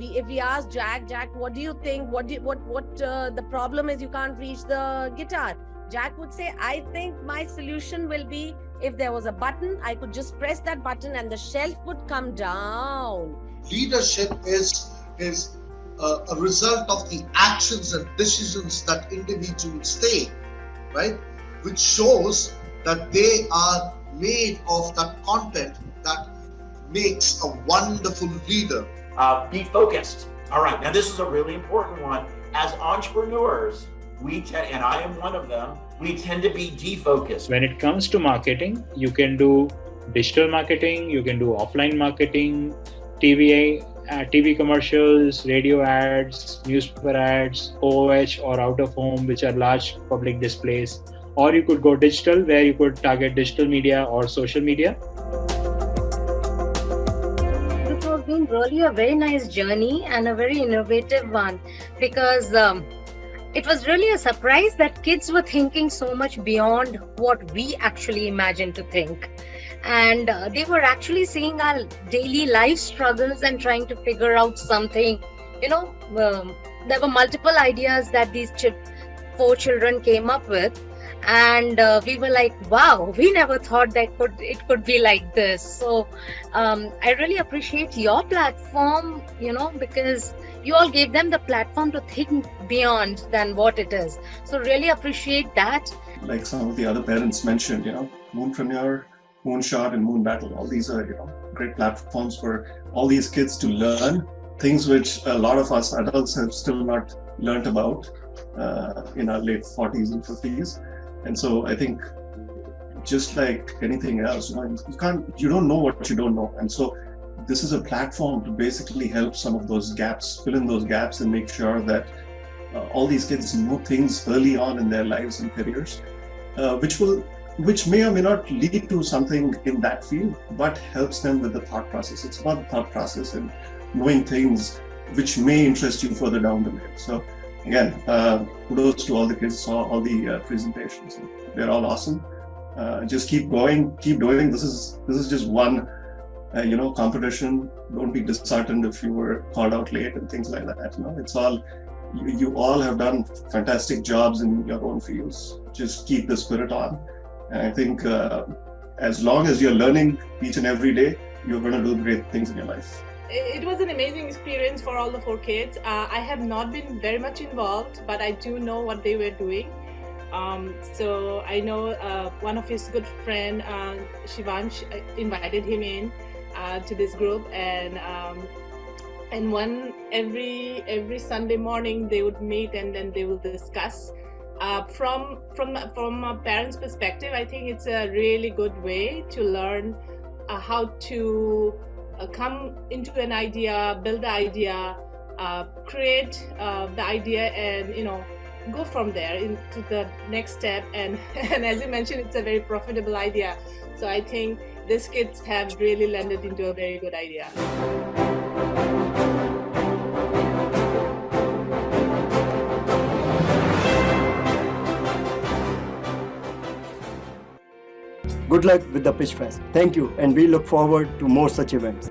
if we ask Jack, what do you think? What the problem is? You can't reach the guitar. Jack would say, I think my solution will be if there was a button, I could just press that button and the shelf would come down. Leadership is a result of the actions and decisions that individuals take, right? Which shows that they are made of that content that makes a wonderful leader. Be focused. All right, now this is a really important one. As entrepreneurs, and I am one of them, we tend to be defocused. When it comes to marketing, you can do digital marketing, you can do offline marketing, TV commercials, radio ads, newspaper ads, OOH or out of home, which are large public displays. Or you could go digital, where you could target digital media or social media. It has been really a very nice journey and a very innovative one, because it was really a surprise that kids were thinking so much beyond what we actually imagined to think. And they were actually seeing our daily life struggles and trying to figure out something. There were multiple ideas that these 4 children came up with. And we were like, wow, we never thought that it could be like this. So I really appreciate your platform, because you all gave them the platform to think beyond than what it is. So really appreciate that. Like some of the other parents mentioned, Moonpreneur, Moonshot and MoonBattle, all these are, great platforms for all these kids to learn things which a lot of us adults have still not learned about in our late 40s and 50s. And so I think just like anything else, you don't know what you don't know. And so this is a platform to basically help some of those gaps, fill in those gaps and make sure that all these kids know things early on in their lives and careers, which may or may not lead to something in that field, but helps them with the thought process. It's about the thought process and knowing things which may interest you further down the line. So again, kudos to all the kids, saw all the presentations. They're all awesome. Just keep going, keep doing. This is just one, competition. Don't be disheartened if you were called out late and things like that. It's all, you all have done fantastic jobs in your own fields. Just keep the spirit on. And I think as long as you're learning each and every day, you're going to do great things in your life. It was an amazing experience for all the 4 kids. I have not been very much involved, but I do know what they were doing. So I know one of his good friend, Shivansh, invited him in to this group, and every Sunday morning they would meet and then they will discuss. From a parent's perspective, I think it's a really good way to learn how to come into an idea, build the idea, create the idea, and go from there into the next step. And as you mentioned, it's a very profitable idea. So I think these kids have really landed into a very good idea. Good luck with the Pitchfest. Thank you, and we look forward to more such events.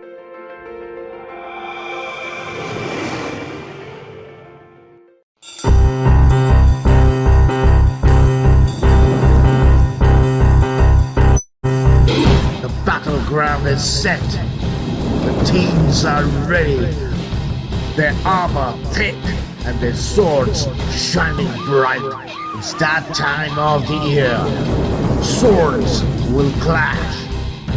The battleground is set. The teams are ready. Their armor thick and their swords shining bright. It's that time of the year. Swords will clash,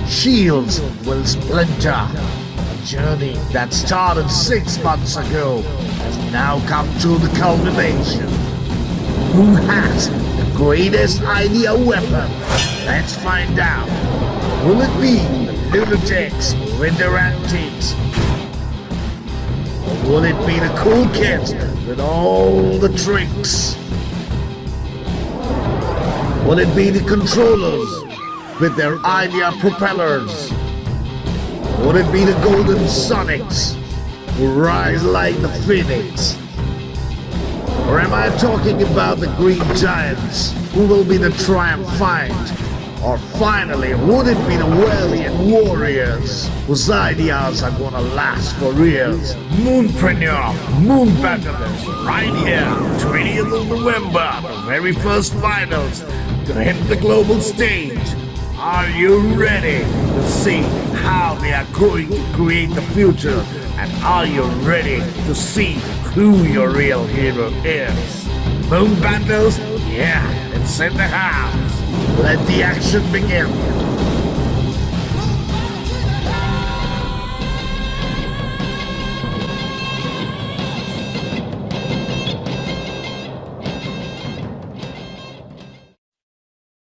shields will splinter. A journey that started 6 months ago has now come to the culmination. Who has the greatest idea weapon? Let's find out. Will it be the lunatics with their antiques? Or will it be the cool kids with all the tricks? Will it be the controllers with their idea propellers? Will it be the golden sonics who rise like the phoenix? Or am I talking about the green giants who will be the triumphant? Or finally, would it be the wealthy and warriors whose ideas are gonna last for years? Moonpreneur, MoonBattle is right here, 20th of November, the very first finals to hit the global stage. Are you ready to see how they are going to create the future? And are you ready to see who your real hero is? Moon Battles? Yeah, it's in the house. Let the action begin.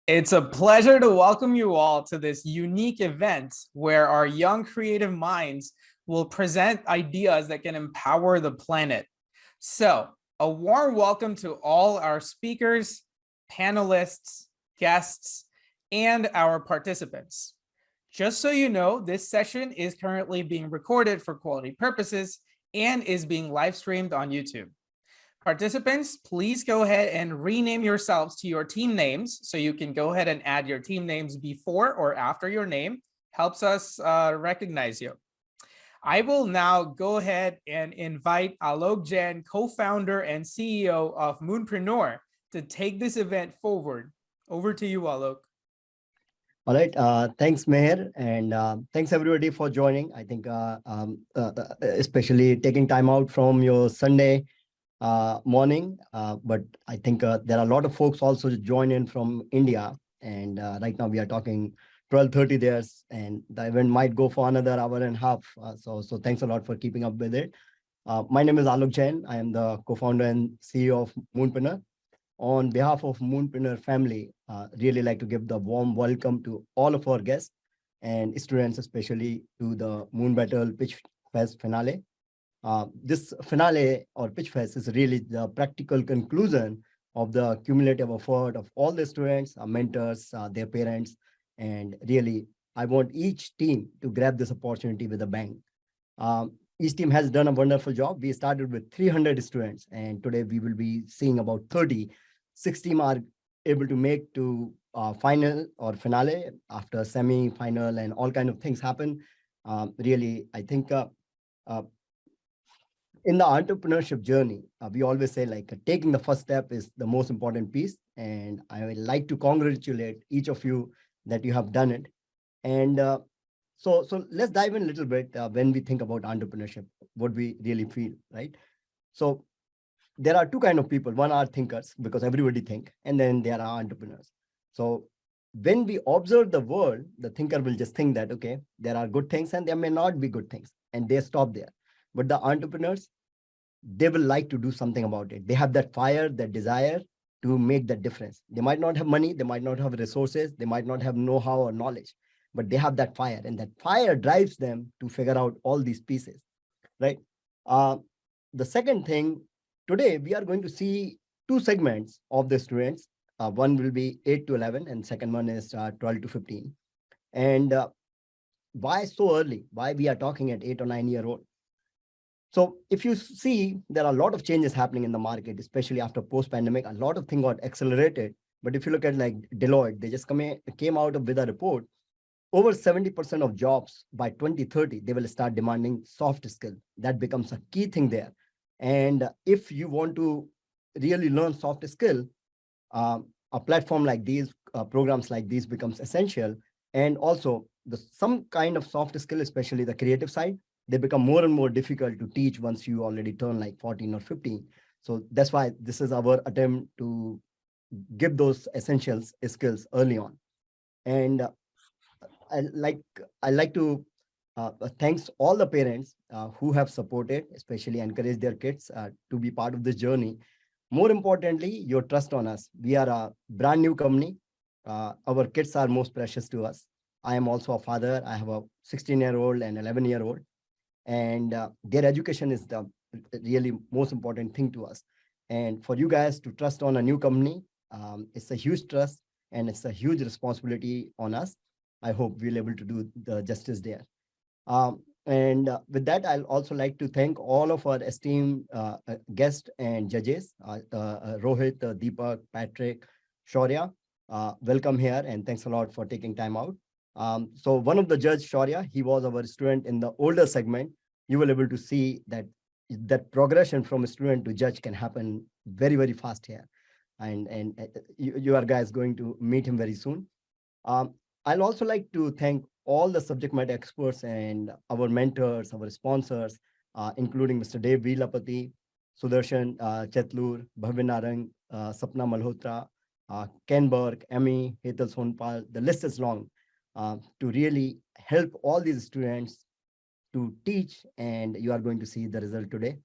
It's a pleasure to welcome you all to this unique event where our young creative minds will present ideas that can empower the planet. So, a warm welcome to all our speakers, panelists, guests, and our participants. Just so you know, this session is currently being recorded for quality purposes and is being live streamed on YouTube. Participants, please go ahead and rename yourselves to your team names. So you can go ahead and add your team names before or after your name. Helps us recognize you. I will now go ahead and invite Alok Jain, co-founder and CEO of Moonpreneur, to take this event forward. Over to you, Alok. All right. Thanks, Meher. And thanks, everybody, for joining. I think especially taking time out from your Sunday morning. But I think there are a lot of folks also join in from India. And right now we are talking 12:30 there, and the event might go for another hour and a half. So thanks a lot for keeping up with it. My name is Alok Jain. I am the co-founder and CEO of Moonpreneur. On behalf of Moonpreneur family, really like to give the warm welcome to all of our guests and students, especially to the MoonBattle Pitchfest finale. This finale or Pitchfest is really the practical conclusion of the cumulative effort of all the students, mentors, their parents, and really, I want each team to grab this opportunity with a bang. Each team has done a wonderful job. We started with 300 students, and today we will be seeing about 30. 6 teams are able to make to final or finale after semi-final, and all kind of things happen. Really, I think in the entrepreneurship journey, we always say like taking the first step is the most important piece. And I would like to congratulate each of you that you have done it. And so let's dive in a little bit when we think about entrepreneurship, what we really feel, right? So there are two kinds of people. One are thinkers, because everybody think, and then there are entrepreneurs. So when we observe the world, the thinker will just think that, okay, there are good things and there may not be good things, and they stop there. But the entrepreneurs, they will like to do something about it. They have that fire, that desire to make that difference. They might not have money, they might not have resources, they might not have know-how or knowledge, but they have that fire, and that fire drives them to figure out all these pieces, right? The second thing, today we are going to see two segments of the students. One will be 8 to 11, and second one is 12 to 15. And why so early? Why we are talking at 8 or 9-year-old? So if you see, there are a lot of changes happening in the market, especially after post-pandemic. A lot of things got accelerated. But if you look at like Deloitte, they just came out with a report. Over 70% of jobs by 2030, they will start demanding soft skill. That becomes a key thing there. And if you want to really learn soft skill, a platform like these, programs like these becomes essential. And also some kind of soft skill, especially the creative side, they become more and more difficult to teach once you already turn like 14 or 15. So that's why this is our attempt to give those essential skills early on. And I like to thanks all the parents who have supported, especially encouraged their kids to be part of this journey. More importantly, your trust on us. We are a brand new company. Our kids are most precious to us. I am also a father. I have a 16-year-old and 11-year-old. And their education is the really most important thing to us. And for you guys to trust on a new company, it's a huge trust and it's a huge responsibility on us. I hope we'll able to do the justice there. And with that, I'll also like to thank all of our esteemed guests and judges, Rohit, Deepak, Patrick, Shaurya, welcome here and thanks a lot for taking time out. So one of the judge, Shaurya, he was our student in the older segment. You will able to see that progression from a student to judge can happen very, very fast here. And you are guys going to meet him very soon. I'll also like to thank all the subject matter experts and our mentors, our sponsors, including Mr. Dave Vilapati, Sudarshan Chetlur, Bhavin Narang, Sapna Malhotra, Ken Burke, Emmy, Hetal Sonpal. The list is long to really help all these students to teach, and you are going to see the result today.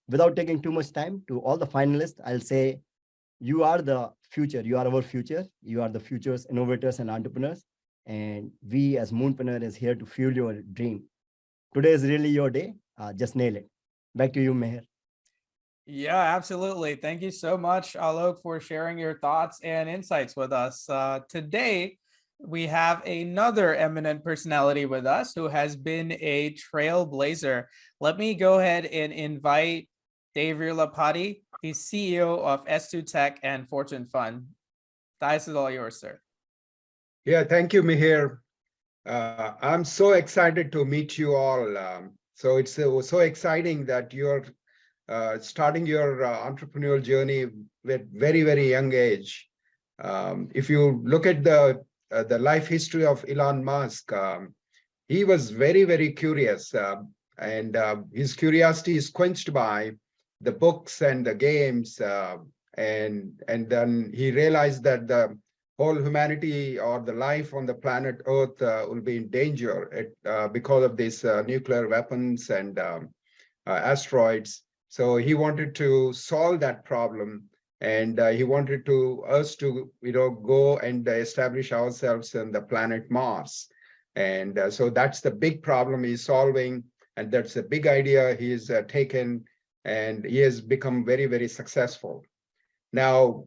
Without taking too much time, to all the finalists, I'll say you are the future. You are our future. You are the future's innovators and entrepreneurs. And we as Moonpreneur is here to fuel your dream. Today is really your day. Just nail it. Back to you, Meher. Yeah, absolutely. Thank you so much, Alok, for sharing your thoughts and insights with us. Today, we have another eminent personality with us who has been a trailblazer. Let me go ahead and invite Dave Virlapati, the CEO of S2 Tech and Fortune Fund. This is all yours, sir. Yeah, thank you, Mihir. I'm so excited to meet you all. So it's so exciting that you're starting your entrepreneurial journey with very, very young age. If you look at the life history of Elon Musk, he was very, very curious, and his curiosity is quenched by the books and the games, and then he realized that the whole humanity or the life on the planet Earth will be in danger because of these nuclear weapons and asteroids. So he wanted to solve that problem, and he wanted us to go and establish ourselves on the planet Mars. And so that's the big problem he's solving, and that's a big idea he's taken, and he has become very, very successful. Now,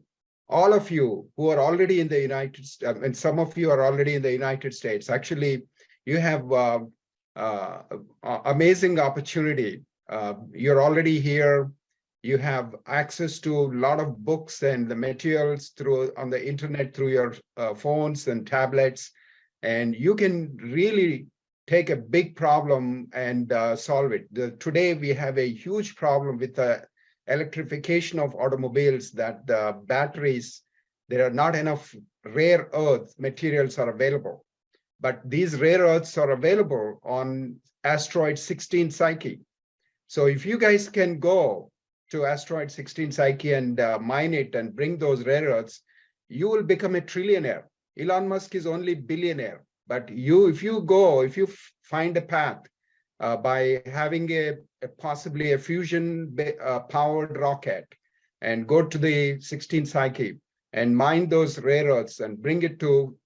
all of you who are already in the United States, and some of you are already in the United States, actually, you have amazing opportunity. You're already here. You have access to a lot of books and the materials on the internet through your phones and tablets, and you can really take a big problem and solve it. Today, we have a huge problem with the electrification of automobiles, that the batteries, there are not enough rare earth materials are available. But these rare earths are available on asteroid 16 Psyche. So if you guys can go to asteroid 16 Psyche and mine it and bring those rare earths, you will become a trillionaire. Elon Musk is only billionaire. But if you find a path by having possibly a fusion powered rocket and go to the 16 Psyche and mine those rare earths and bring it to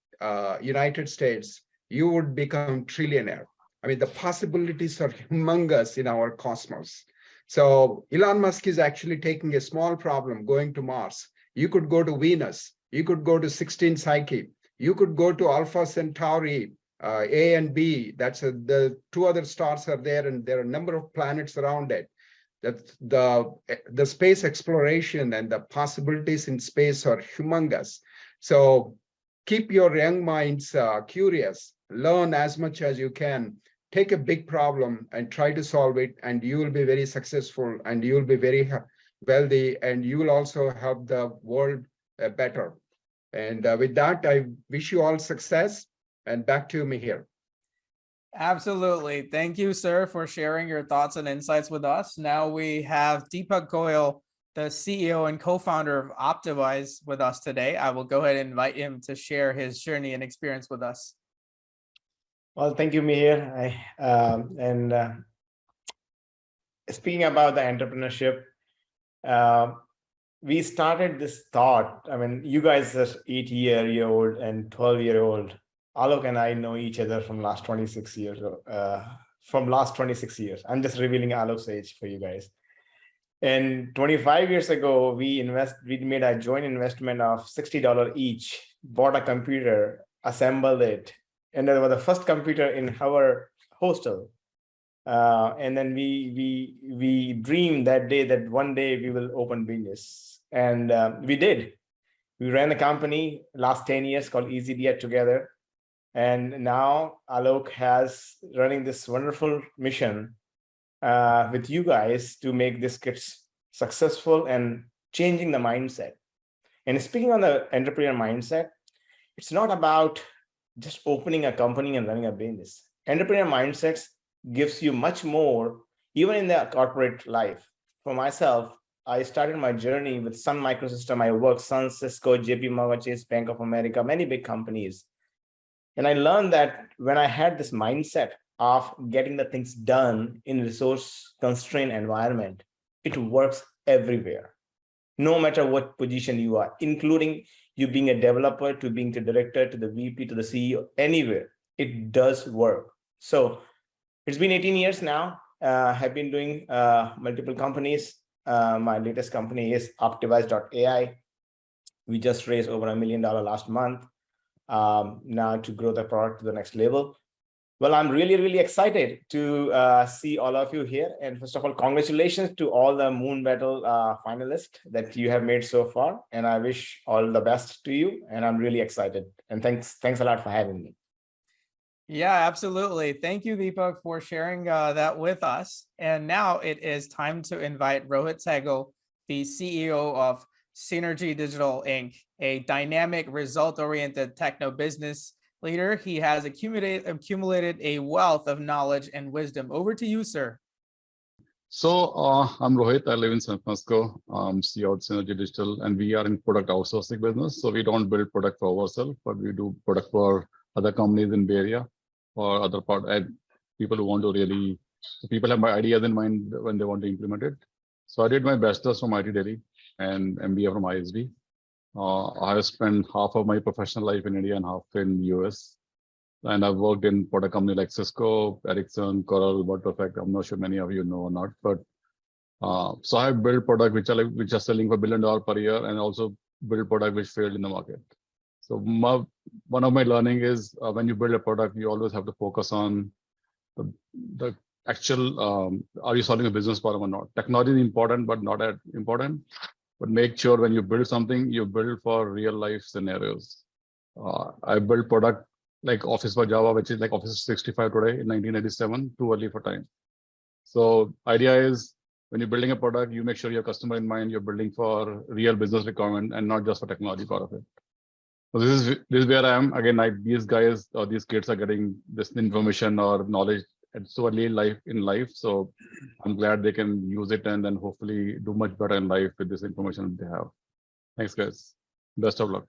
United States, you would become trillionaire. I mean, the possibilities are humongous in our cosmos. So Elon Musk is actually taking a small problem, going to Mars. You could go to Venus. You could go to 16 Psyche. You could go to Alpha Centauri, A and B. That's the two other stars are there, and there are a number of planets around it. That the space exploration and the possibilities in space are humongous. So keep your young minds curious. Learn as much as you can. Take a big problem and try to solve it, and you will be very successful, and you will be very wealthy, and you will also help the world better. And with that, I wish you all success, and back to me here. Absolutely. Thank you, sir, for sharing your thoughts and insights with us. Now we have Deepak Goyal, the CEO and co-founder of Optimize, with us today. I will go ahead and invite him to share his journey and experience with us. Well, thank you, Mihir. Speaking about the entrepreneurship, we started this thought. I mean, you guys are 8-year-old and 12-year-old. Alok and I know each other from last 26 years. I'm just revealing Alok's age for you guys. And 25 years ago, we made a joint investment of $60 each, bought a computer, assembled it, and that was the first computer in our hostel. And then we dreamed that day that one day we will open business, and we did. We ran a company last 10 years called EasyDiet together. And now Alok has running this wonderful mission with you guys to make these kids successful and changing the mindset. And speaking on the entrepreneur mindset, it's not about just opening a company and running a business. Entrepreneur mindsets gives you much more, even in the corporate life. For myself, I started my journey with Sun Microsystem. I worked Sun, Cisco, JP Morgan Chase, Bank of America, many big companies. And I learned that when I had this mindset of getting the things done in resource constrained environment, it works everywhere, no matter what position you are, including you being a developer to being the director to the VP to the CEO, anywhere, it does work. So it's been 18 years now. I've been doing multiple companies. My latest company is Optimize.ai. We just raised over $1 million last month now to grow the product to the next level. Well, I'm really, really excited to see all of you here. And first of all, congratulations to all the MoonBattle finalists that you have made so far. And I wish all the best to you. And I'm really excited. And thanks a lot for having me. Yeah, absolutely. Thank you, Deepak, for sharing that with us. And now it is time to invite Rohit Sehgal, the CEO of Synergy Digital Inc., a dynamic, result-oriented techno business leader. He has accumulated a wealth of knowledge and wisdom. Over to you, sir. So I'm Rohit. I live in San Francisco. I'm CEO of Synergy Digital, and we are in product outsourcing business. So we don't build product for ourselves, but we do product for other companies in Bay Area or other people who want to really. So people have my ideas in mind when they want to implement it. So I did my bachelor's from IT Delhi and MBA from ISB. I have spent half of my professional life in India and half in US. And I've worked in product companies like Cisco, Ericsson, Coral, Perfect. I'm not sure many of you know or not, but so I built products which are selling for $1 billion per year, and also build product which failed in the market. So one of my learning is when you build a product, you always have to focus on the actual, are you solving a business problem or not? Technology is important, but not that important. But make sure when you build something, you build for real life scenarios. I built product like Office for Java, which is like Office 65 today in 1987, too early for time. So idea is when you're building a product, you make sure your customer in mind, you're building for real business requirement and not just for technology part of it. So this is where I am. Again, these guys or these kids are getting this information or knowledge at so early in life. So I'm glad they can use it and then hopefully do much better in life with this information that they have. Thanks, guys. Best of luck.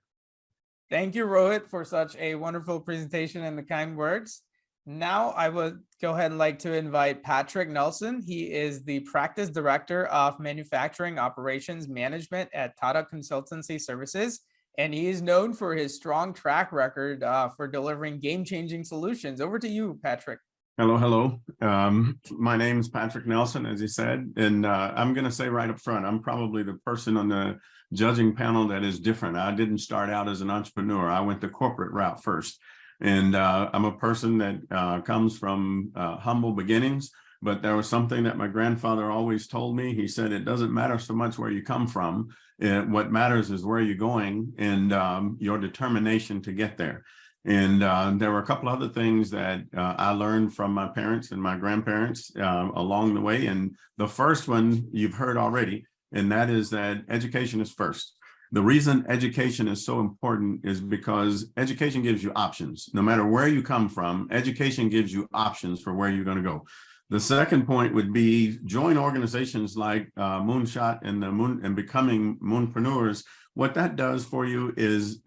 Thank you, Rohit, for such a wonderful presentation and the kind words. Now I would go ahead and like to invite Patrick Nelson. He is the Practice Director of Manufacturing Operations Management at Tata Consultancy Services, and he is known for his strong track record for delivering game-changing solutions. Over to you, Patrick. Hello. My name is Patrick Nelson, as he said, and I'm going to say right up front, I'm probably the person on the judging panel that is different. I didn't start out as an entrepreneur. I went the corporate route first. And I'm a person that comes from humble beginnings, but there was something that my grandfather always told me. He said, it doesn't matter so much where you come from. What matters is where you're going and your determination to get there. And there were a couple other things that I learned from my parents and my grandparents along the way. And the first one you've heard already, and that is that education is first. The reason education is so important is because education gives you options. No matter where you come from, education gives you options for where you're going to go. The second point would be join organizations like Moonshot and becoming Moonpreneurs. What that does for you is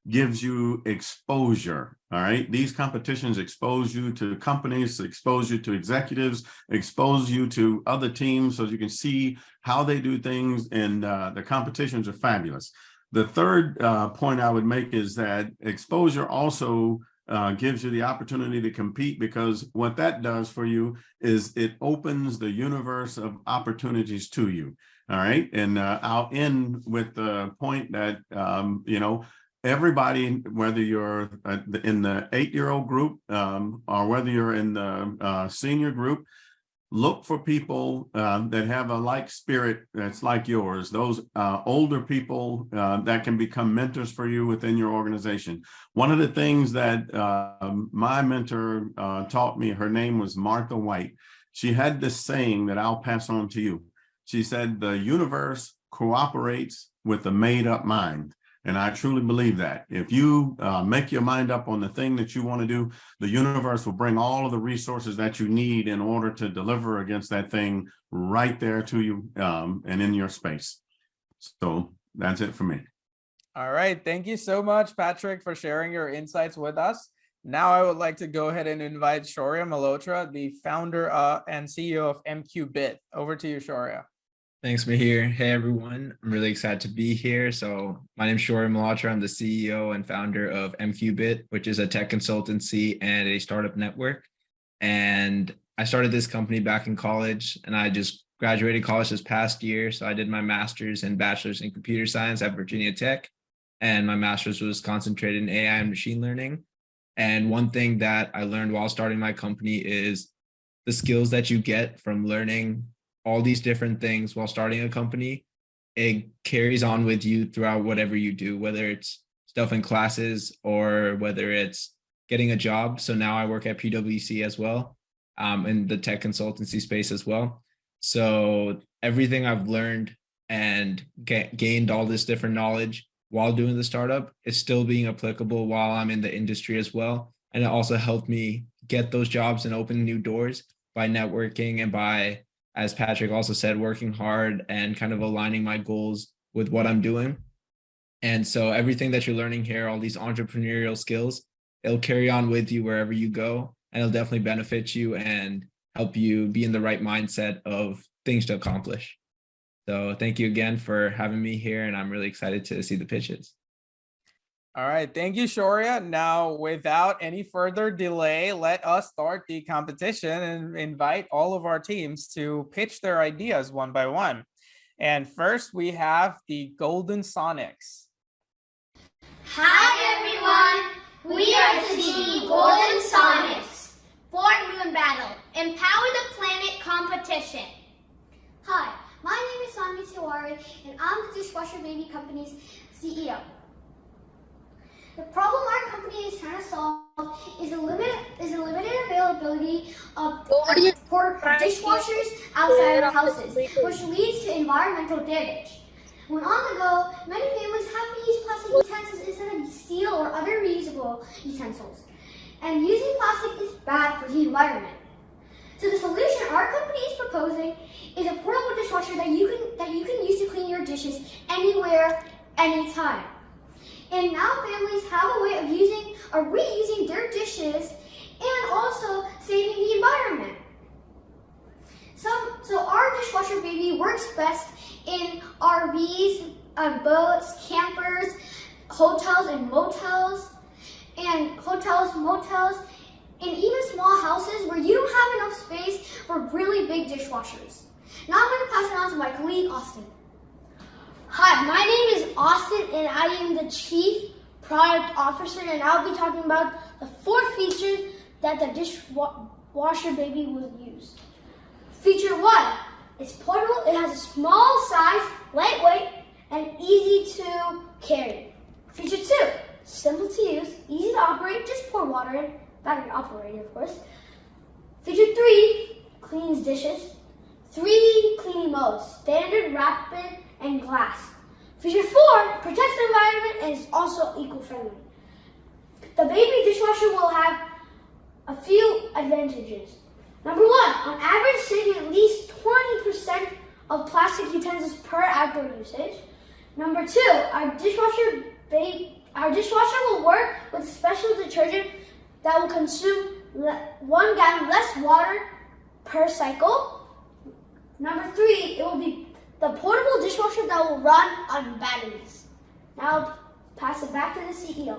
gives you exposure. All right. These competitions expose you to companies, expose you to executives, expose you to other teams so you can see how they do things. And the competitions are fabulous. The third point I would make is that exposure also gives you the opportunity to compete, because what that does for you is it opens the universe of opportunities to you. All right. And I'll end with the point that, everybody, whether you're in the 8-year-old group or whether you're in the senior group, look for people that have a like spirit that's like yours, those older people that can become mentors for you within your organization. One of the things that my mentor taught me, her name was Martha White. She had this saying that I'll pass on to you. She said, the universe cooperates with a made-up mind. And I truly believe that. If you make your mind up on the thing that you want to do, the universe will bring all of the resources that you need in order to deliver against that thing right there to you and in your space. So that's it for me. All right. Thank you so much, Patrick, for sharing your insights with us. Now I would like to go ahead and invite Shaurya Malhotra, the founder and CEO of MQBit. Over to you, Shaurya. Thanks, Mihir. Hey, everyone. I'm really excited to be here. So my name is Shaurya Malhotra. I'm the CEO and founder of MQBit, which is a tech consultancy and a startup network. And I started this company back in college, and I just graduated college this past year. So I did my master's and bachelor's in computer science at Virginia Tech. And my master's was concentrated in AI and machine learning. And one thing that I learned while starting my company is the skills that you get from learning all these different things while starting a company, it carries on with you throughout whatever you do, whether it's stuff in classes or whether it's getting a job. So now I work at PwC as well, in the tech consultancy space as well. So everything I've learned and gained all this different knowledge while doing the startup is still being applicable while I'm in the industry as well. And it also helped me get those jobs and open new doors by networking and by, as Patrick also said, working hard and kind of aligning my goals with what I'm doing. And so everything that you're learning here, all these entrepreneurial skills, it'll carry on with you wherever you go, and it'll definitely benefit you and help you be in the right mindset of things to accomplish. So thank you again for having me here, and I'm really excited to see the pitches. All right. Thank you, Shaurya. Now, without any further delay, let us start the competition and invite all of our teams to pitch their ideas one by one. And first, we have the Golden Sonics. Hi, everyone. We are the Golden Sonics for MoonBattle, Empower the Planet competition. Hi, my name is Sanmi Tiwari, and I'm the Dishwasher Baby Company's CEO. The problem our company is trying to solve is a limited availability of portable dishwashers outside of houses, which leads to environmental damage. When on the go, many families have to use plastic utensils instead of steel or other reusable utensils. And using plastic is bad for the environment. So the solution our company is proposing is a portable dishwasher that you can use to clean your dishes anywhere, anytime. And now families have a way of using or reusing their dishes and also saving the environment. So our dishwasher baby works best in RVs, boats, campers, hotels and motels, and even small houses where you don't have enough space for really big dishwashers. Now I'm going to pass it on to my colleague, Austin. Hi, my name is Austin, and I am the Chief Product Officer, and I'll be talking about the 4 features that the dishwasher baby will use. Feature 1, it's portable. It has a small size, lightweight, and easy to carry. Feature 2, simple to use, easy to operate, just pour water in, battery operated, of course. Feature 3, cleans dishes. 3 cleaning modes, standard, rapid, and glass. Feature 4, protects the environment and is also eco-friendly. The baby dishwasher will have a few advantages. Number 1, on average, saving at least 20% of plastic utensils per outdoor usage. Number 2, our dishwasher will work with special detergent that will consume 1 gallon less water per cycle. Number 3, it will be the portable dishwasher that will run on batteries. Now I'll pass it back to the CEO.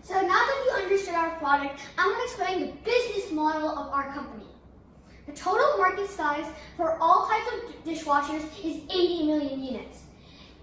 So now that you understood our product, I'm going to explain the business model of our company. The total market size for all types of dishwashers is 80 million units.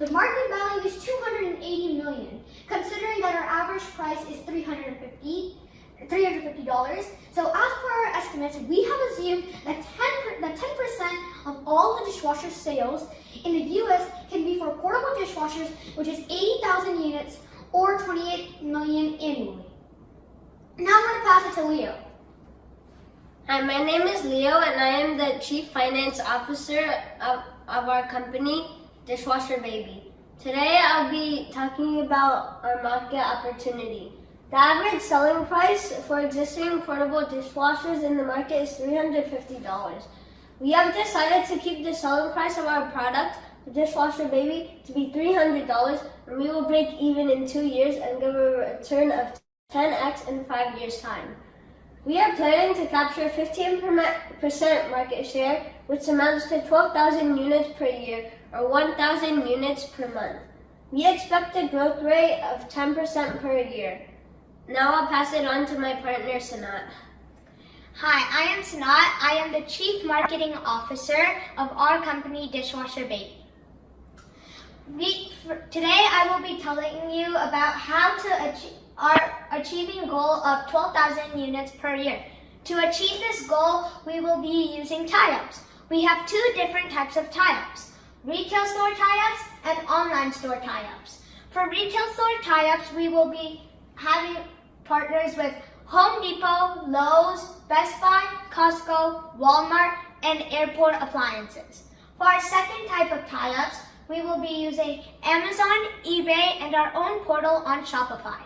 The market value is 280 million, considering that our average price is $350. $350. So as per our estimates, we have assumed that 10% of all the dishwasher sales in the US can be for portable dishwashers, which is 80,000 units or 28 million annually. Now I'm going to pass it to Leo. Hi, my name is Leo and I am the Chief Finance Officer of our company, Dishwasher Baby. Today I'll be talking about our market opportunity. The average selling price for existing portable dishwashers in the market is $350. We have decided to keep the selling price of our product, the Dishwasher Baby, to be $300, and we will break even in 2 years and give a return of 10x in 5 years' time. We are planning to capture 15% market share, which amounts to 12,000 units per year or 1,000 units per month. We expect a growth rate of 10% per year. Now I'll pass it on to my partner, Sanat. Hi, I am Sanat. I am the Chief Marketing Officer of our company, Dishwasher Baby. Today I will be telling you about how to achieve our achieving goal of 12,000 units per year. To achieve this goal, we will be using tie-ups. We have 2 different types of tie-ups: retail store tie-ups and online store tie-ups. For retail store tie-ups, we will be having partners with Home Depot, Lowe's, Best Buy, Costco, Walmart, and airport appliances. For our second type of tie-ups, we will be using Amazon, eBay, and our own portal on Shopify.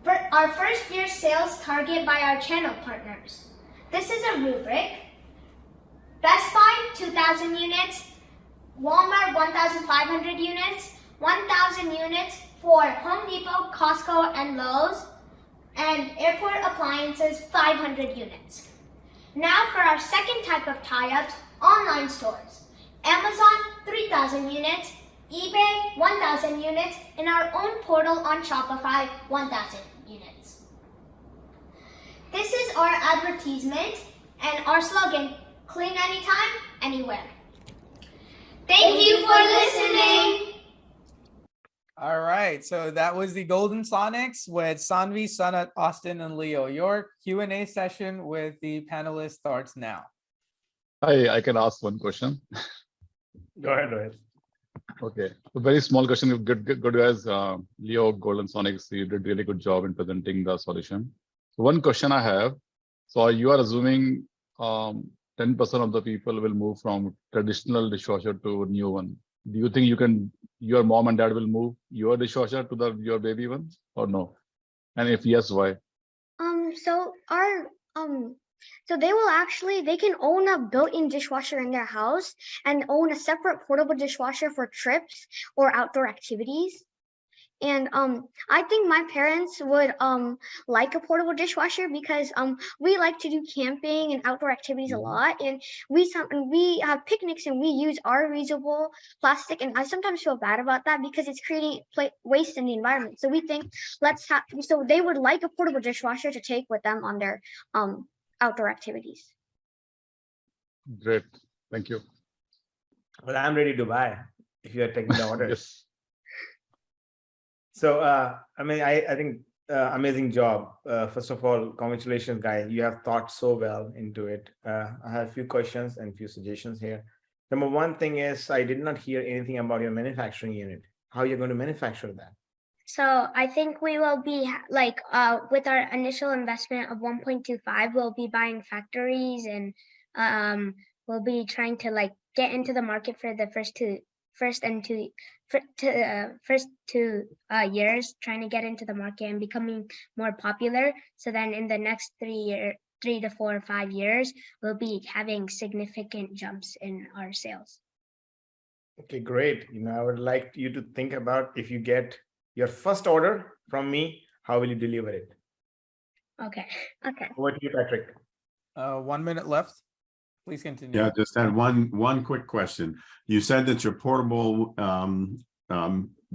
For our first year sales target by our channel partners. This is a rubric. Best Buy, 2,000 units. Walmart, 1,500 units. 1,000 units for Home Depot, Costco, and Lowe's. And airport appliances, 500 units. Now for our second type of tie-ups, online stores. Amazon, 3,000 units. eBay, 1,000 units, and our own portal on Shopify, 1,000 units. This is our advertisement and our slogan, clean anytime, anywhere. Thank you for listening. All right, so that was the Golden Sonics with Sanvi, Sanat, Austin, and Leo. Your Q&A session with the panelists starts now. Hi, I can ask one question. Go ahead. Okay, a very small question. Good guys. Leo, Golden Sonics, you did really good job in presenting the solution. So one question I have. So you are assuming 10% of the people will move from traditional dishwasher to new one. Do you think your mom and dad will move your dishwasher to your baby one or no? And if yes, why? So they can own a built-in dishwasher in their house and own a separate portable dishwasher for trips or outdoor activities. And I think my parents would like a portable dishwasher because we like to do camping and outdoor activities a lot, and we have picnics and we use our reusable plastic, and I sometimes feel bad about that because it's creating waste in the environment. So we think so they would like a portable dishwasher to take with them on their outdoor activities. Great, thank you. Well, I'm ready to buy if you are taking the order. Yes. So, I think amazing job. First of all, congratulations, guys. You have thought so well into it. I have a few questions and a few suggestions here. Number one thing is, I did not hear anything about your manufacturing unit. How you're going to manufacture that? So I think we will be with our initial investment of 1.25, we'll be buying factories, and we'll be trying to get into the market for the first two years, trying to get into the market and becoming more popular. So then in the next 3 to 4 or 5 years, we'll be having significant jumps in our sales. Okay, great. I would like you to think about, if you get your first order from me, how will you deliver it? Okay. Over to you, Patrick. 1 minute left. Please continue. Yeah, just had one quick question. You said that your portable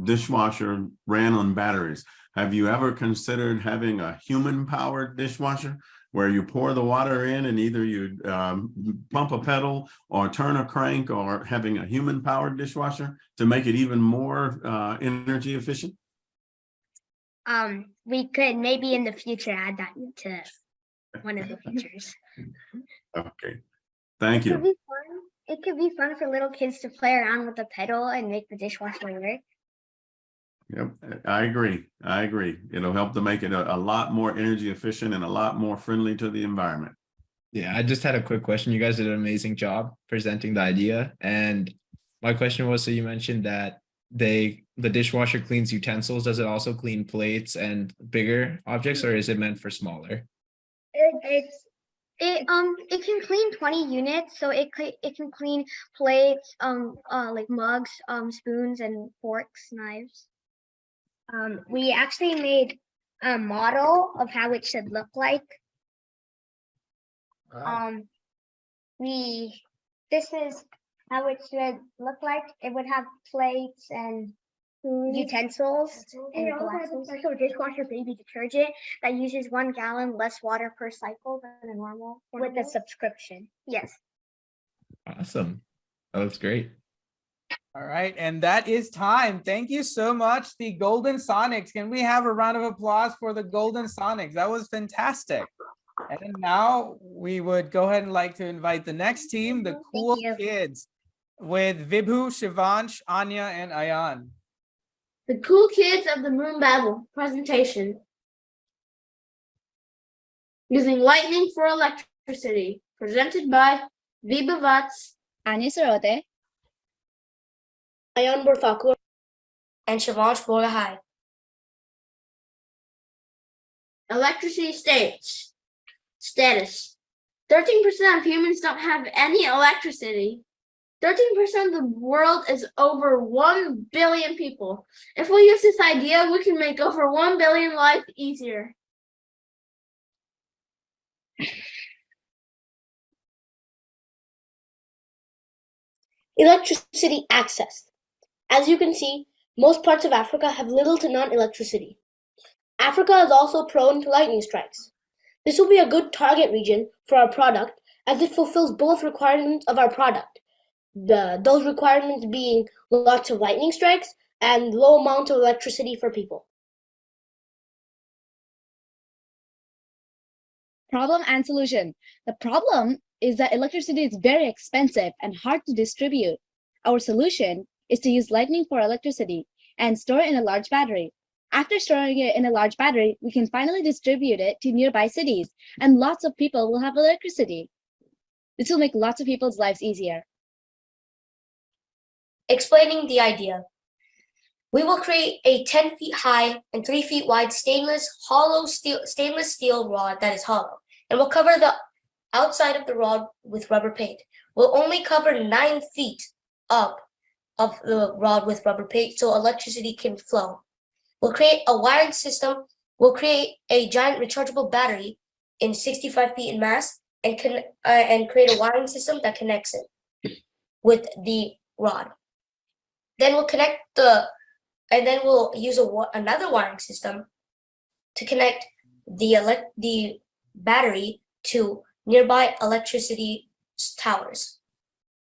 dishwasher ran on batteries. Have you ever considered having a human-powered dishwasher where you pour the water in and either you pump a pedal or turn a crank, or having a human-powered dishwasher to make it even more energy efficient? we could maybe in the future add that to one of the features. Okay, thank It could you. be fun. It could be fun for little kids to play around with the pedal and make the dishwasher work. Yep, I agree. I agree. It'll help to make it a lot more energy efficient and a lot more friendly to the environment. Yeah, I just had a quick question. You guys did an amazing job presenting the idea. And my question was, so you mentioned that the dishwasher cleans utensils. Does it also clean plates and bigger objects, or is it meant for smaller? It can clean 20 units, so it can clean plates, like mugs, spoons, and forks, knives. We actually made a model of how it should look like. This is how it should look like. It would have plates and utensils and glasses. We also have a special dishwasher baby detergent that uses 1 gallon less water per cycle than a normal with a subscription. Yes. Awesome. That looks great. All right, and that is time. Thank you so much, the Golden Sonics. Can we have a round of applause for the Golden Sonics? That was fantastic. And now we would go ahead and like to invite the next team, the Cool Kids, with Vibhu, Shivansh, Anya, and Ayan. The cool kids of the MoonBattle presentation. Using lightning for electricity, presented by Vibha Vats, Anya Sarote, Ayan Borthakur, and Shivansh Borahai. Electricity status. 13% of humans don't have any electricity. 13% of the world is over 1 billion people. If we use this idea, we can make over 1 billion lives easier. Electricity access. As you can see, most parts of Africa have little to none electricity. Africa is also prone to lightning strikes. This will be a good target region for our product as it fulfills both requirements of our product. Those requirements being lots of lightning strikes and low amount of electricity for people. problem and solution. The problem is that electricity is very expensive and hard to distribute. Our solution is to use lightning for electricity and store it in a large battery. After storing it in a large battery, we can finally distribute it to nearby cities, and lots of people will have electricity. This will make lots of people's lives easier. Explaining the idea. We will create a 10 feet high and 3 feet wide stainless steel rod that is hollow, and we'll cover the outside of the rod with rubber paint. We'll only cover 9 feet up of the rod with rubber paint so electricity can flow. We'll create a wiring system. We'll create a giant rechargeable battery in 65 feet in mass and create a wiring system that connects it with the rod. Then we'll use another wiring system to connect the battery to nearby electricity towers.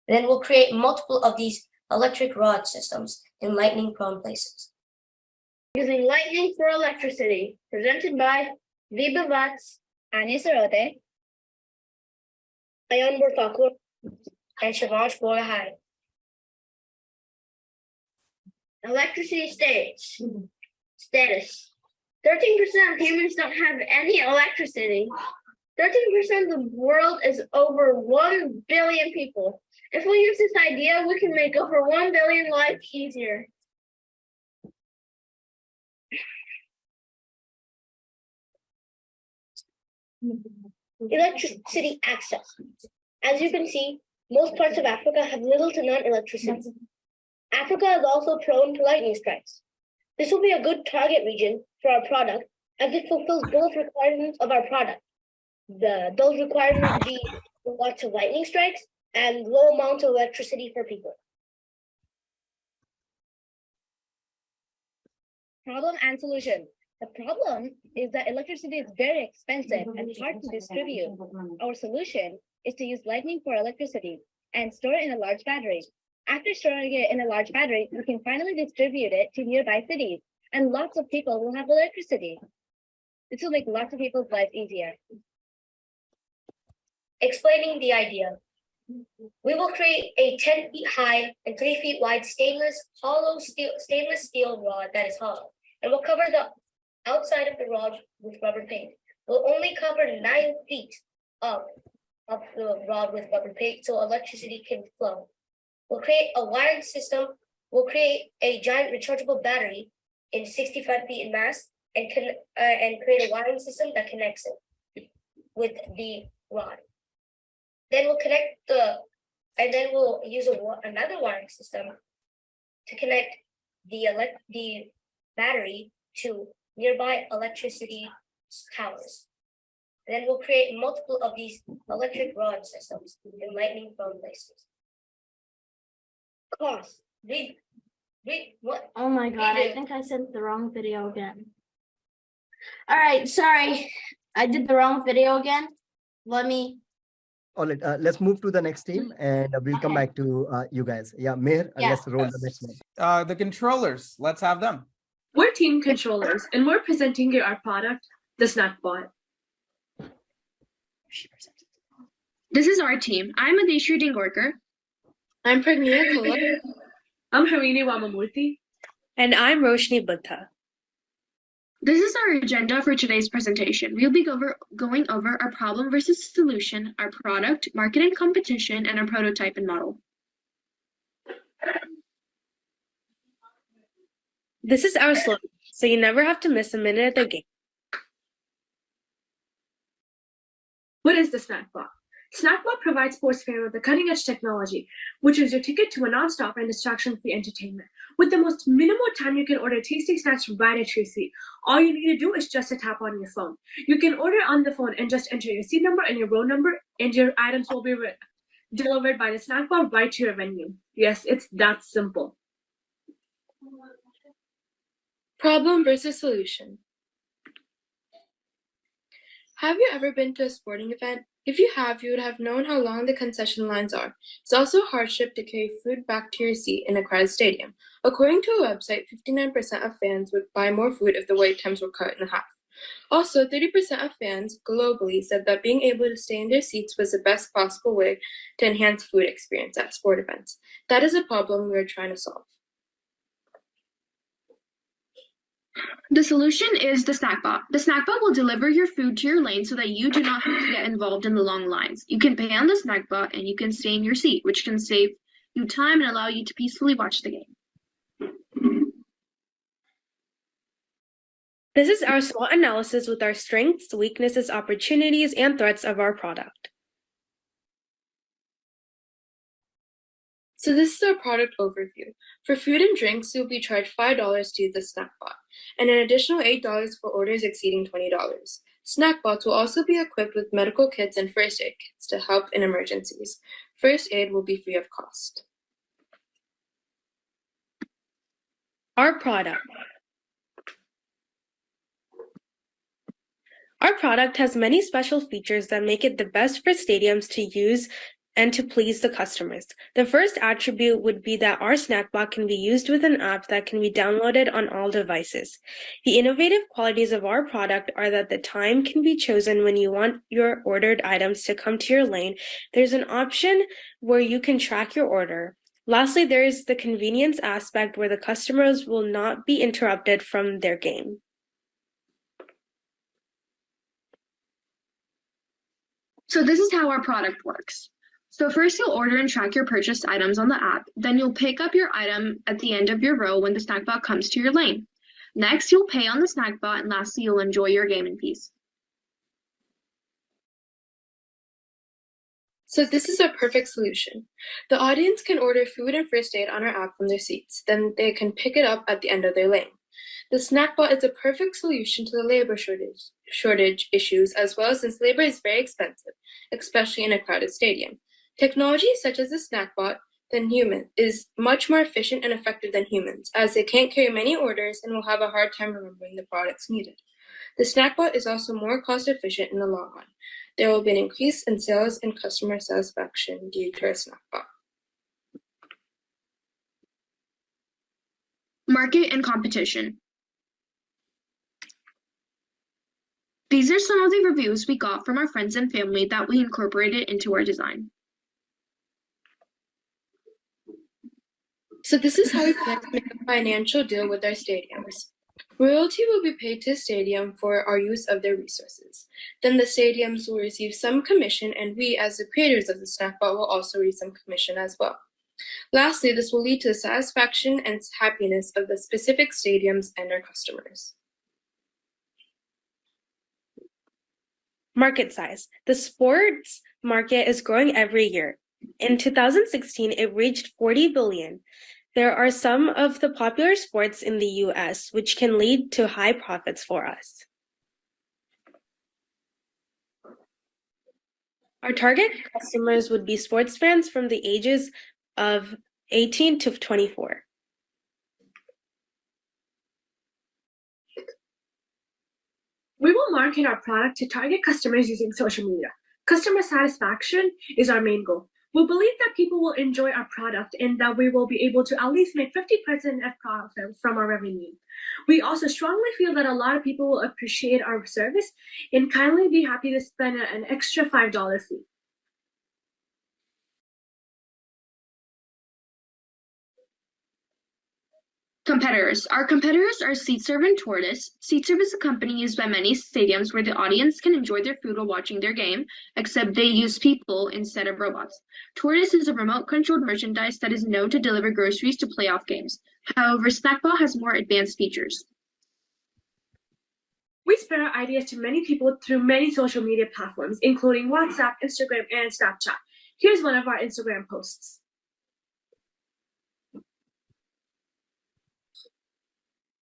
Then we'll create multiple of these electric rod systems in lightning-prone places. Using lightning for electricity, presented by Vibha Vats, Anya Sarote, Ayan Borthakur, and Shivansh Borahai. Electricity status. 13% of humans don't have any electricity. 13% of the world is over 1 billion people. If we use this idea, we can make over 1 billion lives easier. Electricity access. As you can see, most parts of Africa have little to none electricity. Africa is also prone to lightning strikes. This will be a good target region for our product as it fulfills both requirements of our product. Those requirements being lots of lightning strikes and low amounts of electricity for people. problem and solution. The problem is that electricity is very expensive and hard to distribute. Our solution is to use lightning for electricity and store it in a large battery. After storing it in a large battery, we can finally distribute it to nearby cities, and lots of people will have electricity. This will make lots of people's lives easier. Explaining the idea. We will create a 10 feet high and 3 feet wide stainless steel rod that is hollow, and we'll cover the outside of the rod with rubber paint. We'll only cover 9 feet of the rod with rubber paint so electricity can flow. We'll create a wiring system. We'll create a giant rechargeable battery in 65 feet in mass and create a wiring system that connects it with the rod. Then we'll use another wiring system to connect the battery to nearby electricity towers. And then we'll create multiple of these electric rod systems in lightning-prone places. Cost. Read what? Oh my God, I think I sent the wrong video again. All right, sorry. I did the wrong video again. Let me. All right, let's move to the next team and we'll come back to you guys. Yeah, Meher, let's roll the next one. The controllers, let's have them. We're team controllers, and we're presenting you our product, the Snackbot. This is our team. I'm Adeshri Dingorkar. I'm Pragniya Kola. I'm Harini Wamamurthy. And I'm Roshni Buddha. This is our agenda for today's presentation. We'll be going over our problem versus solution, our product, market and competition, and our prototype and model. This is our slogan, so you never have to miss a minute of the game. What is the Snackbot? Snackbot provides sports fans with the cutting-edge technology, which is your ticket to a non-stop and distraction-free entertainment. With the most minimal time, you can order tasty snacks right at your seat. All you need to do is just a tap on your phone. You can order on the phone and just enter your seat number and your row number, and your items will be delivered by the Snackbot right to your venue. Yes, it's that simple. Problem versus solution. Have you ever been to a sporting event? If you have, you would have known how long the concession lines are. It's also a hardship to carry food back to your seat in a crowded stadium. According to a website, 59% of fans would buy more food if the wait times were cut in half. Also, 30% of fans globally said that being able to stay in their seats was the best possible way to enhance food experience at sport events. That is a problem we are trying to solve. The solution is the Snackbot. The Snackbot will deliver your food to your lane so that you do not have to get involved in the long lines. You can pay on the Snackbot and you can stay in your seat, which can save you time and allow you to peacefully watch the game. This is our SWOT analysis with our strengths, weaknesses, opportunities, and threats of our product. So this is our product overview. For food and drinks, you'll be charged $5 to use the Snackbot, and an additional $8 for orders exceeding $20. Snackbots will also be equipped with medical kits and first aid kits to help in emergencies. First aid will be free of cost. Our product. Our product has many special features that make it the best for stadiums to use and to please the customers. The first attribute would be that our Snackbot can be used with an app that can be downloaded on all devices. The innovative qualities of our product are that the time can be chosen when you want your ordered items to come to your lane. There's an option where you can track your order. Lastly, there is the convenience aspect where the customers will not be interrupted from their game. So this is how our product works. So first you'll order and track your purchased items on the app. Then you'll pick up your item at the end of your row when the Snackbot comes to your lane. Next, you'll pay on the Snackbot, and lastly, you'll enjoy your game in peace. So this is a perfect solution. The audience can order food and first aid on our app from their seats. Then they can pick it up at the end of their lane. The Snackbot is a perfect solution to the labor shortage issues as well, since labor is very expensive, especially in a crowded stadium. Technology such as the Snackbot is much more efficient and effective than humans, as they can't carry many orders and will have a hard time remembering the products needed. The Snackbot is also more cost efficient in the long run. There will be an increase in sales and customer satisfaction due to our Snackbot. Market and competition. These are some of the reviews we got from our friends and family that we incorporated into our design. So this is how we plan to make a financial deal with our stadiums. Royalty will be paid to the stadium for our use of their resources. Then the stadiums will receive some commission, and we, as the creators of the Snackbot, will also receive some commission as well. Lastly, this will lead to the satisfaction and happiness of the specific stadiums and their customers. Market size. The sports market is growing every year. In 2016, it reached 40 billion. There are some of the popular sports in the US, which can lead to high profits for us. Our target customers would be sports fans from the ages of 18 to 24. We will market our product to target customers using social media. Customer satisfaction is our main goal. We believe that people will enjoy our product and that we will be able to at least make 50% of profit from our revenue. We also strongly feel that a lot of people will appreciate our service and kindly be happy to spend an extra $5 fee. Competitors. Our competitors are SeatServe and Tortoise. SeatServe is a company used by many stadiums where the audience can enjoy their food while watching their game, except they use people instead of robots. Tortoise is a remote-controlled merchandise that is known to deliver groceries to playoff games. However, Snackbot has more advanced features. We spread our ideas to many people through many social media platforms, including WhatsApp, Instagram, and Snapchat. Here's one of our Instagram posts.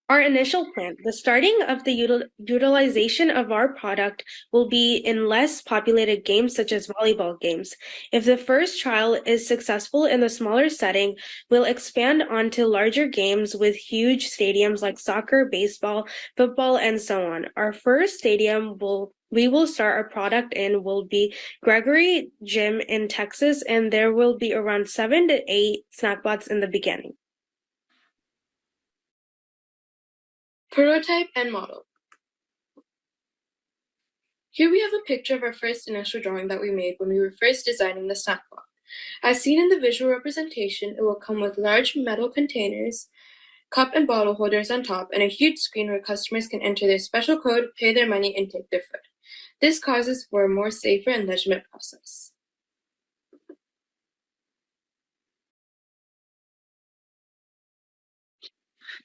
Our initial plan, the starting of the utilization of our product will be in less populated games such as volleyball games. If the first trial is successful in the smaller setting, we'll expand onto larger games with huge stadiums like soccer, baseball, football, and so on. Our first stadium we will start our product in will be Gregory Gym in Texas, and there will be around 7 to 8 Snackbots in the beginning. Prototype and model. Here we have a picture of our first initial drawing that we made when we were first designing the Snackbot. As seen in the visual representation, it will come with large metal containers, cup and bottle holders on top, and a huge screen where customers can enter their special code, pay their money, and take their food. This causes for a more safer and legitimate process.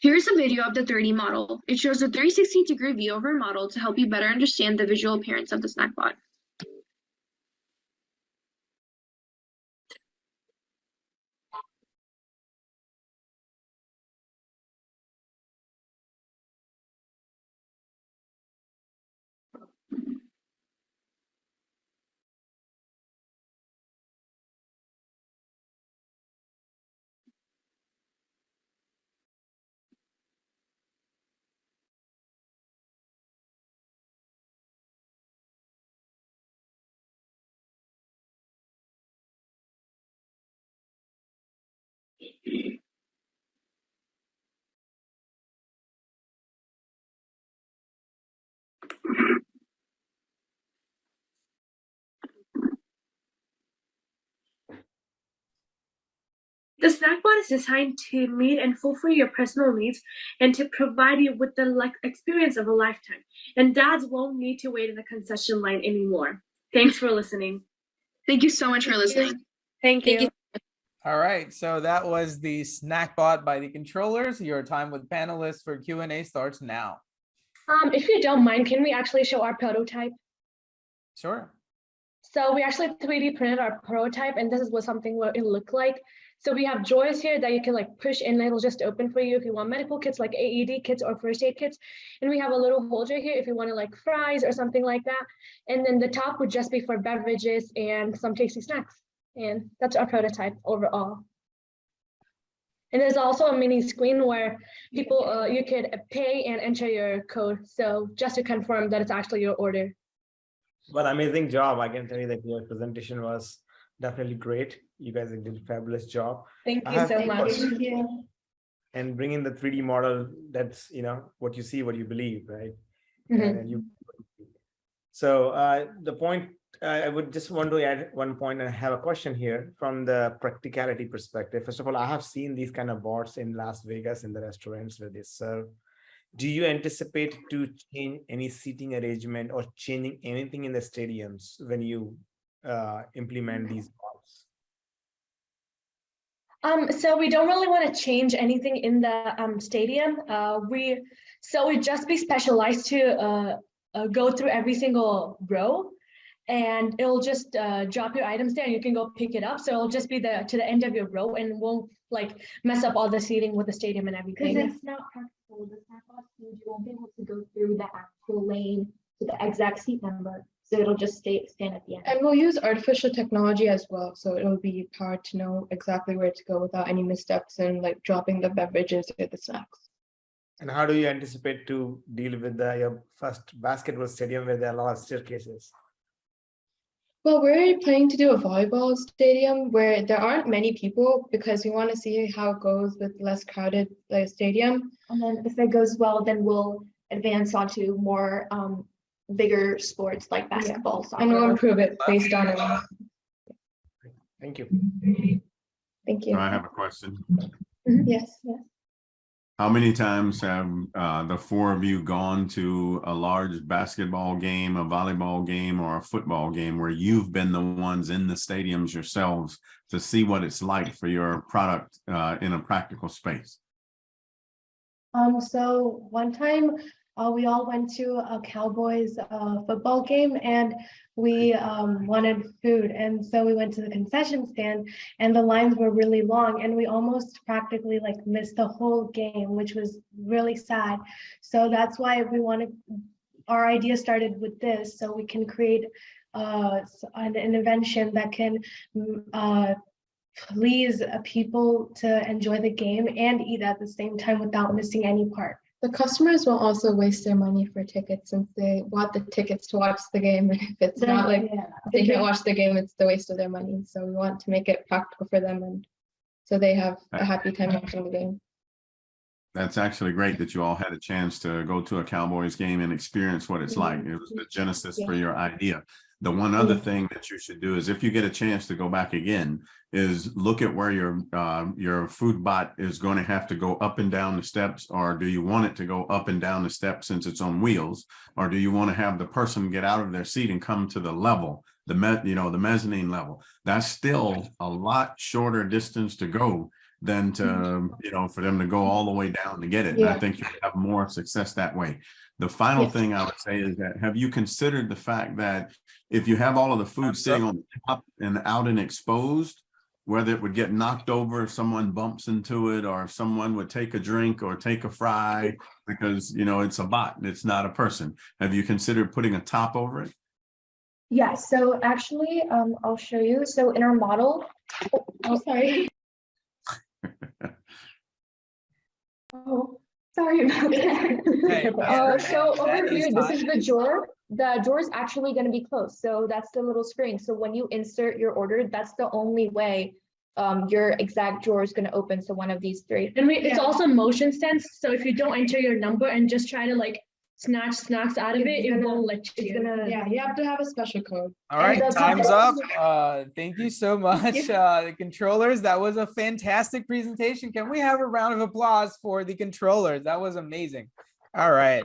Here's a video of the 3D model. It shows a 360-degree view of our model to help you better understand the visual appearance of the Snackbot. The Snackbot is designed to meet and fulfill your personal needs and to provide you with the experience of a lifetime. And dads won't need to wait in the concession line anymore. Thanks for listening. Thank you so much for listening. Thank you. All right, so that was the Snackbot by the controllers. Your time with panelists for Q&A starts now. If you don't mind, can we actually show our prototype? Sure. So we actually 3D printed our prototype, and this is what something what it looked like. So we have drawers here that you can push in, and it'll just open for you if you want medical kits like AED kits or first aid kits. And we have a little holder here if you want to fries or something like that. And then the top would just be for beverages and some tasty snacks. And that's our prototype overall. And there's also a mini screen where people you could pay and enter your code. So just to confirm that it's actually your order. Well, amazing job. I can tell you that your presentation was definitely great. You guys did a fabulous job. Thank you so much. And bringing the 3D model, that's, what you see, what you believe, right? Mm-hmm. And So the point I would just want to add one point, and I have a question here from the practicality perspective. First of all, I have seen these kind of boards in Las Vegas in the restaurants where they serve. Do you anticipate to change any seating arrangement or changing anything in the stadiums when you implement these boards? So we don't really want to change anything in the stadium. So it just be specialized to go through every single row, and it'll just drop your items there and you can go pick it up. So it'll just be to the end of your row and won't like mess up all the seating with the stadium and everything. Because it's not practical. The snack box food, you won't be able to go through the actual lane to the exact seat number. So it'll just stand at the end. And we'll use artificial technology as well. So it'll be hard to know exactly where to go without any missteps and like dropping the beverages or the snacks. And how do you anticipate to deal with your first basketball stadium where there are a lot of staircases? Well, we're planning to do a volleyball stadium where there aren't many people because we want to see how it goes with less crowded stadium. And then if it goes well, then we'll advance onto more bigger sports like basketball, soccer. And we'll improve it based on it. Thank you. Thank you. I have a question. Yes. How many times have the four of you gone to a large basketball game, a volleyball game, or a football game where you've been the ones in the stadiums yourselves to see what it's like for your product in a practical space? So one time we all went to a Cowboys football game and we wanted food. And so we went to the concession stand and the lines were really long and we almost practically like missed the whole game, which was really sad. So that's why our idea started with this, so we can create an invention that can please people to enjoy the game and eat at the same time without missing any part. The customers will also waste their money for tickets since they bought the tickets to watch the game. And if it's not like they can't watch the game, it's the waste of their money. So we want to make it practical for them and so they have a happy time watching the game. That's actually great that you all had a chance to go to a Cowboys game and experience what it's like. It was the genesis for your idea. The one other thing that you should do is if you get a chance to go back again, is look at where your food bot is going to have to go up and down the steps, or do you want it to go up and down the steps since it's on wheels, or do you want to have the person get out of their seat and come to the level, the mezzanine level? That's still a lot shorter distance to go than to, for them to go all the way down to get it. And I think you'll have more success that way. The final thing I would say is that, have you considered the fact that if you have all of the food sitting on top and out and exposed, whether it would get knocked over if someone bumps into it, or if someone would take a drink or take a fry, because, it's a bot, it's not a person. Have you considered putting a top over it? Yeah, so actually, I'll show you. So in our model, sorry. Sorry about that. So over here, this is the drawer. The drawer is actually going to be closed. So that's the little screen. So when you insert your order, that's the only way your exact drawer is going to open. So one of these three. And it's also motion sense. So if you don't enter your number and just try to like snatch snacks out of it, it won't let you. You have to have a special code. All right, time's up. Thank you so much, the controllers. That was a fantastic presentation. Can we have a round of applause for the controllers? That was amazing. All right,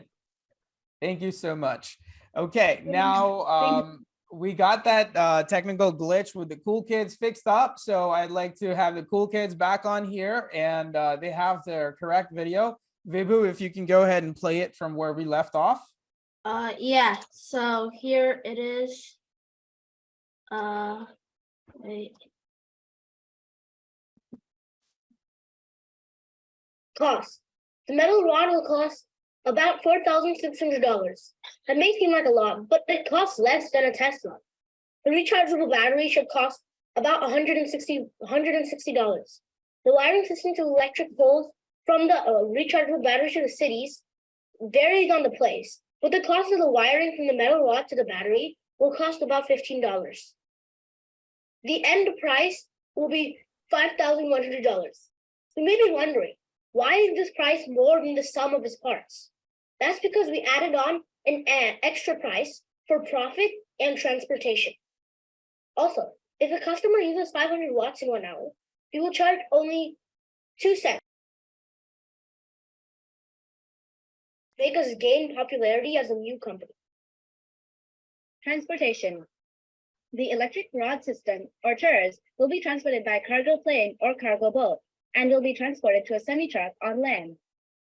thank you so much. Okay, now we got that technical glitch with the cool kids fixed up. So I'd like to have the cool kids back on here, and they have their correct video. Vibhu, if you can go ahead and play it from where we left off. Yeah, so here it is. Wait. Cost. The metal rod will cost about $4,600. That may seem like a lot, but it costs less than a Tesla. The rechargeable battery should cost about $160. The wiring system to electric poles from the rechargeable battery to the cities varies on the place, but the cost of the wiring from the metal rod to the battery will cost about $15. The end price will be $5,100. You may be wondering, why is this price more than the sum of its parts? That's because we added on an extra price for profit and transportation. Also, if a customer uses 500 watts in 1 hour, we will charge only 2 cents. Make us gain popularity as a new company. Transportation. The electric rod system, or TERS, will be transported by cargo plane or cargo boat and will be transported to a semi-truck on land.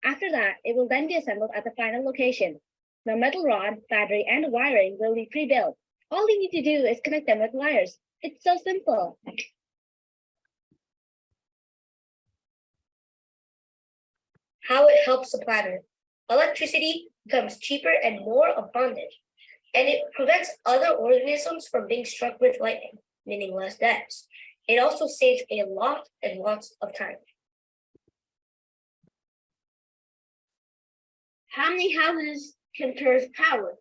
After that, it will then be assembled at the final location. The metal rod, battery, and wiring will be pre-built. All you need to do is connect them with wires. It's so simple. How it helps the planet. Electricity becomes cheaper and more abundant, and it prevents other organisms from being struck with lightning, meaning less deaths. It also saves a lot and lots of time. How many houses can TERS power?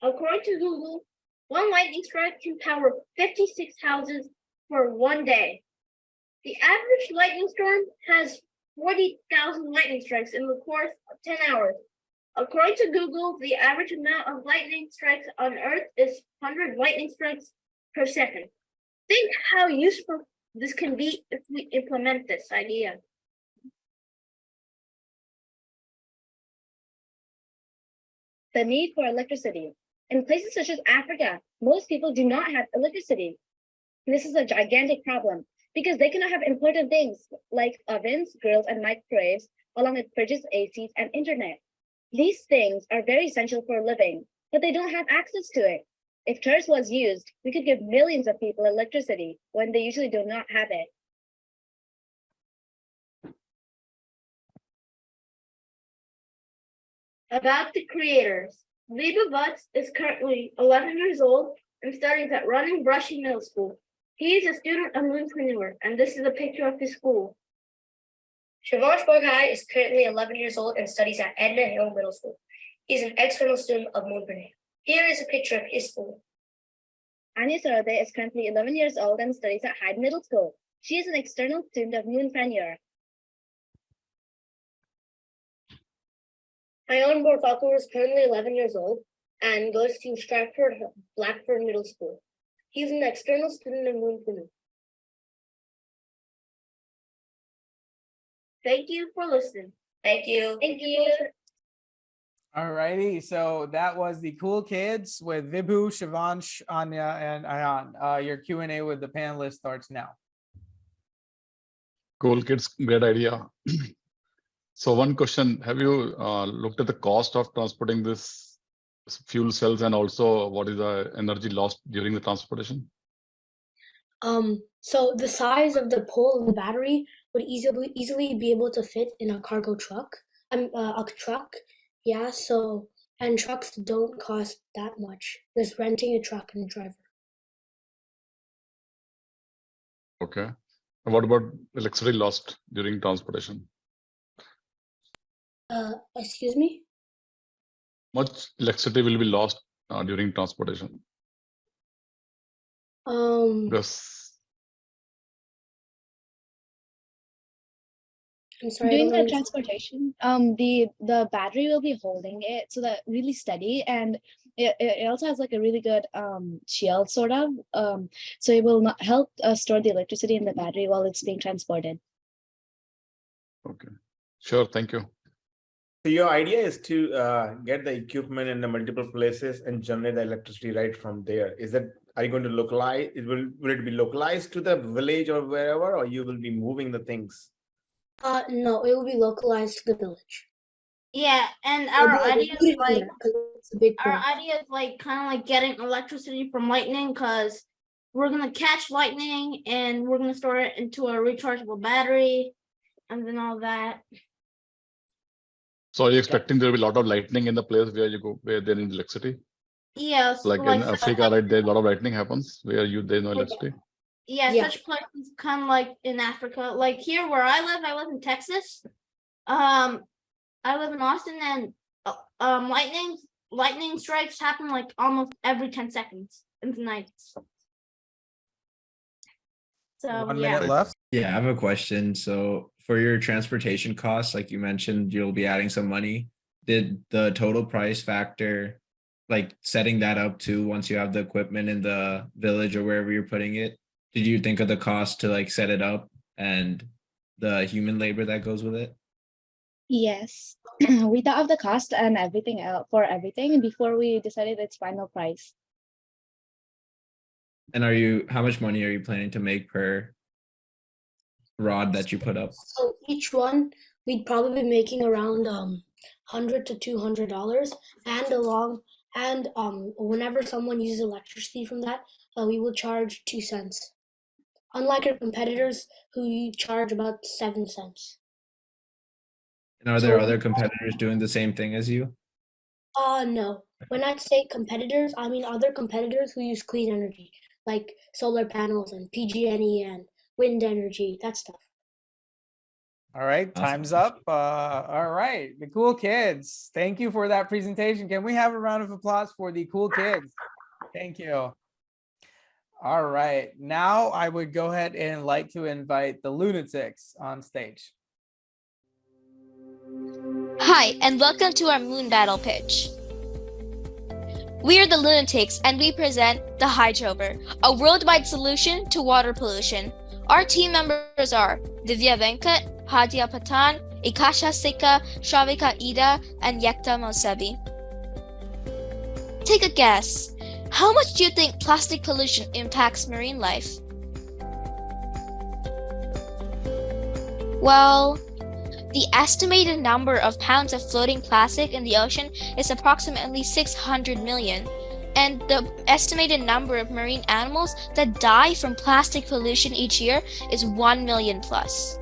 According to Google, one lightning strike can power 56 houses for 1 day. The average lightning storm has 40,000 lightning strikes in the course of 10 hours. According to Google, the average amount of lightning strikes on Earth is 100 lightning strikes per second. Think how useful this can be if we implement this idea. The need for electricity. In places such as Africa, most people do not have electricity. This is a gigantic problem because they cannot have important things like ovens, grills, and microwaves, along with fridges, ACs, and internet. These things are very essential for a living, but they don't have access to it. If TERS was used, we could give millions of people electricity when they usually do not have it. About the creators. Leba Butts is currently 11 years old and studies at Running Brushy Middle School. He is a student of Moonpreneur, and this is a picture of his school. Shivansh Borghai is currently 11 years old and studies at Edna Hill Middle School. He is an external student of Moonpreneur. Here is a picture of his school. Anya Sarode is currently 11 years old and studies at Hyde Middle School. She is an external student of Moonpreneur. Hayon Borfakur is currently 11 years old and goes to Stratford Blackford Middle School. He's an external student of Moonpreneur. Thank you for listening. Thank you. Thank you. Alrighty, so that was the cool kids with Vibhu, Shivansh, Anya, and Ayan. Your Q&A with the panelists starts now. Cool kids, great idea. So one question, have you looked at the cost of transporting this fuel cells and also what is the energy lost during the transportation? So the size of the pole and the battery would easily be able to fit in a cargo truck. A truck, yeah. So and trucks don't cost that much. Just renting a truck and a driver. Okay. And what about electricity lost during transportation? Excuse me? Much electricity will be lost during transportation? Because I'm sorry. During the transportation, the battery will be holding it so that really steady, and it also has like a really good shield sort of, so it will not help store the electricity in the battery while it's being transported. Okay, sure, thank you. So your idea is to get the equipment in the multiple places and generate the electricity right from there. Is that, are you going to localize? Will it be localized to the village or wherever, or you will be moving the things? No, it will be localized to the village. Yeah, and our idea is like kind of like getting electricity from lightning, because we're gonna catch lightning and we're gonna store it into a rechargeable battery, and then all that. So are you expecting there will be a lot of lightning in the place where you go, where there is electricity? Yes, Like in Africa, right there, a lot of lightning happens where there's no electricity. Yeah, such places kind of like in Africa. Like here where I live in Texas. I live in Austin, and lightning strikes happen like almost every 10 seconds in the night. So 1 minute left. Yeah, I have a question. So for your transportation costs, like you mentioned, you'll be adding some money. Did the total price factor like setting that up too once you have the equipment in the village or wherever you're putting it? Did you think of the cost to like set it up and the human labor that goes with it? Yes, we thought of the cost and everything else for everything before we decided its final price. And how much money are you planning to make per rod that you put up? So each one, we'd probably be making around $100 to $200, and whenever someone uses electricity from that, we will charge 2 cents. Unlike our competitors who charge about 7 cents. And are there other competitors doing the same thing as you? No. When I say competitors, I mean other competitors who use clean energy, like solar panels and PG&E and wind energy, that stuff. All right, time's up. All right, the cool kids. Thank you for that presentation. Can we have a round of applause for the cool kids? Thank you. All right, now I would go ahead and like to invite the lunatics on stage. Hi, and welcome to our MoonBattle pitch. We are the Lunatics, and we present the Hydrover, a worldwide solution to water pollution. Our team members are Divya Venkat, Hadia Patan, Ikasha Sikka, Shavika Ida, and Yekta Mosebi. Take a guess. How much do you think plastic pollution impacts marine life? Well, the estimated number of pounds of floating plastic in the ocean is approximately 600 million, and the estimated number of marine animals that die from plastic pollution each year is 1 million plus.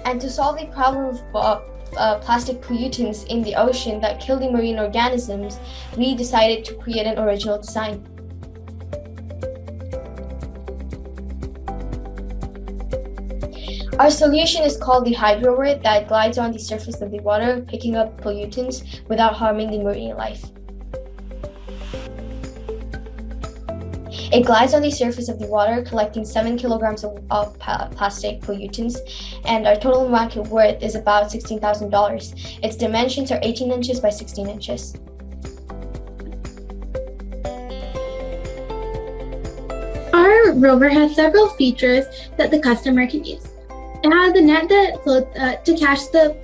And to solve the problem of plastic pollutants in the ocean that kill the marine organisms, we decided to create an original design. Our solution is called the Hydrover, that glides on the surface of the water, picking up pollutants without harming the marine life. It glides on the surface of the water, collecting 7 kilograms of plastic pollutants, and our total market worth is about $16,000. Its dimensions are 18 inches by 16 inches. Our rover has several features that the customer can use. It has a net that floats to catch the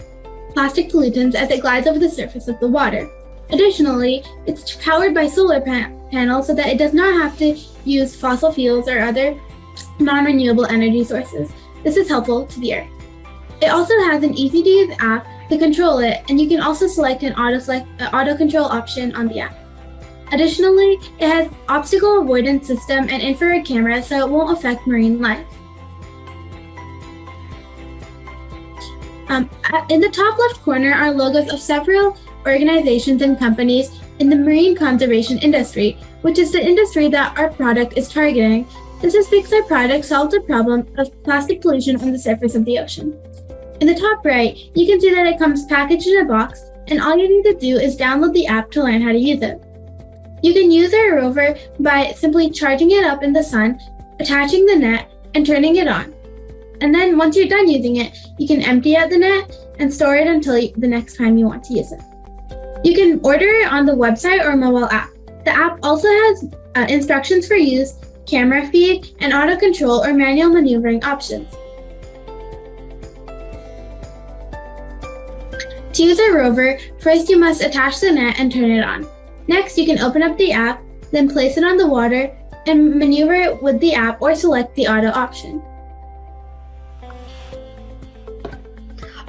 plastic pollutants as it glides over the surface of the water. Additionally, it's powered by solar panels so that it does not have to use fossil fuels or other non-renewable energy sources. This is helpful to the Earth. It also has an easy-to-use app to control it, and you can also select an auto control option on the app. Additionally, it has obstacle avoidance system and infrared camera so it won't affect marine life. In the top left corner are logos of several organizations and companies in the marine conservation industry, which is the industry that our product is targeting. This is because our product solves the problem of plastic pollution on the surface of the ocean. In the top right, you can see that it comes packaged in a box, and all you need to do is download the app to learn how to use it. You can use our rover by simply charging it up in the sun, attaching the net, and turning it on. And then once you're done using it, you can empty out the net and store it until the next time you want to use it. You can order it on the website or mobile app. The app also has instructions for use, camera feed, and auto control or manual maneuvering options. To use our rover, first you must attach the net and turn it on. Next, you can open up the app, then place it on the water and maneuver it with the app or select the auto option.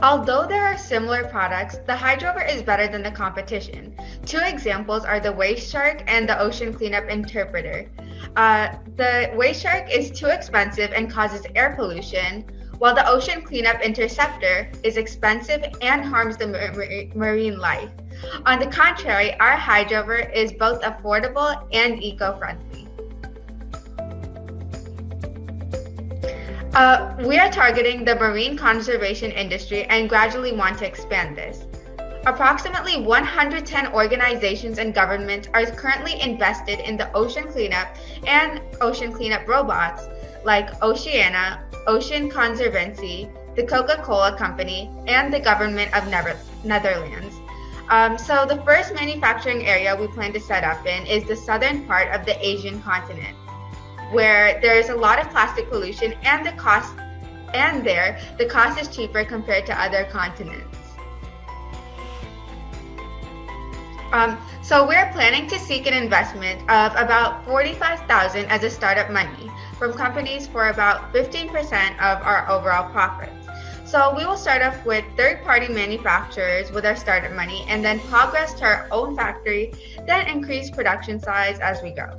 Although there are similar products, the Hydrover is better than the competition. Two examples are the Waste Shark and the Ocean Cleanup Interpreter. The Waste Shark is too expensive and causes air pollution, while the Ocean Cleanup Interceptor is expensive and harms the marine life. On the contrary, our Hydrover is both affordable and eco-friendly. We are targeting the marine conservation industry and gradually want to expand this. Approximately 110 organizations and governments are currently invested in the ocean cleanup and ocean cleanup robots like Oceana, Ocean Conservancy, the Coca-Cola Company, and the government of Netherlands. So the first manufacturing area we plan to set up in is the southern part of the Asian continent, where there is a lot of plastic pollution and the cost is cheaper compared to other continents. So we're planning to seek an investment of about $45,000 as a startup money from companies for about 15% of our overall profits. So we will start off with third-party manufacturers with our startup money and then progress to our own factory, then increase production size as we go.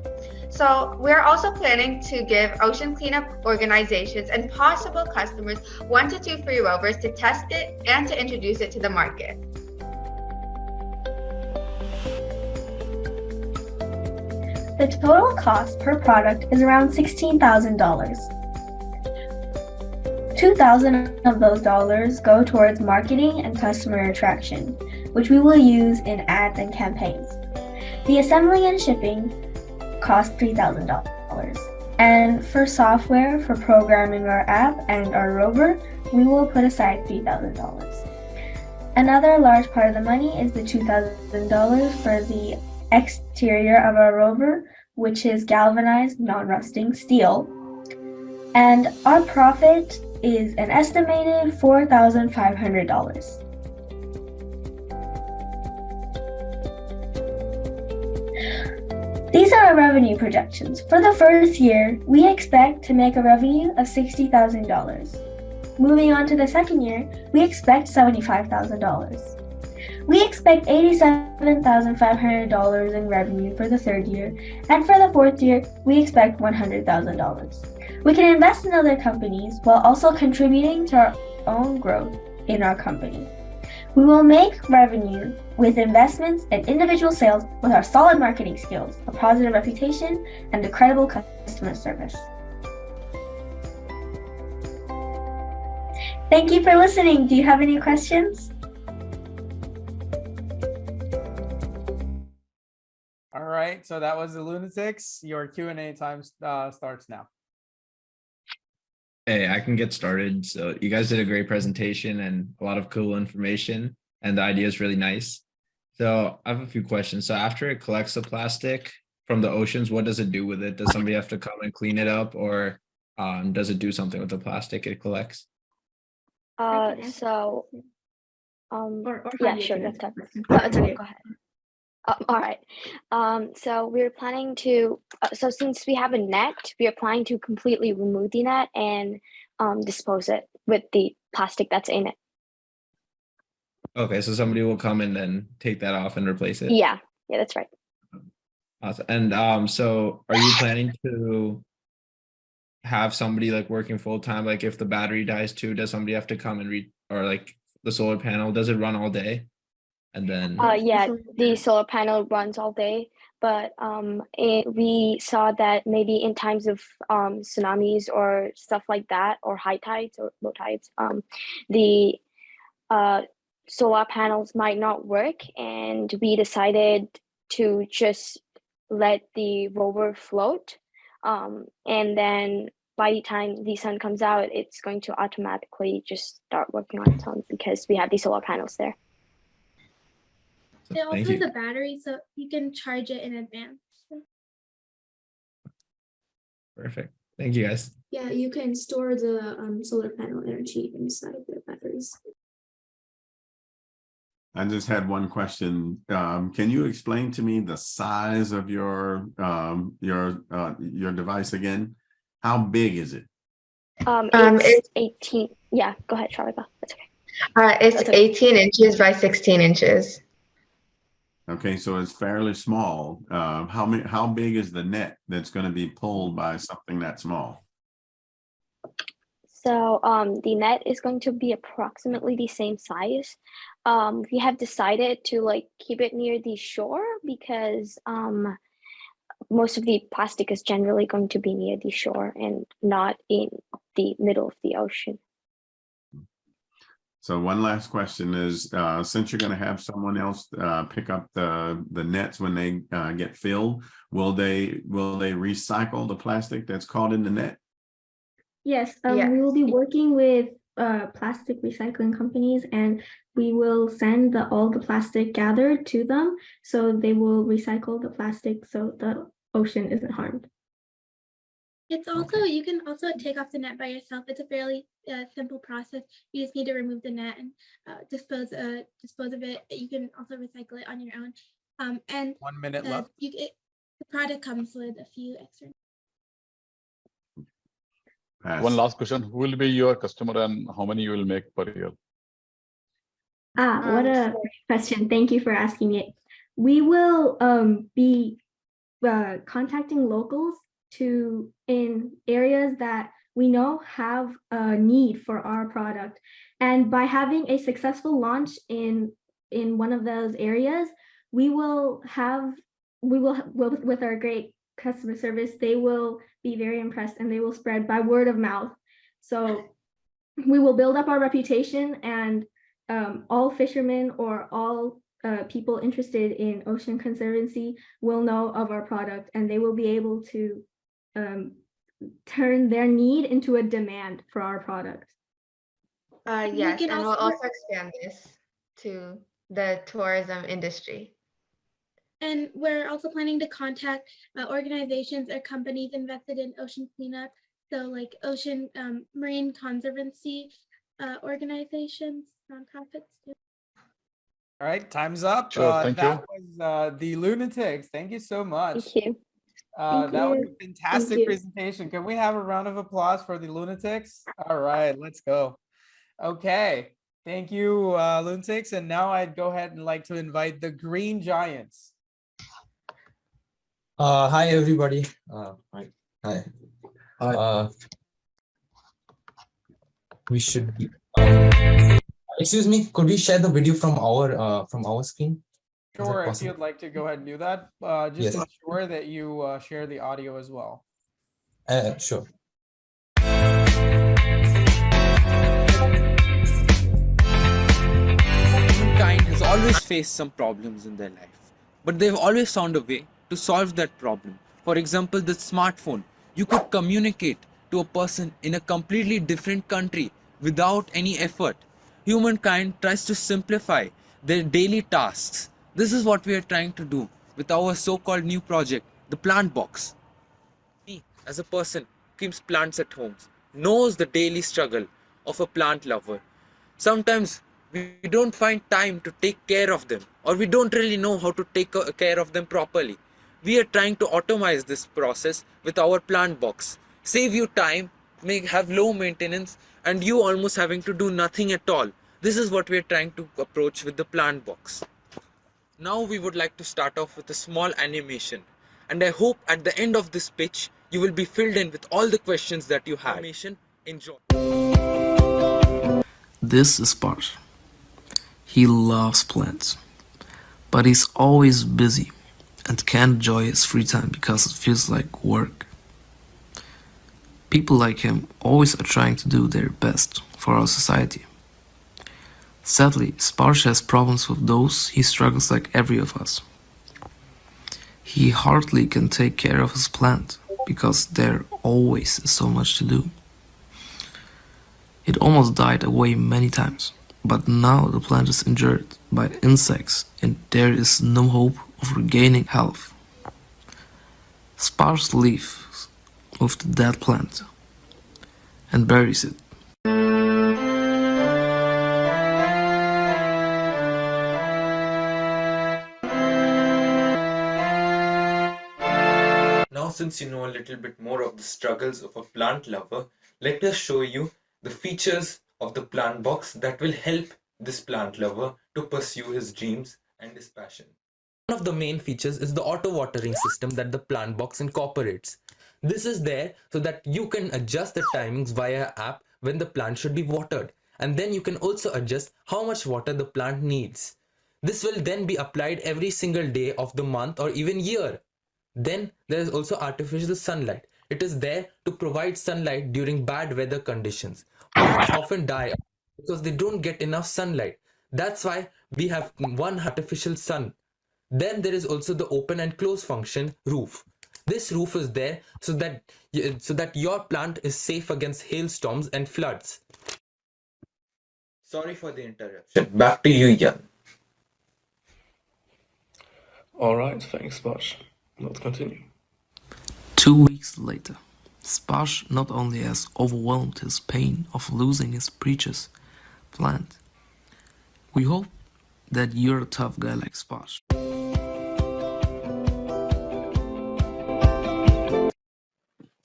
So we're also planning to give ocean cleanup organizations and possible customers 1 to 2 free rovers to test it and to introduce it to the market. The total cost per product is around $16,000. $2,000 of those dollars go towards marketing and customer attraction, which we will use in ads and campaigns. The assembling and shipping cost $3,000. And for software for programming our app and our rover, we will put aside $3,000. Another large part of the money is the $2,000 for the exterior of our rover, which is galvanized, non-rusting steel. And our profit is an estimated $4,500. These are our revenue projections. For the first year, we expect to make a revenue of $60,000. Moving on to the second year, we expect $75,000. We expect $87,500 in revenue for the third year, and for the fourth year, we expect $100,000. We can invest in other companies while also contributing to our own growth in our company. We will make revenue with investments and individual sales with our solid marketing skills, a positive reputation, and a credible customer service. Thank you for listening. Do you have any questions? All right, so that was the Lunatics. Your Q&A time starts now. Hey, I can get started. So you guys did a great presentation and a lot of cool information, and the idea is really nice. So I have a few questions. So after it collects the plastic from the oceans, what does it do with it? Does somebody have to come and clean it up, or does it do something with the plastic it collects? Yeah, sure. That's no, it's okay. Go ahead. All right. So we're planning to, so since we have a net, we are planning to completely remove the net and dispose it with the plastic that's in it. Okay, so somebody will come and then take that off and replace it? Yeah, that's right. Awesome. And so are you planning to have somebody like working full time? Like if the battery dies too, does somebody have to come and or like the solar panel, does it run all day? And then yeah, the solar panel runs all day, but we saw that maybe in times of tsunamis or stuff like that, or high tides or low tides, the solar panels might not work, and we decided to just let the rover float, and then by the time the sun comes out, it's going to automatically just start working on its own because we have the solar panels there. It also has a battery, so you can charge it in advance. Perfect. Thank you, guys. Yeah, you can store the solar panel energy inside the batteries. I just had one question. Can you explain to me the size of your device again? How big is it? It's 18. Yeah, go ahead, Sharika. That's okay. It's 18 inches by 16 inches. Okay, so it's fairly small. How big is the net that's going to be pulled by something that small? So the net is going to be approximately the same size. We have decided to keep it near the shore because most of the plastic is generally going to be near the shore and not in the middle of the ocean. So one last question is, since you're going to have someone else pick up the nets when they get filled, will they recycle the plastic that's caught in the net? Yes, we will be working with plastic recycling companies, and we will send all the plastic gathered to them, so they will recycle the plastic so the ocean isn't harmed. It's also, you can also take off the net by yourself. It's a fairly simple process. You just need to remove the net and dispose of it. You can also recycle it on your own. And 1 minute left. the product comes with a few extra. One last question. Who will be your customer and how many you will make per year? What a great question. Thank you for asking it. We will be contacting locals in areas that we know have a need for our product. And by having a successful launch in one of those areas, with our great customer service, they will be very impressed and they will spread by word of mouth. So we will build up our reputation, and all fishermen or all people interested in ocean conservancy will know of our product, and they will be able to turn their need into a demand for our product. Yes, and we'll also expand this to the tourism industry. And we're also planning to contact organizations or companies invested in ocean cleanup, so like ocean marine conservancy organizations, nonprofits too. All right, time's up. Sure, thank that you. was the Lunatics. Thank you so much. Thank you. That was you. a fantastic Thank you. presentation. Can we have a round of applause for the Lunatics? All right, let's go. Okay, thank you, Lunatics. And now I'd go ahead and like to invite the Green Giants. Hi everybody. Hi. We should be. Excuse me. Could we share the video from our screen? Sure, if you'd like to go ahead and do that, just Yes. ensure that you share the audio as well. Sure. Humankind has always faced some problems in their life, but they've always found a way to solve that problem. For example, the smartphone. You could communicate to a person in a completely different country without any effort. Humankind tries to simplify their daily tasks. This is what we are trying to do with our so-called new project, the plant box. Me, as a person who keeps plants at home, knows the daily struggle of a plant lover. Sometimes we don't find time to take care of them, or we don't really know how to take care of them properly. We are trying to automate this process with our plant box. Save you time, have low maintenance, and you almost having to do nothing at all. This is what we are trying to approach with the plant box. Now we would like to start off with a small animation, and I hope at the end of this pitch you will be filled in with all the questions that you had. Animation, enjoy. This is Parsh. He loves plants, but he's always busy and can't enjoy his free time because it feels like work. People like him always are trying to do their best for our society. Sadly, Sparsh has problems with those he struggles like every of us. He hardly can take care of his plant because there always is so much to do. It almost died away many times, but now the plant is injured by insects and there is no hope of regaining health. Sparsh leaves with the dead plant and buries it. Now, since you know a little bit more of the struggles of a plant lover, let us show you the features of the plant box that will help this plant lover to pursue his dreams and his passion. One of the main features is the auto watering system that the plant box incorporates. This is there so that you can adjust the timings via app when the plant should be watered, and then you can also adjust how much water the plant needs. This will then be applied every single day of the month or even year. Then there is also artificial sunlight. It is there to provide sunlight during bad weather conditions. Plants often die because they don't get enough sunlight. That's why we have one artificial sun. Then there is also the open and close function roof. This roof is there so that your plant is safe against hailstorms and floods. Sorry for the interruption. Back to you, Jan. All right, thanks, Bosch. Let's continue. 2 weeks later, Spash not only has overwhelmed his pain of losing his precious plant. We hope that you're a tough guy like Spash.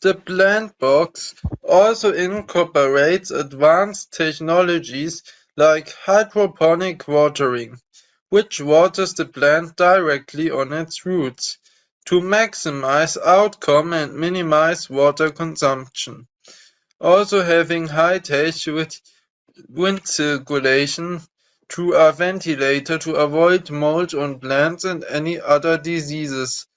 The plant box also incorporates advanced technologies like hydroponic watering, which waters the plant directly on its roots to maximize outcome and minimize water consumption. Also having high touch with wind circulation through a ventilator to avoid mold on plants and any other diseases.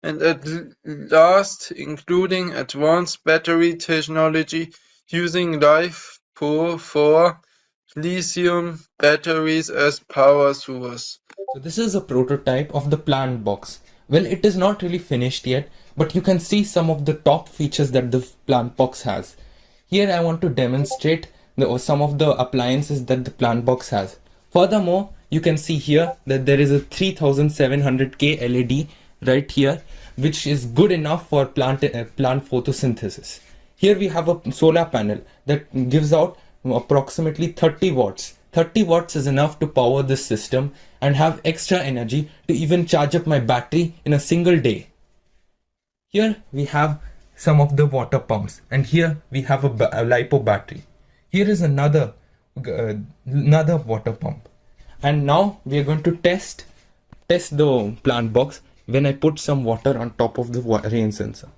And at last, including advanced battery technology using LiFePO4 lithium batteries as power source. So this is a prototype of the plant box. Well, it is not really finished yet, but you can see some of the top features that the plant box has. Here I want to demonstrate some of the appliances that the plant box has. Furthermore, you can see here that there is a 3700K LED right here, which is good enough for plant photosynthesis. Here we have a solar panel that gives out approximately 30 watts. 30 watts is enough to power this system and have extra energy to even charge up my battery in a single day. Here we have some of the water pumps, and here we have a LiPo battery. Here is another water pump. And now we are going to test the plant box when I put some water on top of the rain sensor.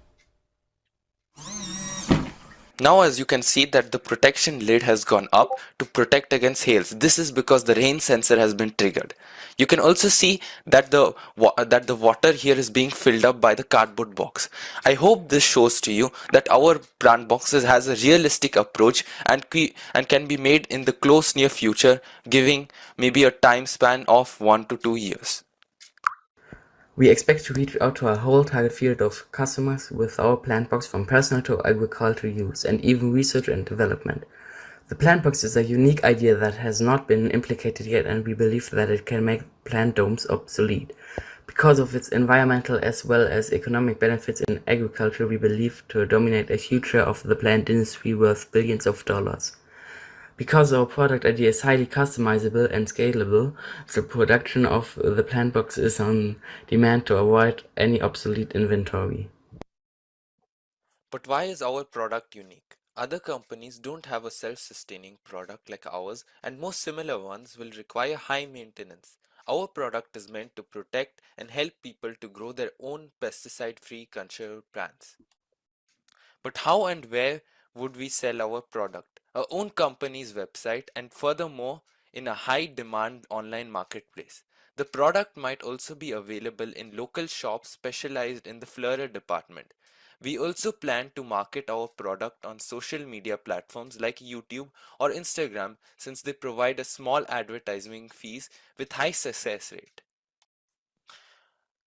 Now as you can see that the protection lid has gone up to protect against hails. This is because the rain sensor has been triggered. You can also see that the water here is being filled up by the cardboard box. I hope this shows to you that our plant boxes has a realistic approach and can be made in the close near future, giving maybe a time span of 1 to 2 years. We expect to reach out to a whole target field of customers with our plant box from personal to agricultural use and even research and development. The plant box is a unique idea that has not been implicated yet, and we believe that it can make plant domes obsolete. Because of its environmental as well as economic benefits in agriculture, we believe to dominate a huge share of the plant industry worth billions of dollars. Because our product idea is highly customizable and scalable, the production of the plant box is on demand to avoid any obsolete inventory. But why is our product unique? Other companies don't have a self-sustaining product like ours, and most similar ones will require high maintenance. Our product is meant to protect and help people to grow their own pesticide-free controlled plants. But how and where would we sell our product? Our own company's website, and furthermore in a high demand online marketplace. The product might also be available in local shops specialized in the floral department. We also plan to market our product on social media platforms like YouTube or Instagram, since they provide a small advertising fees with high success rate.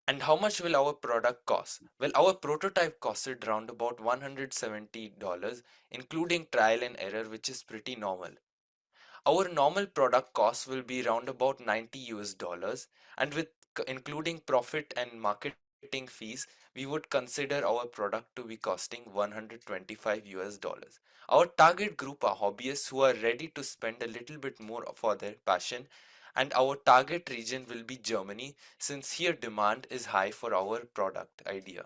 And how much will our product cost? Well, our prototype costed around about $170, including trial and error, which is pretty normal. Our normal product cost will be around about $90, and with including profit and marketing fees, we would consider our product to be costing $125. Our target group are hobbyists who are ready to spend a little bit more for their passion, and our target region will be Germany, since here demand is high for our product idea.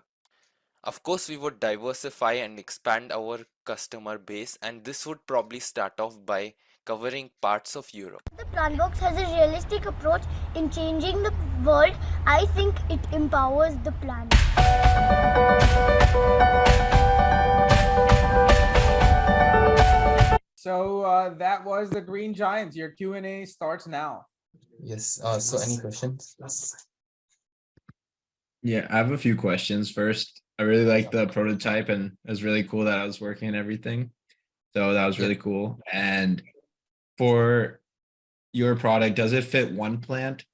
Of course, we would diversify and expand our customer base, and this would probably start off by covering parts of Europe. The plant box has a realistic approach in changing the world. I think it empowers the plant. So that was the Green Giants. Your Q&A starts now. Yes. So any questions? Yeah, I have a few questions. First, I really like the prototype, and it was really cool that I was working and everything. So that was really cool. And for your product, does it fit one plant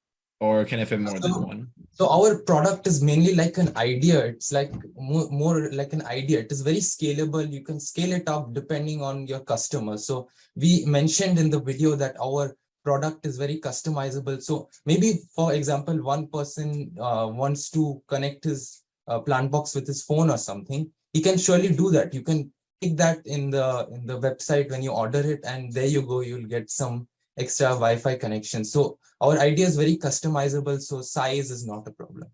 or can it fit more than one? So our product is mainly like an idea. It's like more like an idea. It is very scalable. You can scale it up depending on your customer. So we mentioned in the video that our product is very customizable. So maybe, for example, one person wants to connect his plant box with his phone or something. He can surely do that. You can pick that in the website when you order it, and there you go. You'll get some extra Wi-Fi connection. So our idea is very customizable, so size is not a problem.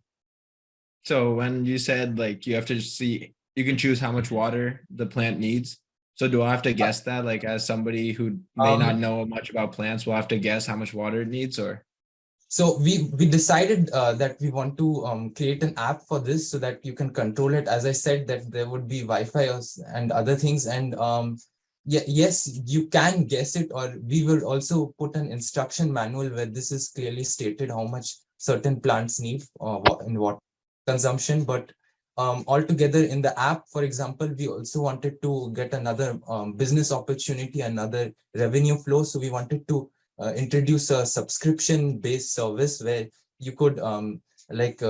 So when you said like you have to see, you can choose how much water the plant needs. So do I have to guess that, like as somebody who may not know much about plants, will have to guess how much water it needs, or? So we decided that we want to create an app for this so that you can control it. As I said, that there would be Wi-Fi and other things, and yes, you can guess it, or we will also put an instruction manual where this is clearly stated how much certain plants need in what consumption. But altogether in the app, for example, we also wanted to get another business opportunity, another revenue flow. So we wanted to introduce a subscription-based service where you could like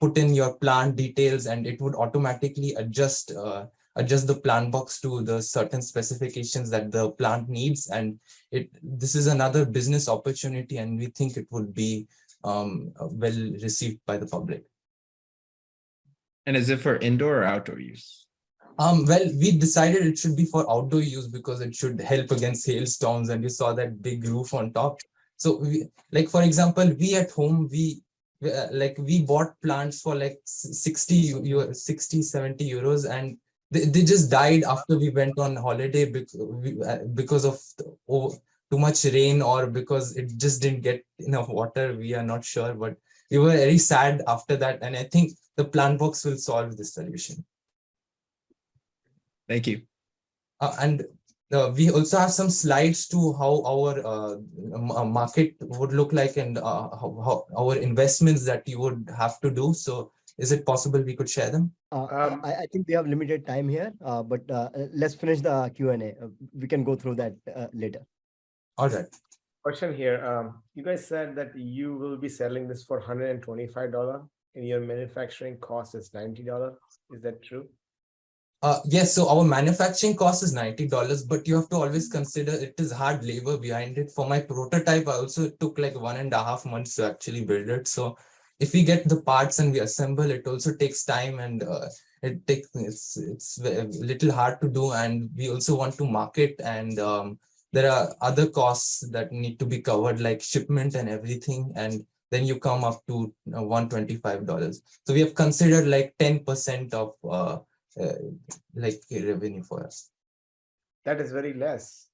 put in your plant details, and it would automatically adjust the plant box to the certain specifications that the plant needs. And this is another business opportunity, and we think it would be well received by the public. And is it for indoor or outdoor use? Well, we decided it should be for outdoor use because it should help against hailstorms, and you saw that big roof on top. So like, for example, we at home, we bought plants for like 60, 70 euros, and they just died after we went on holiday because of too much rain, or because it just didn't get enough water. We are not sure, but we were very sad after that. And I think the plant box will solve this solution. Thank you. And we also have some slides to how our market would look like, and how our investments that you would have to do. So is it possible we could share them? I think we have limited time here, but let's finish the Q&A. We can go through that later. All right. Question here. You guys said that you will be selling this for $125 and your manufacturing cost is $90. Is that true? Yes, so our manufacturing cost is $90, but you have to always consider it is hard labor behind it. For my prototype, I also took like 1.5 months to actually build it. So if we get the parts and we assemble, it also takes time, and it's a little hard to do. And we also want to market, and there are other costs that need to be covered, like shipment and everything. And then you come up to $125. So we have considered like 10% of like revenue for us. That is very less.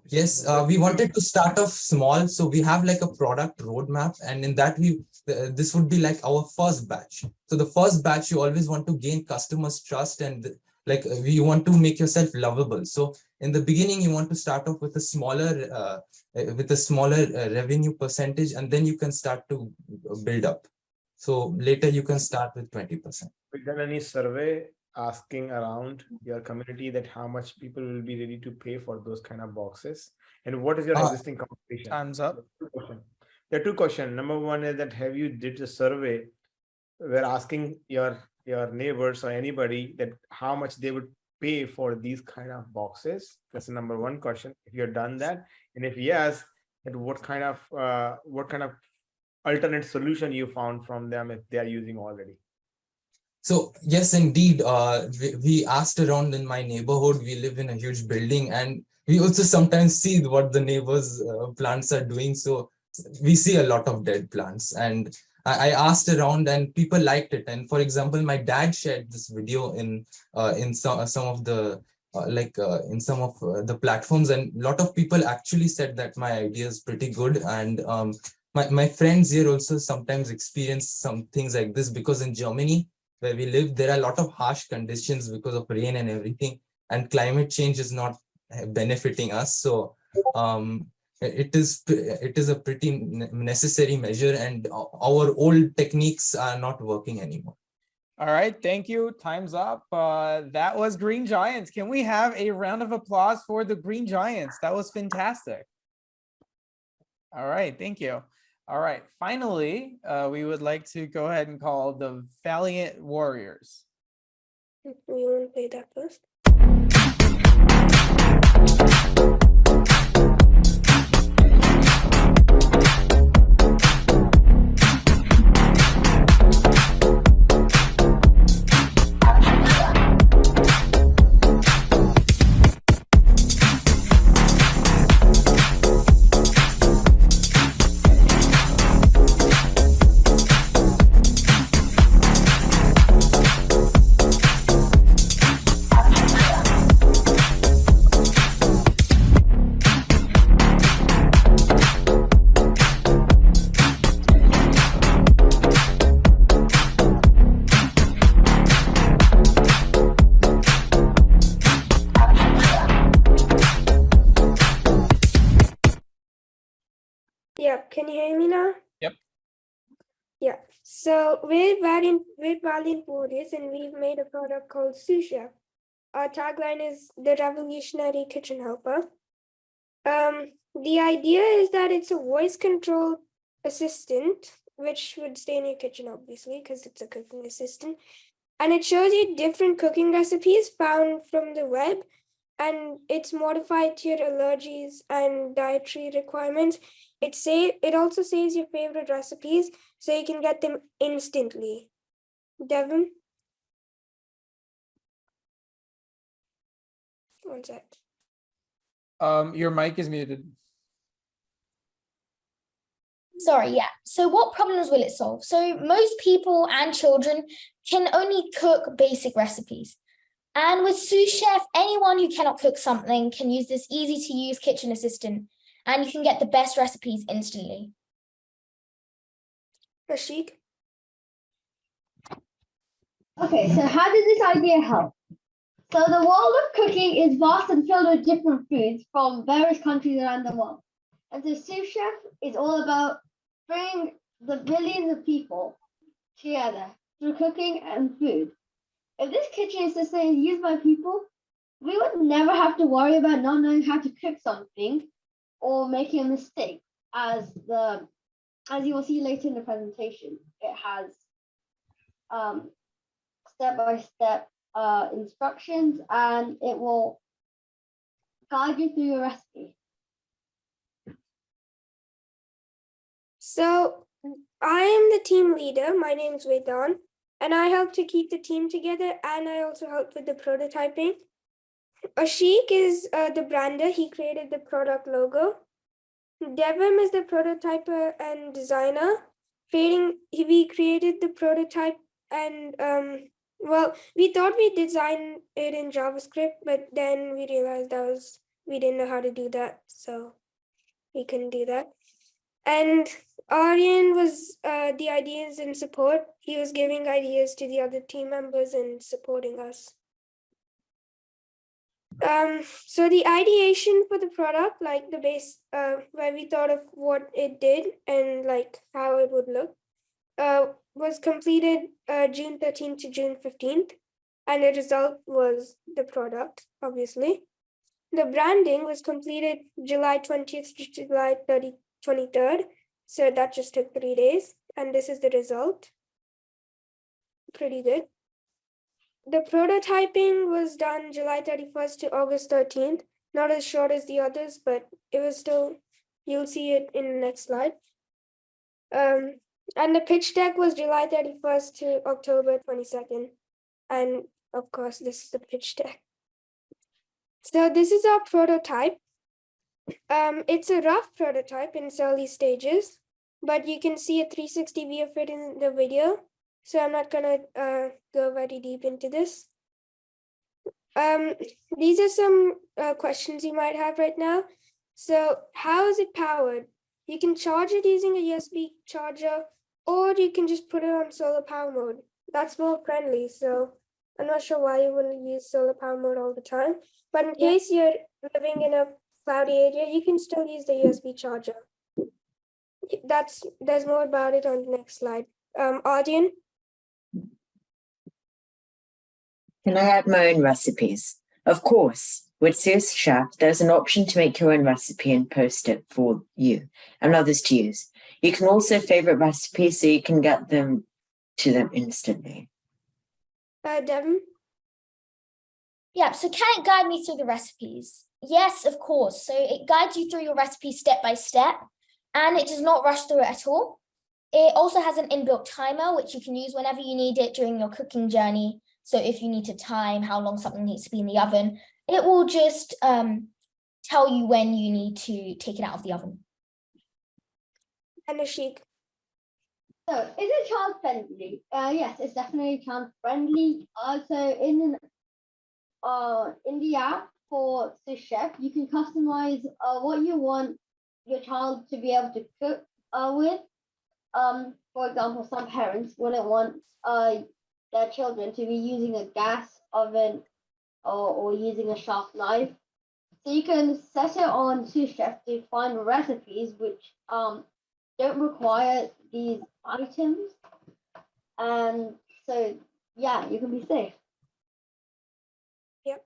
Yes, we wanted to start off small, so we have like a product roadmap, and in that this would be like our first batch. So the first batch, you always want to gain customers' trust, and like you want to make yourself lovable. So in the beginning, you want to start off with a smaller revenue percentage, and then you can start to build up. So later you can start with 20%. Have you done any survey asking around your community that how much people will be ready to pay for those kind of boxes? And what is your existing competition? Time's up. There are two questions. Number one is that have you did the survey where asking your neighbors or anybody that how much they would pay for these kind of boxes? That's the number one question. If you've done that, and if yes, then what kind of alternate solution you found from them if they are using already? So yes, indeed, we asked around in my neighborhood. We live in a huge building, and we also sometimes see what the neighbors' plants are doing. So we see a lot of dead plants, and I asked around, and people liked it. And for example, my dad shared this video in some of the in some of the platforms, and a lot of people actually said that my idea is pretty good. And my friends here also sometimes experience some things like this, because in Germany, where we live, there are a lot of harsh conditions because of rain and everything, and climate change is not benefiting us. So it is a pretty necessary measure, and our old techniques are not working anymore. All right, thank you. Time's up. That was Green Giants. Can we have a round of applause for the Green Giants? That was fantastic. All right, thank you. All right, finally, we would like to go ahead and call the Valiant Warriors. We want to play that first. Yeah, can you hear me now? Yep. Yeah. So we're Valiant Warriors, and we've made a product called Sous Chef. Our tagline is the revolutionary kitchen helper. The idea is that it's a voice-controlled assistant, which would stay in your kitchen, obviously, because it's a cooking assistant. And it shows you different cooking recipes found from the web, and it's modified to your allergies and dietary requirements. It also saves your favorite recipes, so you can get them instantly. Devin? One sec. Your mic is muted. Sorry, yeah. So what problems will it solve? So most people and children can only cook basic recipes. And with Sous Chef, anyone who cannot cook something can use this easy-to-use kitchen assistant, and you can get the best recipes instantly. Rashik? Okay, so how does this idea help? So the world of cooking is vast and filled with different foods from various countries around the world. And so Sous Chef is all about bringing the billions of people together through cooking and food. If this kitchen assistant is used by people, we would never have to worry about not knowing how to cook something or making a mistake, as you will see later in the presentation. It has step-by-step instructions, and it will guide you through your recipe. So I am the team leader. My name is Vedan, and I help to keep the team together, and I also help with the prototyping. Ashik is the brander. He created the product logo. Devim is the prototyper and designer. We created the prototype, and well, we thought we designed it in JavaScript, but then we realized we didn't know how to do that, so we couldn't do that. And Aryan was the ideas and support. He was giving ideas to the other team members and supporting us. So the ideation for the product, like the base, where we thought of what it did and like how it would look, was completed June 13th to June 15th, and the result was the product, obviously. The branding was completed July 20th to July 23rd, so that just took 3 days, and this is the result. Pretty good. The prototyping was done July 31st to August 13th, not as short as the others, but it was still, you'll see it in the next slide. And the pitch deck was July 31st to October 22nd. And of course, this is the pitch deck. So this is our prototype. It's a rough prototype in its early stages, but you can see a 360 view of it in the video. So I'm not gonna go very deep into this. These are some questions you might have right now. So how is it powered? You can charge it using a USB charger, or you can just put it on solar power mode. That's more friendly, so I'm not sure why you wouldn't use solar power mode all the time. But in case you're living in a cloudy area, you can still use the USB charger. There's more about it on the next slide. Arjun? Can I add my own recipes? Of course. With Sous Chef, there's an option to make your own recipe and post it for you and others to use. You can also favorite recipes so you can get them to them instantly. Devin? Yeah, so can it guide me through the recipes? Yes, of course. So it guides you through your recipe step by step, and it does not rush through it at all. It also has an inbuilt timer, which you can use whenever you need it during your cooking journey. So if you need to time how long something needs to be in the oven, it will just tell you when you need to take it out of the oven. And Ashik? So, is it child friendly? Yes, it's definitely child friendly. So in the app for Sous Chef, you can customize what you want your child to be able to cook with. For example, some parents wouldn't want their children to be using a gas oven or using a sharp knife. So you can set it on Sous Chef to find recipes which don't require these items. And so, yeah, you can be safe. Yep.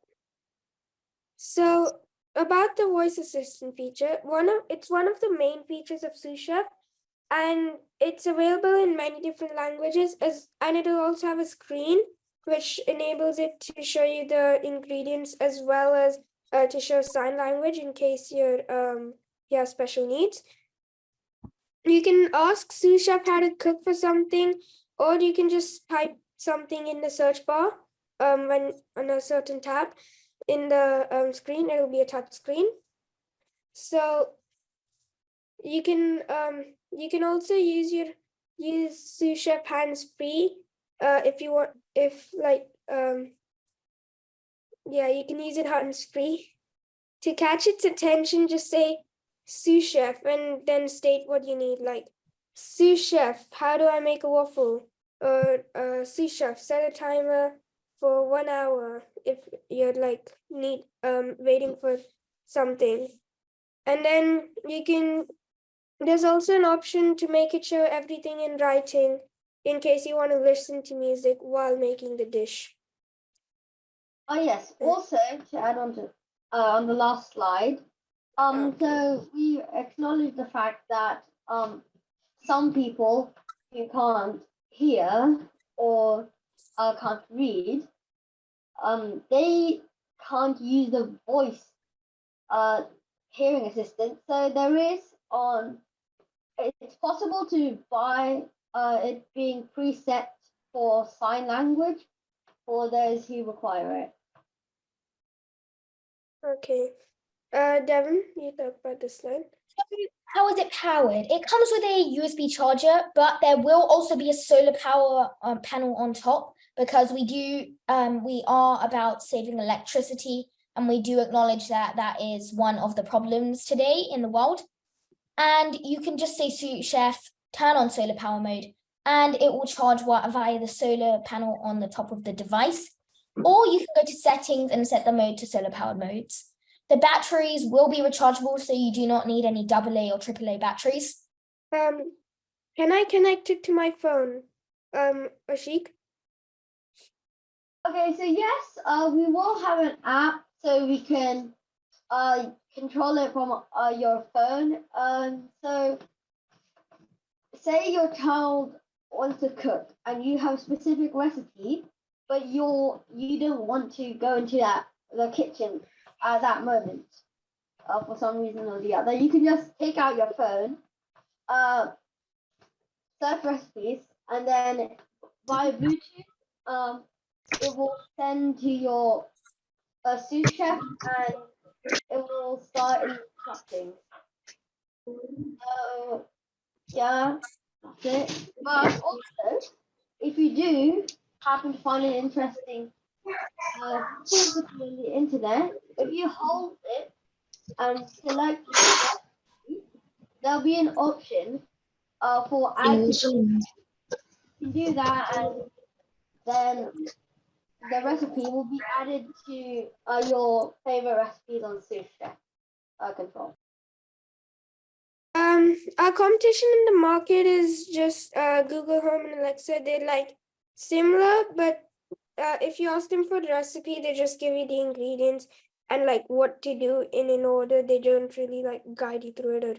So about the voice assistant feature, it's one of the main features of Sous Chef, and it's available in many different languages, and it'll also have a screen which enables it to show you the ingredients as well as to show sign language in case you have special needs. You can ask Sous Chef how to cook for something, or you can just type something in the search bar when on a certain tab in the screen. It'll be a touch screen. So you can also use Sous Chef hands free if you want, you can use it hands free. To catch its attention, just say Sous Chef and then state what you need, like Sous Chef, how do I make a waffle? Or Sous Chef, set a timer for 1 hour if you're waiting for something. And then there's also an option to make it show everything in writing in case you want to listen to music while making the dish. Oh yes, also to add on the last slide, so we acknowledge the fact that some people who can't hear or can't read, they can't use the voice hearing assistant. So it's possible to buy it being preset for sign language for those who require it. Okay. Devin, you talk about this slide. How is it powered? It comes with a USB charger, but there will also be a solar power panel on top, because we are about saving electricity, and we do acknowledge that is one of the problems today in the world. And you can just say Sous Chef, turn on solar power mode, and it will charge via the solar panel on the top of the device. Or you can go to settings and set the mode to solar powered modes. The batteries will be rechargeable, so you do not need any AA or AAA batteries. Can I connect it to my phone, Ashik? Okay, so yes, we will have an app so we can control it from your phone. So say your child wants to cook and you have a specific recipe, but you don't want to go into the kitchen at that moment for some reason or the other. You can just take out your phone, search recipes, and then via Bluetooth, it will send to your Sous Chef, and it will start instructing. So yeah, that's it. But also, if you do happen to find an interesting recipe on the internet, if you hold it and select it, there'll be an option for add to. You can do that, and then the recipe will be added to your favorite recipes on Sous Chef control. Our competition in the market is just Google Home and Alexa. They're similar, but if you ask them for the recipe, they just give you the ingredients. and like what to do in order. They don't really like guide you through it or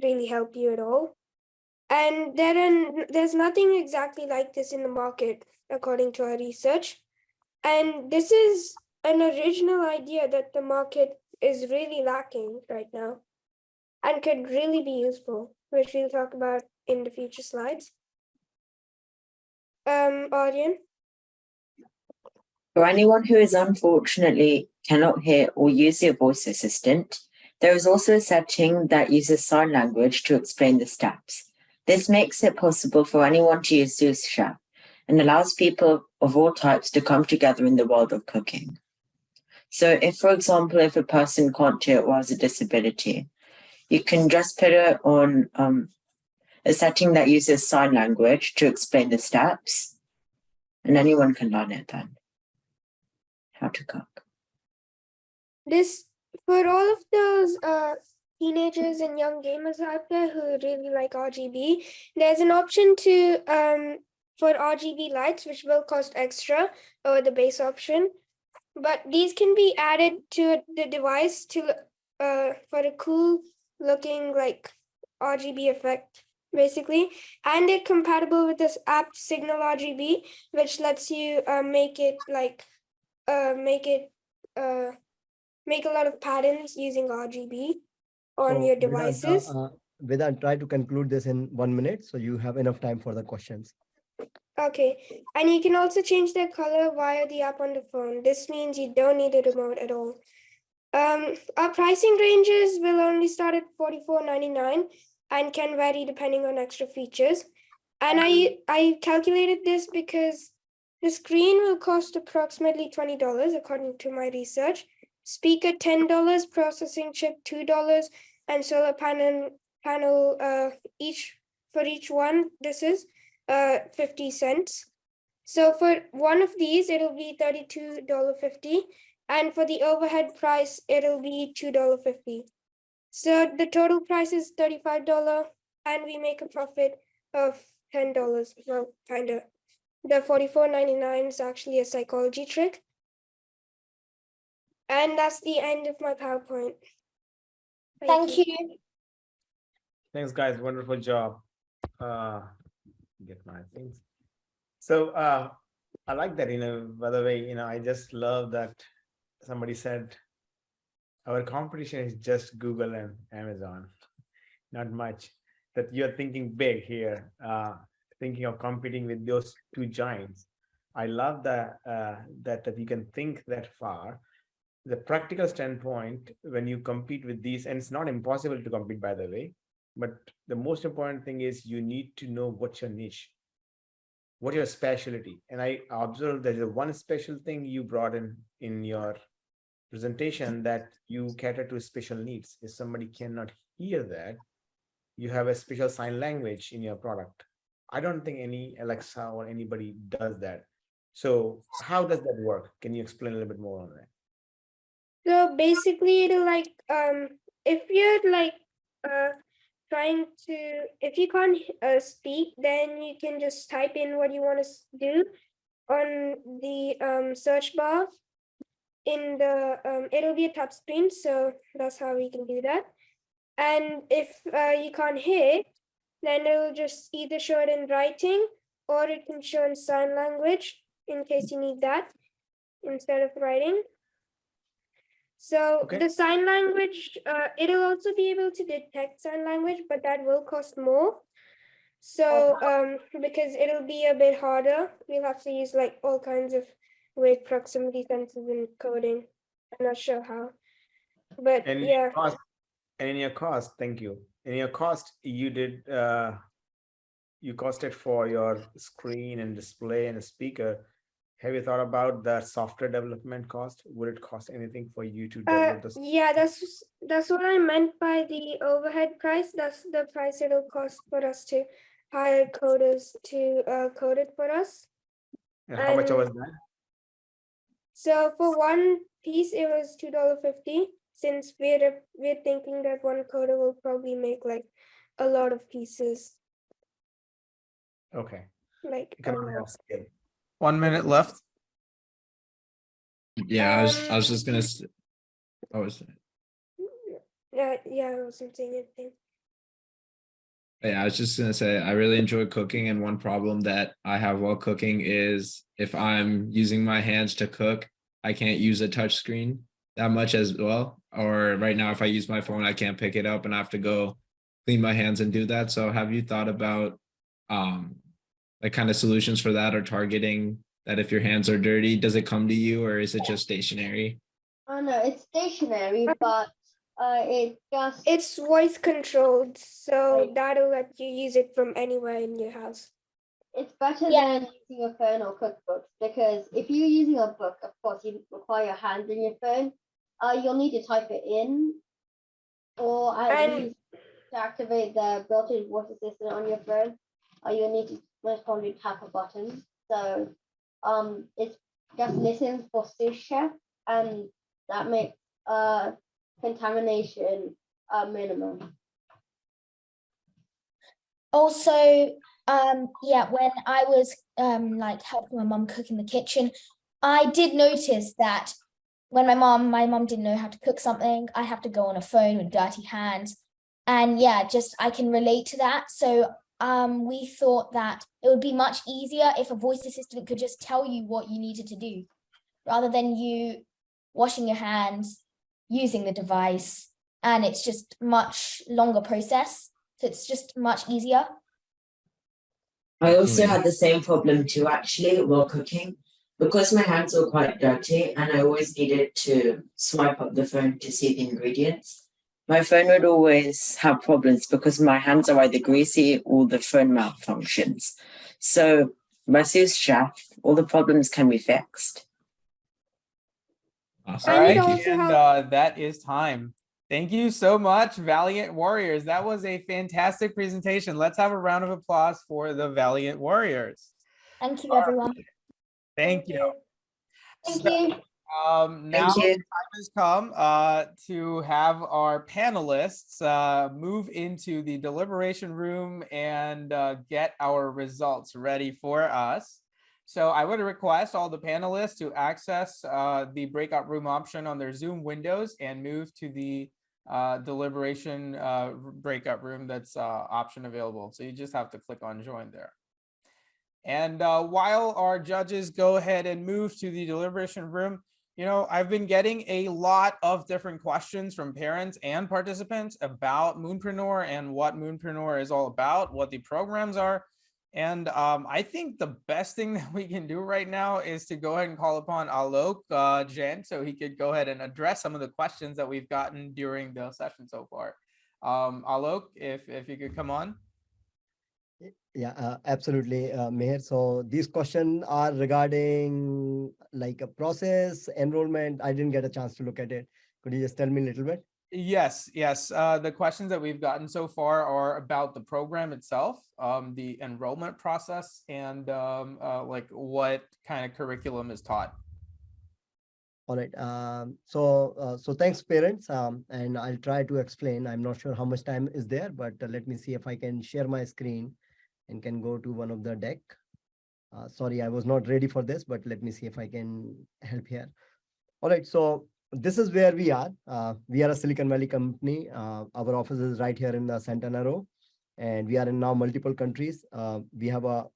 really help you at all. And there's nothing exactly like this in the market, according to our research. And this is an original idea that the market is really lacking right now and could really be useful, which we'll talk about in the future slides. Aryan? For anyone who is unfortunately cannot hear or use your voice assistant, there is also a setting that uses sign language to explain the steps. This makes it possible for anyone to use sous chef and allows people of all types to come together in the world of cooking. So if, for example, if a person can't hear or has a disability, you can just put it on a setting that uses sign language to explain the steps, and anyone can learn it then, how to cook. This, for all of those teenagers and young gamers out there who really like RGB, there's an option to for RGB lights, which will cost extra over the base option. But these can be added to the device to for a cool looking like RGB effect, basically. And they're compatible with this app Signal RGB, which lets you make a lot of patterns using RGB on your devices. Vedant, try to conclude this in 1 minute so you have enough time for the questions. Okay, and you can also change their color via the app on the phone. This means you don't need a remote at all. Our pricing ranges will only start at $44.99 and can vary depending on extra features. And I calculated this because the screen will cost approximately $20 according to my research. Speaker $10, processing chip $2, and solar panel each one. This is 50 cents. So for one of these, it'll be $32.50, and for the overhead price, it'll be $2.50. So the total price is $35, and we make a profit of $10. Well, kinda. The $44.99 is actually a psychology trick. And that's the end of my PowerPoint. Thank you. Thanks, guys. Wonderful job. Get my things. So I like that, by the way, I just love that somebody said our competition is just Google and Amazon, not much. That you're thinking big here, thinking of competing with those two giants. I love that you can think that far. The practical standpoint, when you compete with these, and it's not impossible to compete, by the way, but the most important thing is you need to know what's your niche, what your specialty. And I observed there's one special thing you brought in your presentation, that you cater to special needs. If somebody cannot hear that, you have a special sign language in your product. I don't think any Alexa or anybody does that. So how does that work? Can you explain a little bit more on that? So basically, it'll if you're if you can't speak, then you can just type in what you want to do on the search bar. In the it'll be a touch screen, so that's how we can do that. And if you can't hear, then it'll just either show it in writing or it can show in sign language in case you need that instead of writing. So the sign language, it'll also be able to detect sign language, but that will cost more. So because it'll be a bit harder, we'll have to use all kinds of weird proximity sensors and coding. I'm not sure how, but and yeah. In your cost, thank you. In your cost, you did you costed for your screen and display and a speaker. Have you thought about the software development cost? Would it cost anything for you to develop this? Yeah, that's what I meant by the overhead price. That's the price it'll cost for us to hire coders to code it for us. And how much was that? So for one piece, it was $2.50. Since we're thinking that one coder will probably make a lot of pieces. Okay. Scale. 1 minute left. Yeah, I was just gonna Oh, Yeah, I wasn't saying anything. yeah, I was just gonna say I really enjoy cooking, and one problem that I have while cooking is if I'm using my hands to cook, I can't use a touch screen that much as well. Or right now, if I use my phone, I can't pick it up and I have to go clean my hands and do that. So have you thought about um like kind of solutions for that, or targeting that if your hands are dirty, does it come to you or is it just stationary? Oh no, it's stationary, but It's voice controlled, so that'll let you use it from anywhere in your house. it's better than using a phone or cookbooks, because if you're using a book, of course, you require your hands in your phone. You'll need to type it in, or at least to activate the built-in voice assistant on your phone, you'll need to most probably tap a button. So it's just listens for sous chef, and that makes contamination minimum. Also, yeah, when I was like helping my mom cook in the kitchen, I did notice that when my mom didn't know how to cook something, I have to go on a phone with dirty hands. And yeah, just I can relate to that. So we thought that it would be much easier if a voice assistant could just tell you what you needed to do, rather than you washing your hands, using the device, and it's just much longer process. So it's just much easier. I also had the same problem too, actually, while cooking, because my hands were quite dirty and I always needed to swipe up the phone to see the ingredients. My phone would always have problems because my hands are either greasy or the phone malfunctions. So, my sous chef, all the problems can be fixed. All right, and that is time. Thank you so much, Valiant Warriors. That was a fantastic presentation. Let's have a round of applause for the Valiant Warriors. Thank you, everyone. Thank you. Thank you. Now the time has come to have our panelists move into the deliberation room and get our results ready for us. So I would request all the panelists to access the breakout room option on their Zoom windows and move to the deliberation breakout room that's option available. So you just have to click on join there. And while our judges go ahead and move to the deliberation room, you know, I've been getting a lot of different questions from parents and participants about Moonpreneur and what Moonpreneur is all about, what the programs are. And I think the best thing that we can do right now is to go ahead and call upon Alok Jain, so he could go ahead and address some of the questions that we've gotten during the session so far. Alok, if you could come on. Yeah, absolutely, Meher. So these questions are regarding like a process, enrollment. I didn't get a chance to look at it. Could you just tell me a little bit? Yes. The questions that we've gotten so far are about the program itself, the enrollment process, and like what kind of curriculum is taught. All right. So thanks, parents. And I'll try to explain. I'm not sure how much time is there, but let me see if I can share my screen and can go to one of the deck. Sorry, I was not ready for this, but let me see if I can help here. All right. So this is where we are. We are a Silicon Valley company. Our office is right here in the Santana Row, and we are in now multiple countries. We have a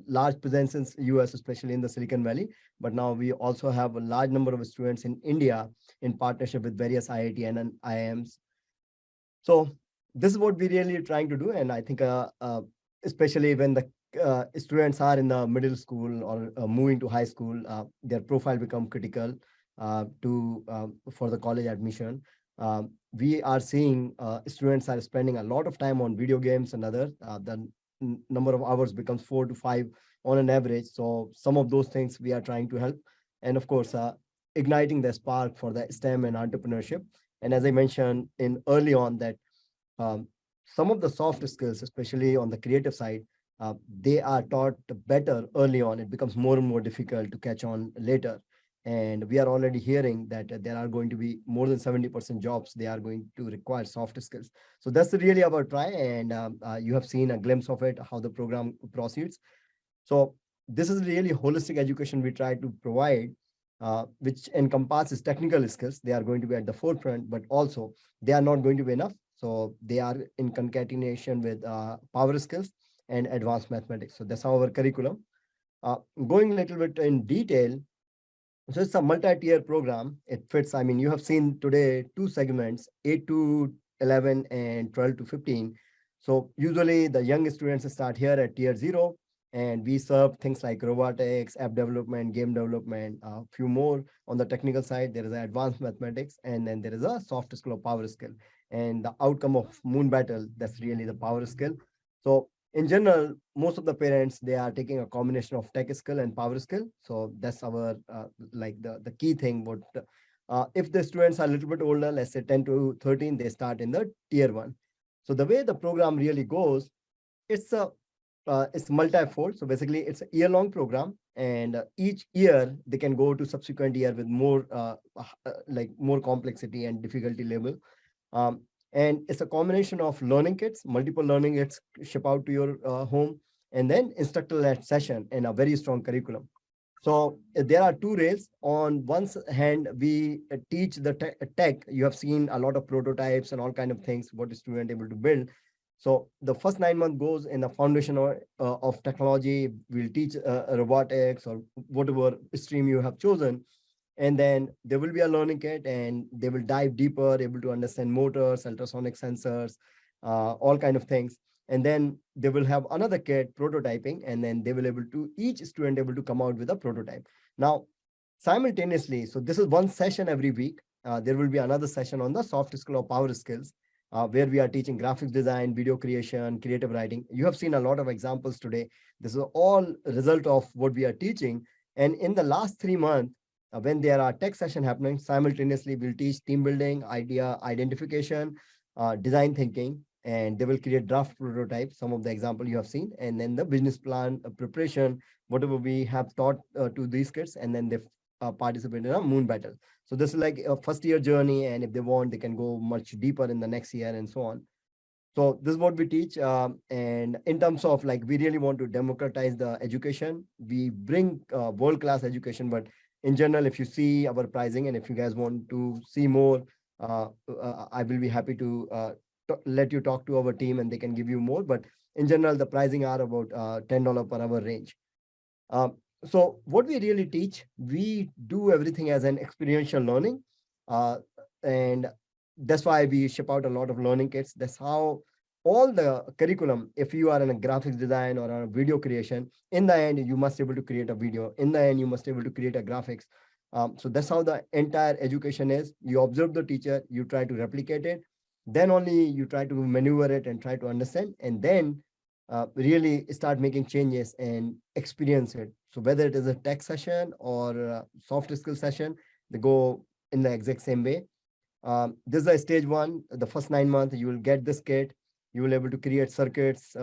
large presence in US, especially in the Silicon Valley, but now we also have a large number of students in India in partnership with various IIT and IIMs. So this is what we really are trying to do. And I think especially when the students are in the middle school or moving to high school, their profile become critical for the college admission. We are seeing students are spending a lot of time on video games and others. The number of hours becomes 4 to 5 on an average. So some of those things we are trying to help. And of course, igniting the spark for the STEM and entrepreneurship. And as I mentioned in early on that some of the soft skills, especially on the creative side, they are taught better early on. It becomes more and more difficult to catch on later. And we are already hearing that there are going to be more than 70% jobs. They are going to require soft skills. So that's really our try. And you have seen a glimpse of it, how the program proceeds. So this is really holistic education we try to provide. which encompasses technical skills. They are going to be at the forefront, but also they are not going to be enough. So they are in concatenation with power skills and advanced mathematics. So that's our curriculum. Going a little bit in detail, so it's a multi-tier program. It fits, I mean, you have seen today 2 segments, 8 to 11 and 12 to 15. So usually the young students start here at tier 0, and we serve things like robotics, app development, game development, a few more. On the technical side, there is advanced mathematics, and then there is a soft skill or power skill. And the outcome of MoonBattle, that's really the power skill. So in general, most of the parents, they are taking a combination of tech skill and power skill. So that's our like the key thing. What if the students are a little bit older, let's say 10 to 13, they start in the tier 1. So the way the program really goes, it's multi-fold. So basically it's a year-long program, and each year they can go to subsequent year with more like more complexity and difficulty level. And it's a combination of learning kits, multiple learning kits ship out to your home, and then instructor-led session and a very strong curriculum. So there are 2 rails. On one hand, we teach the tech. You have seen a lot of prototypes and all kind of things, what the student able to build. So the first 9 months goes in the foundation of technology. We'll teach robotics or whatever stream you have chosen. And then there will be a learning kit, and they will dive deeper, able to understand motors, ultrasonic sensors, all kind of things. And then they will have another kit, prototyping, and then they will able to, each student able to come out with a prototype. Now, simultaneously, so this is one session every week. There will be another session on the soft skill or power skills, where we are teaching graphics design, video creation, creative writing. You have seen a lot of examples today. This is all a result of what we are teaching. And in the last 3 months, when there are tech session happening, simultaneously we'll teach team building, idea identification, design thinking, and they will create draft prototypes, some of the example you have seen, and then the business plan preparation, whatever we have taught to these kids, and then they participate in a MoonBattle. So this is like a first year journey, and if they want, they can go much deeper in the next year and so on. So this is what we teach. And in terms of like, we really want to democratize the education. We bring world-class education, but in general, if you see our pricing, and if you guys want to see more, I will be happy to let you talk to our team, and they can give you more. But in general, the pricing are about $10 per hour range. So what we really teach, we do everything as an experiential learning. And that's why we ship out a lot of learning kits. That's how all the curriculum, if you are in a graphics design or a video creation, in the end, you must be able to create a video. In the end, you must be able to create a graphics. So that's how the entire education is. You observe the teacher, you try to replicate it, then only you try to maneuver it and try to understand, and then really start making changes and experience it. So whether it is a tech session or a soft skill session, they go in the exact same way. This is a stage 1. The first 9 months, you will get this kit. You will able to create circuits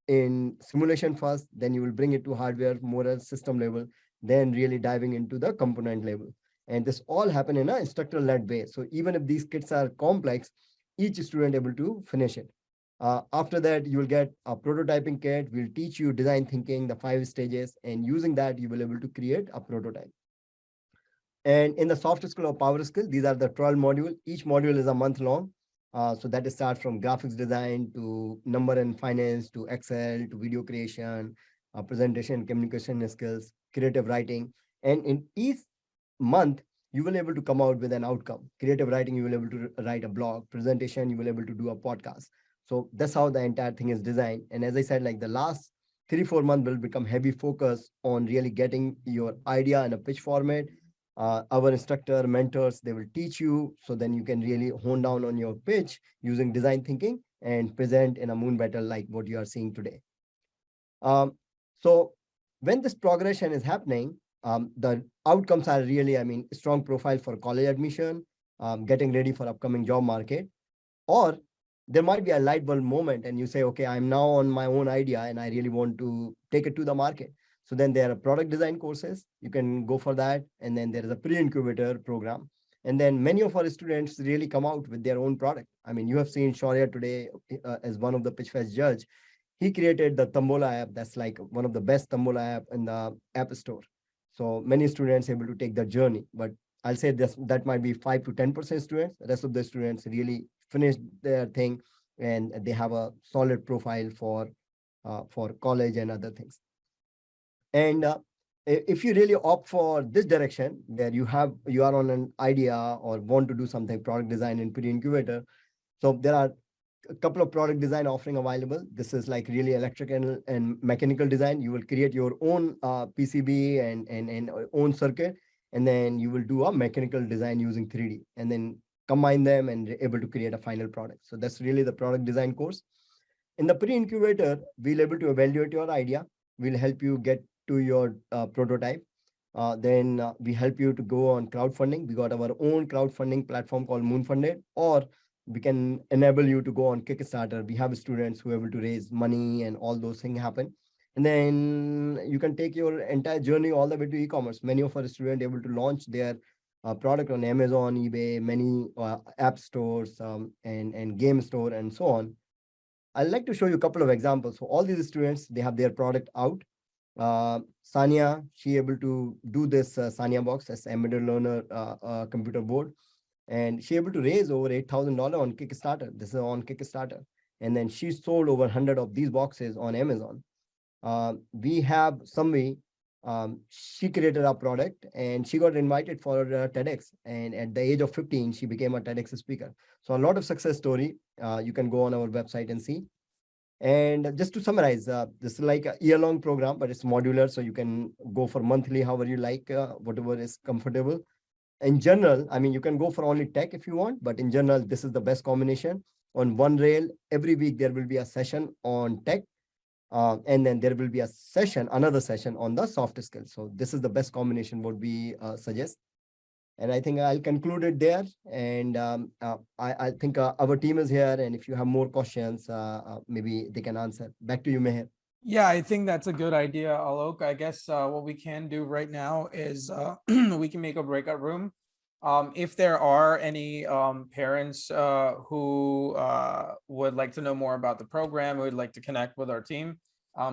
in simulation first, then you will bring it to hardware, more at system level, then really diving into the component level. And this all happen in an instructor-led way. So even if these kits are complex, each student able to finish it. After that, you will get a prototyping kit. We'll teach you design thinking, the 5 stages, and using that, you will able to create a prototype. And in the soft skill or power skill, these are the 12 modules. Each module is a month long. So that starts from graphics design to number and finance to Excel to video creation, presentation, communication skills, creative writing. And in each month, you will able to come out with an outcome. Creative writing, you will able to write a blog. Presentation, you will able to do a podcast. So that's how the entire thing is designed. And as I said, like the last 3-4 months will become heavy focus on really getting your idea in a pitch format. Our instructor, mentors, they will teach you, so then you can really hone down on your pitch using design thinking and present in a MoonBattle like what you are seeing today. So when this progression is happening, the outcomes are really, I mean, strong profile for college admission, getting ready for upcoming job market, or there might be a light bulb moment and you say, okay, I'm now on my own idea and I really want to take it to the market. So then there are product design courses. You can go for that. And then there is a pre-incubator program. And then many of our students really come out with their own product. I mean, you have seen Shaurya today as one of the Pitchfest judge. He created the Tombola app. That's like one of the best Tombola app in the App Store. So many students able to take the journey, but I'll say this, that might be 5 to 10% students. The rest of the students really finish their thing and they have a solid profile for college and other things. And if you really opt for this direction, where you are on an idea or want to do something, product design in pre-incubator, so there are a couple of product design offering available. This is like really electrical and mechanical design. You will create your own PCB and own circuit, and then you will do a mechanical design using 3D, and then combine them and able to create a final product. So that's really the product design course. In the pre-incubator, we'll able to evaluate your idea. We'll help you get to your prototype. Then we help you to go on crowdfunding. We got our own crowdfunding platform called Moonfunded, or we can enable you to go on Kickstarter. We have students who are able to raise money and all those things happen. And then you can take your entire journey all the way to e-commerce. Many of our students able to launch their product on Amazon, eBay, many app stores and game store and so on. I'd like to show you a couple of examples. So all these students, they have their product out. Sanya, she able to do this Sanya box as embedded learner computer board. And she able to raise over $8,000 on Kickstarter. This is on Kickstarter. And then she sold over 100 of these boxes on Amazon. We have Samvi. She created a product and she got invited for TEDx. And at the age of 15, she became a TEDx speaker. So a lot of success story. You can go on our website and see. And just to summarize, this is like a year-long program, but it's modular. So you can go for monthly, however you like, whatever is comfortable. In general, I mean, you can go for only tech if you want, but in general, this is the best combination. On one rail, every week, there will be a session on tech. And then there will be a session, another session on the soft skills. So this is the best combination what we suggest. And I think I'll conclude it there. And I think our team is here. And if you have more questions, maybe they can answer. Back to you, Meher. Yeah, I think that's a good idea, Alok. I guess what we can do right now is we can make a breakout room. If there are any parents who would like to know more about the program, who would like to connect with our team,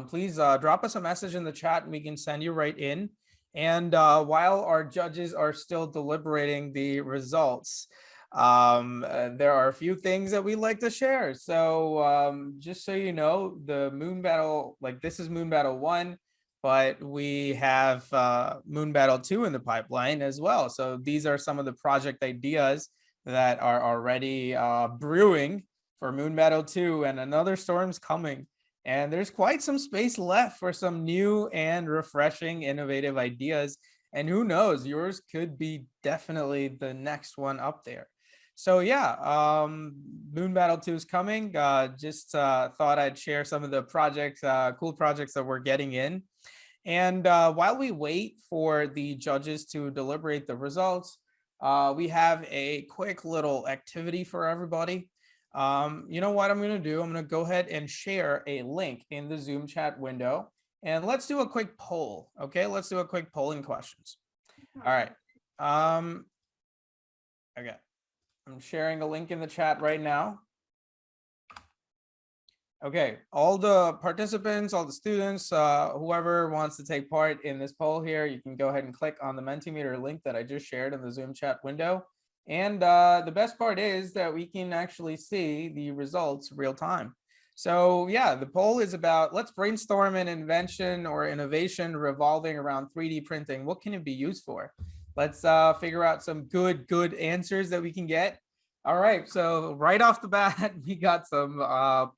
please drop us a message in the chat and we can send you right in. And while our judges are still deliberating the results, there are a few things that we like to share. So just so you know, the MoonBattle, like this is MoonBattle 1, but we have MoonBattle 2 in the pipeline as well. So these are some of the project ideas that are already brewing for MoonBattle 2, and another storm's coming. And there's quite some space left for some new and refreshing, innovative ideas. And who knows, yours could be definitely the next one up there. So yeah, MoonBattle 2 is coming. Just thought I'd share some of the projects, cool projects that we're getting in. And while we wait for the judges to deliberate the results, we have a quick little activity for everybody. You know what I'm going to do? I'm going to go ahead and share a link in the Zoom chat window. And let's do a quick poll. Okay, let's do a quick polling questions. All right. Okay. I'm sharing a link in the chat right now. Okay, all the participants, all the students, whoever wants to take part in this poll here, you can go ahead and click on the Mentimeter link that I just shared in the Zoom chat window. And the best part is that we can actually see the results real time. So yeah, the poll is about, let's brainstorm an invention or innovation revolving around 3D printing. What can it be used for? Let's figure out some good answers that we can get. All right, so right off the bat, we got some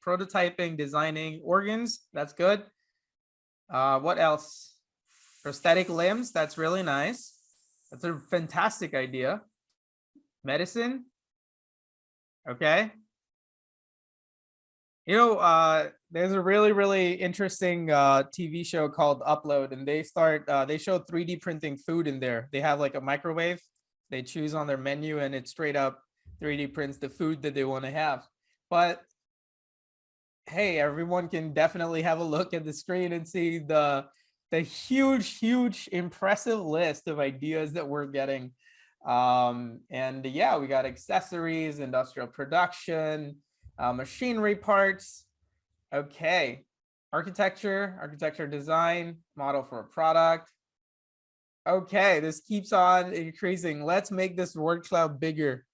prototyping, designing organs. That's good. What else? Prosthetic limbs. That's really nice. That's a fantastic idea. Medicine. Okay. You know, there's a really interesting TV show called Upload, and they show 3D printing food in there. They have like a microwave. They choose on their menu, and it's straight up 3D prints the food that they want to have. But hey, everyone can definitely have a look at the screen and see the huge impressive list of ideas that we're getting. And yeah, we got accessories, industrial production, machinery parts. Okay, architecture design, model for a product. Okay, this keeps on increasing. Let's make this word cloud bigger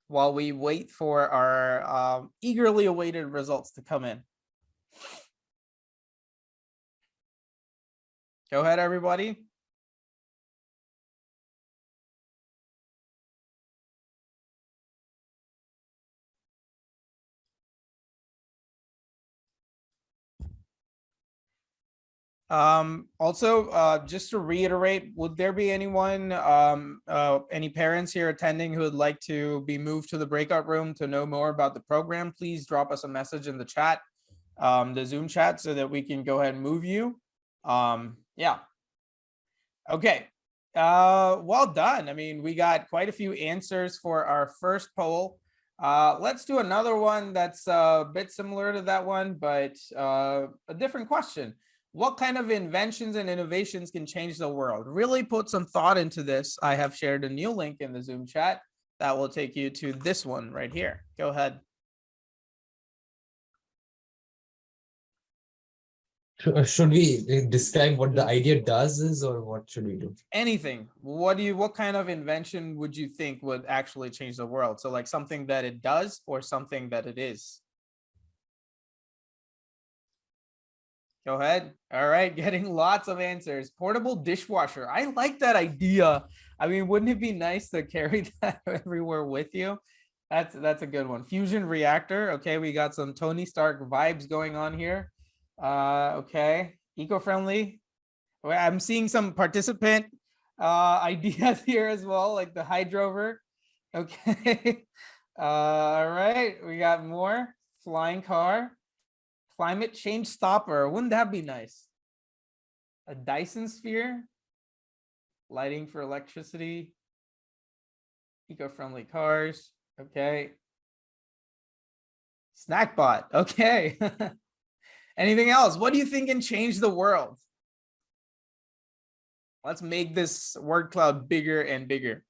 while we wait for our eagerly awaited results to come in. Go ahead, everybody. Also, just to reiterate, would there be anyone, any parents here attending who would like to be moved to the breakout room to know more about the program? Please drop us a message in the chat, the Zoom chat, so that we can go ahead and move you. Yeah. Okay. Well done. I mean, we got quite a few answers for our first poll. Let's do another one that's a bit similar to that one, but a different question. What kind of inventions and innovations can change the world? Really put some thought into this. I have shared a new link in the Zoom chat that will take you to this one right here. Go ahead. Should we describe what the idea does or what should we do? Anything. What kind of invention would you think would actually change the world? So like something that it does or something that it is? Go ahead. All right, getting lots of answers. Portable dishwasher. I like that idea. I mean, wouldn't it be nice to carry that everywhere with you? That's a good one. Fusion reactor. Okay, we got some Tony Stark vibes going on here. Okay, eco-friendly. I'm seeing some participant ideas here as well, like the hydrover. Okay. All right, we got more. Flying car. Climate change stopper. Wouldn't that be nice? A Dyson sphere. Lighting for electricity. Eco-friendly cars. Okay. Snackbot. Okay. Anything else? What do you think can change the world? Let's make this word cloud bigger and bigger.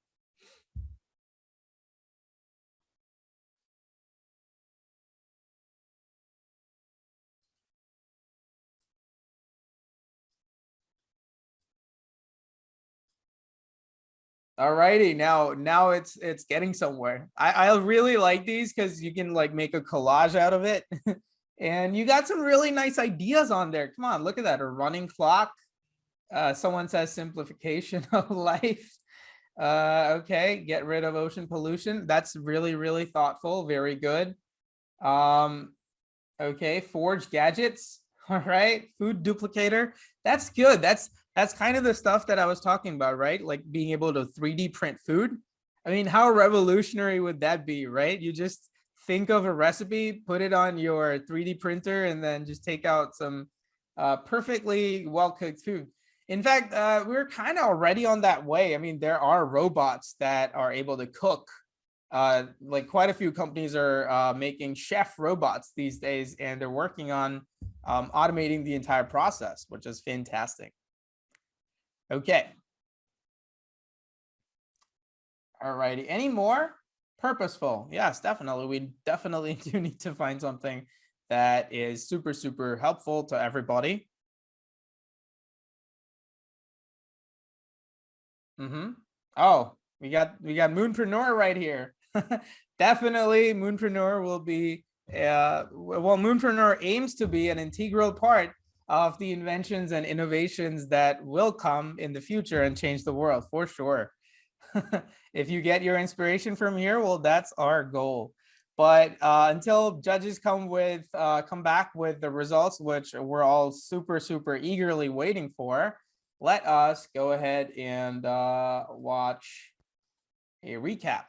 Alrighty, now it's getting somewhere. I really like these because you can like make a collage out of it. And you got some really nice ideas on there. Come on, look at that. A running clock. Someone says simplification of life. Okay, get rid of ocean pollution. That's really, really thoughtful. Very good. Okay, forge gadgets. All right, food duplicator. That's good. That's kind of the stuff that I was talking about, right? Like being able to 3D print food. I mean, how revolutionary would that be, right? You just think of a recipe, put it on your 3D printer, and then just take out some perfectly well-cooked food. In fact, we're kind of already on that way. I mean, there are robots that are able to cook. Like quite a few companies are making chef robots these days, and they're working on automating the entire process, which is fantastic. Okay. All righty. Any more? Purposeful. Yes, definitely. We definitely do need to find something that is super, super helpful to everybody. Oh, we got Moonpreneur right here. Definitely Moonpreneur will be well, Moonpreneur aims to be an integral part of the inventions and innovations that will come in the future and change the world for sure. If you get your inspiration from here, well, that's our goal. But until judges come back with the results, which we're all super, super eagerly waiting for, let us go ahead and watch a recap.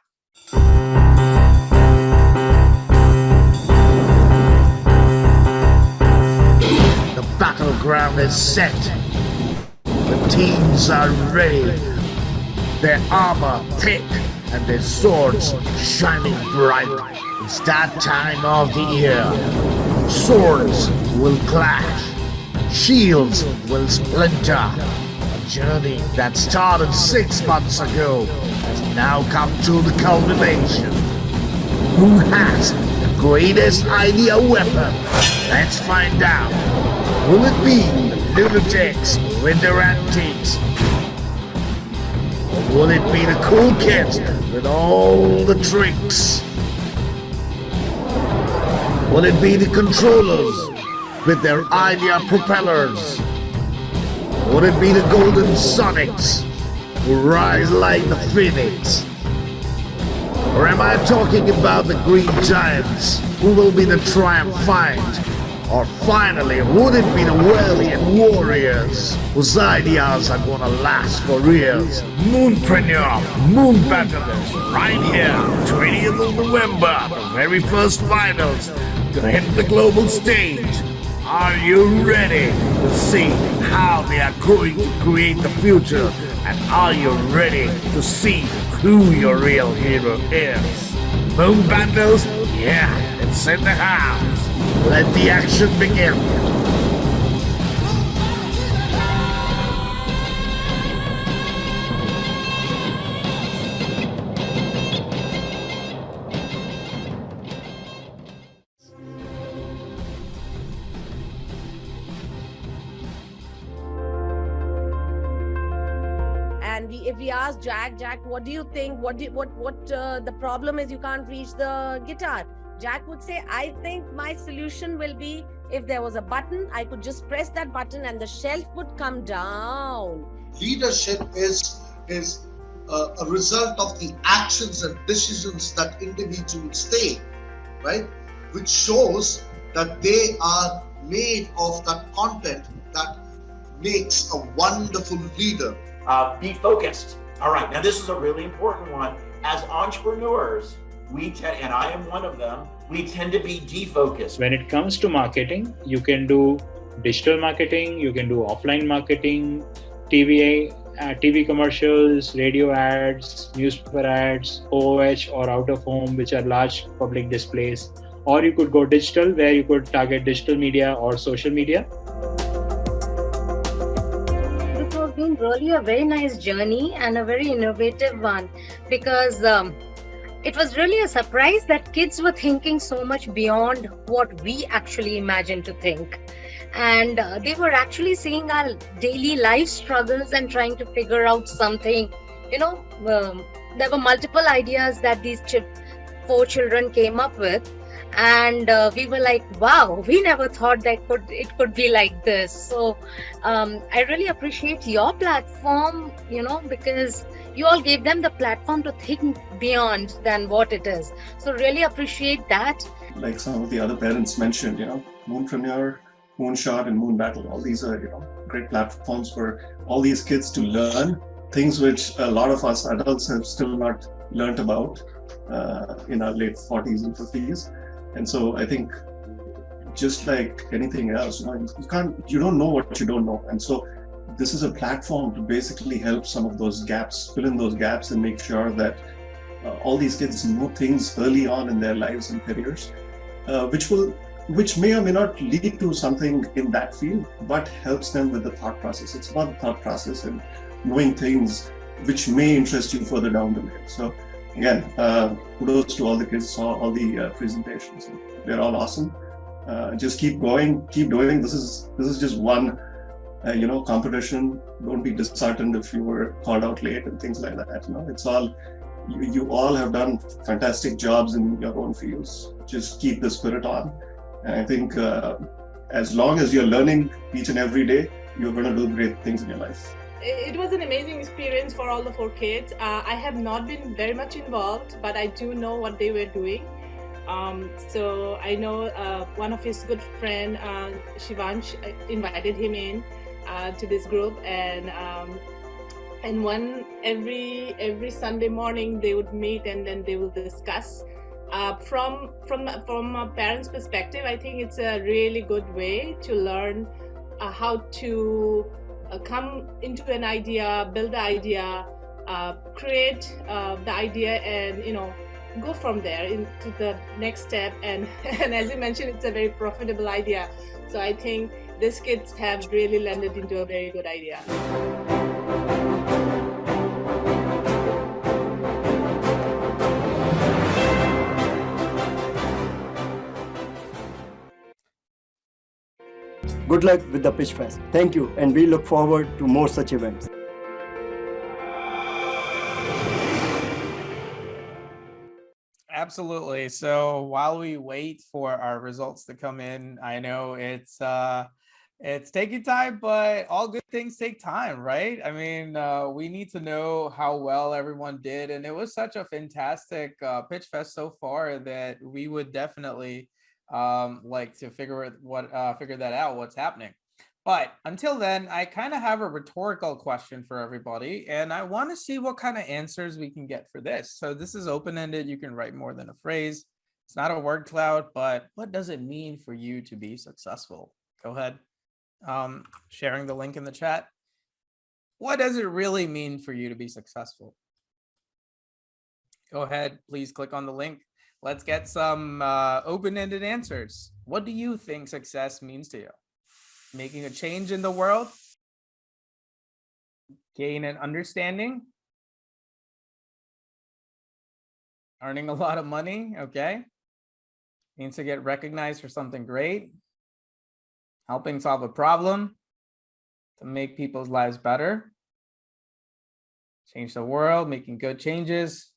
The battleground is set. The teams are ready. Their armor thick and their swords shining bright. It's that time of the year. Swords will clash. Shields will splinter. A journey that started 6 months ago has now come to the culmination. Who has the greatest idea weapon? Let's find out. Will it be the lunatics with their antiques? Or will it be the cool kids with all the tricks? Will it be the controllers with their idea propellers? Would it be the golden sonics who rise like the phoenix? Or am I talking about the green giants who will be the triumphant? Or finally, would it be the valiant warriors whose ideas are gonna last for years? Moonpreneur, MoonBattle, right here, 20th of November, the very first finals to hit the global stage. Are you ready to see how they are going to create the future? And are you ready to see who your real hero is? MoonBattles, yeah, it's in the house. Let the action begin. And if we ask Jack, what do you think? What the problem is? You can't reach the guitar. Jack would say, I think my solution will be if there was a button, I could just press that button and the shelf would come down. Leadership is a result of the actions and decisions that individuals take, right? Which shows that they are made of that content that makes a wonderful leader. Be focused. All right, now this is a really important one. As entrepreneurs, we tend, and I am one of them, we tend to be defocused. When it comes to marketing, you can do digital marketing, you can do offline marketing, TV commercials, radio ads, newspaper ads, OOH or out of home, which are large public displays. Or you could go digital, where you could target digital media or social media. This has been really a very nice journey and a very innovative one, because it was really a surprise that kids were thinking so much beyond what we actually imagined to think. And they were actually seeing our daily life struggles and trying to figure out something. You know, there were multiple ideas that these 4 children came up with. And we were like, wow, we never thought that it could be like this. So I really appreciate your platform, you know, because you all gave them the platform to think beyond than what it is. So really appreciate that. Like some of the other parents mentioned, you know, Moonpreneur, Moonshot and MoonBattle, all these are, you know, great platforms for all these kids to learn things which a lot of us adults have still not learned about in our late 40s and 50s. And so I think just like anything else, you know, you don't know what you don't know. And so this is a platform to basically help some of those gaps, fill in those gaps and make sure that all these kids know things early on in their lives and careers, which may or may not lead to something in that field, but helps them with the thought process. It's about the thought process and knowing things which may interest you further down the line. So again, kudos to all the kids, saw all the presentations. They're all awesome. Just keep going, keep doing. This is just one you know, competition. Don't be disheartened if you were called out late and things like that. You know, it's all, you all have done fantastic jobs in your own fields. Just keep the spirit on. And I think as long as you're learning each and every day, you're going to do great things in your life. It was an amazing experience for all the 4 kids. I have not been very much involved, but I do know what they were doing. So I know one of his good friend, Shivansh, invited him in to this group, and every Sunday morning they would meet and then they will discuss. From a parent's perspective, I think it's a really good way to learn how to come into an idea, build the idea, create the idea, and you know, go from there into the next step. And as you mentioned, it's a very profitable idea. So I think these kids have really landed into a very good idea. Good luck with the Pitchfest. Thank you, and we look forward to more such events. Absolutely. So while we wait for our results to come in, I know it's taking time, but all good things take time, right? I mean, we need to know how well everyone did, and it was such a fantastic pitch fest so far that we would definitely like to figure that out, what's happening. But until then, I kind of have a rhetorical question for everybody, and I want to see what kind of answers we can get for this. So this is open-ended. You can write more than a phrase. It's not a word cloud, but what does it mean for you to be successful? Go ahead. Sharing the link in the chat. What does it really mean for you to be successful? Go ahead, please click on the link. Let's get some open-ended answers. What do you think success means to you? Making a change in the world? Gain an understanding? Earning a lot of money, okay. Means to get recognized for something great. Helping solve a problem, to make people's lives better. Change the world, making good changes.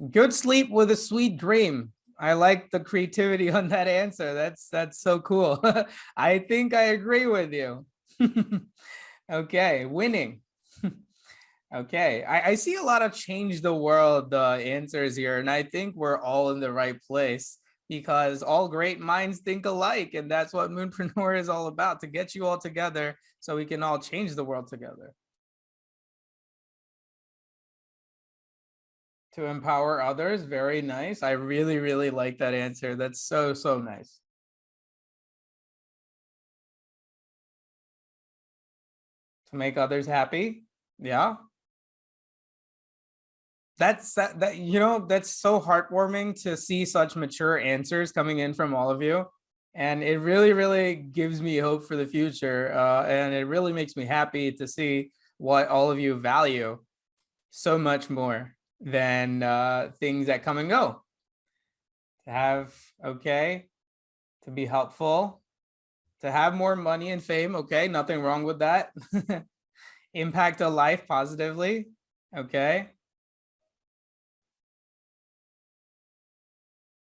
Good sleep with a sweet dream. I like the creativity on that answer. That's so cool. I think I agree with you. Okay, winning. Okay, I see a lot of change the world answers here, and I think we're all in the right place because all great minds think alike, and that's what Moonpreneur is all about, to get you all together so we can all change the world together. To empower others, very nice. I really, really like that answer. That's so, so nice. To make others happy, yeah. That's that's so heartwarming to see such mature answers coming in from all of you. And it really, really gives me hope for the future. And it really makes me happy to see what all of you value so much more than things that come and go. To have, okay, to be helpful, to have more money and fame, okay, nothing wrong with that. Impact a life positively, okay.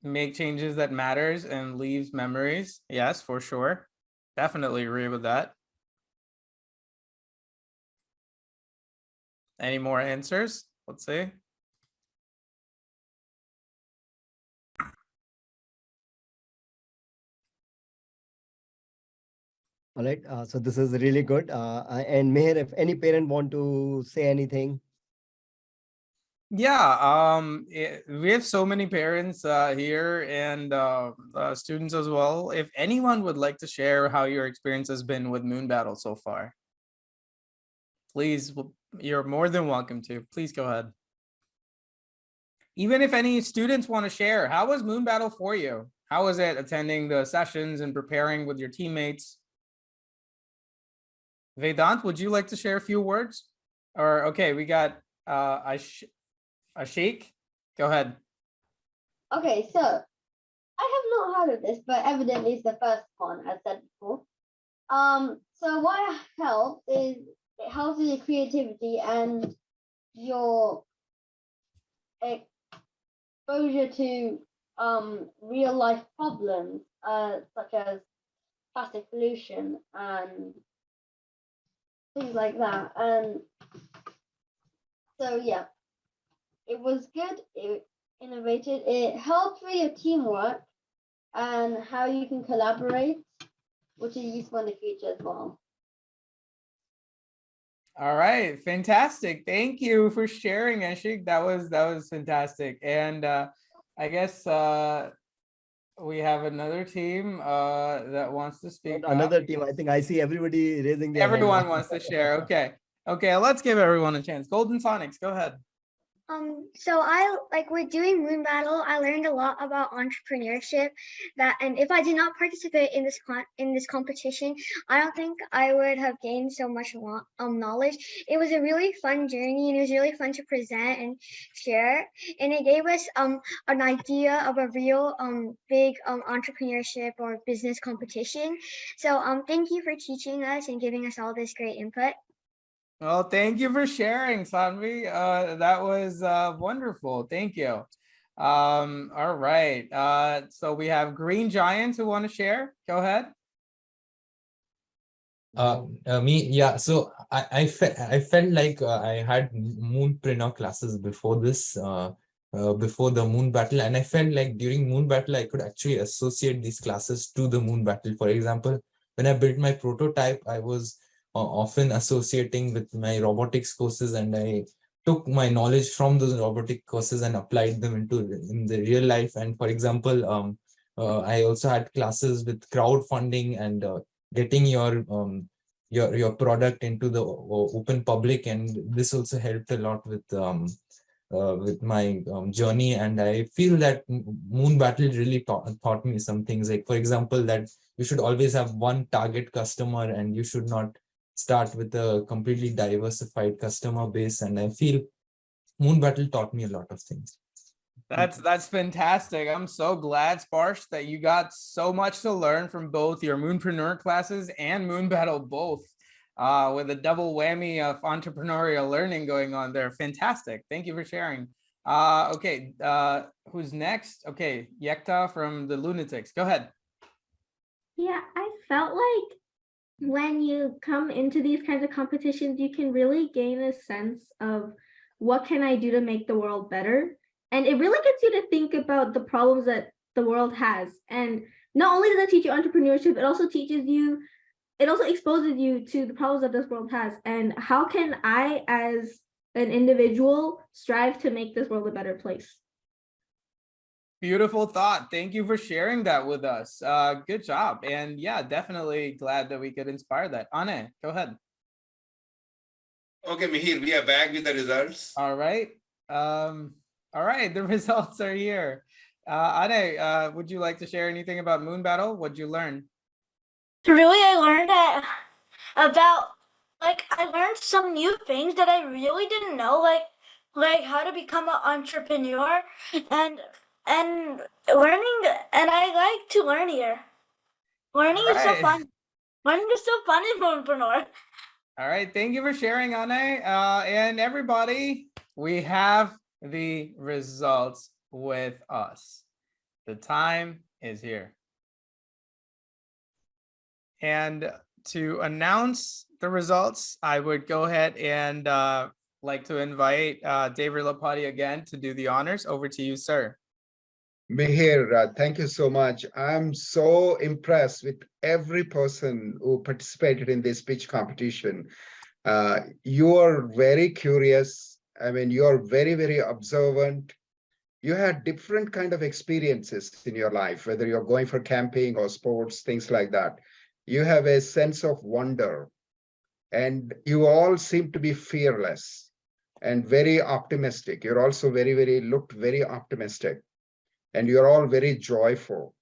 Make changes that matters and leaves memories, yes, for sure. Definitely agree with that. Any more answers? Let's see. All right, so this is really good. And Meher, if any parent want to say anything. Yeah, we have so many parents here and students as well. If anyone would like to share how your experience has been with MoonBattle so far, please, you're more than welcome to. Please go ahead. Even if any students want to share, how was MoonBattle for you? How was it attending the sessions and preparing with your teammates? Vedant, would you like to share a few words? Or okay, we got Ashik, go ahead. Okay, so I have not heard of this, but evidently it's the first one, as said before. So what helps is it helps with your creativity and your exposure to real life problems, such as plastic pollution and things like that. And so yeah, it was good. It innovated. It helped with your teamwork and how you can collaborate, which is useful in the future as well. All right, fantastic. Thank you for sharing, Ashik. That was fantastic. And I guess we have another team that wants to speak. Another team. I think I see everybody raising their hand. Everyone wants to share. Okay. Okay, let's give everyone a chance. Golden Sonics, go ahead. So we're doing MoonBattle. I learned a lot about entrepreneurship, and if I did not participate in this competition, I don't think I would have gained so much knowledge. It was a really fun journey, and it was really fun to present and share, and it gave us an idea of a real big entrepreneurship or business competition. So thank you for teaching us and giving us all this great input. Well, thank you for sharing, Sanvi. That was wonderful. Thank you. All right. So we have Green Giants who want to share. Go ahead. Yeah. So I felt like I had Moonpreneur classes before this, before the MoonBattle, and I felt like during MoonBattle I could actually associate these classes to the MoonBattle. For example, when I built my prototype, I was often associating with my robotics courses, and I took my knowledge from those robotic courses and applied them in the real life. And for example, I also had classes with crowdfunding and getting your product into the open public, and this also helped a lot with my journey. And I feel that MoonBattle really taught me some things, like for example that you should always have one target customer and you should not start with a completely diversified customer base. And I feel MoonBattle taught me a lot of things. That's fantastic. I'm so glad, Sparsh, that you got so much to learn from both your Moonpreneur classes and MoonBattle both, with a double whammy of entrepreneurial learning going on there. Fantastic. Thank you for sharing. Okay, who's next? Okay, Yekta from the Lunatics. Go ahead. Yeah, I felt like when you come into these kinds of competitions, you can really gain a sense of what can I do to make the world better. And it really gets you to think about the problems that the world has. And not only does it teach you entrepreneurship, it also teaches you, it also exposes you to the problems that this world has. And how can I, as an individual, strive to make this world a better place? Beautiful thought. Thank you for sharing that with us. Good job. And yeah, definitely glad that we could inspire that. Ane, go ahead. Okay, Mihir, we are back with the results. All right. All right, the results are here. Ane, would you like to share anything about MoonBattle? What'd you learn? Really, I learned I learned some new things that I really didn't know, like how to become an entrepreneur, and learning, and I like to learn here. Learning is so fun. Learning is so fun in Moonpreneur. All right, thank you for sharing, Ane. And everybody, we have the results with us. The time is here. And to announce the results, I would go ahead and like to invite David Lapati again to do the honors. Over to you, sir. Mihir, thank you so much. I'm so impressed with every person who participated in this pitch competition. You are very curious. I mean, you're very, very observant. You had different kind of experiences in your life, whether you're going for camping or sports, things like that. You have a sense of wonder, and you all seem to be fearless and very optimistic. You're also looked very optimistic, and you're all very joyful,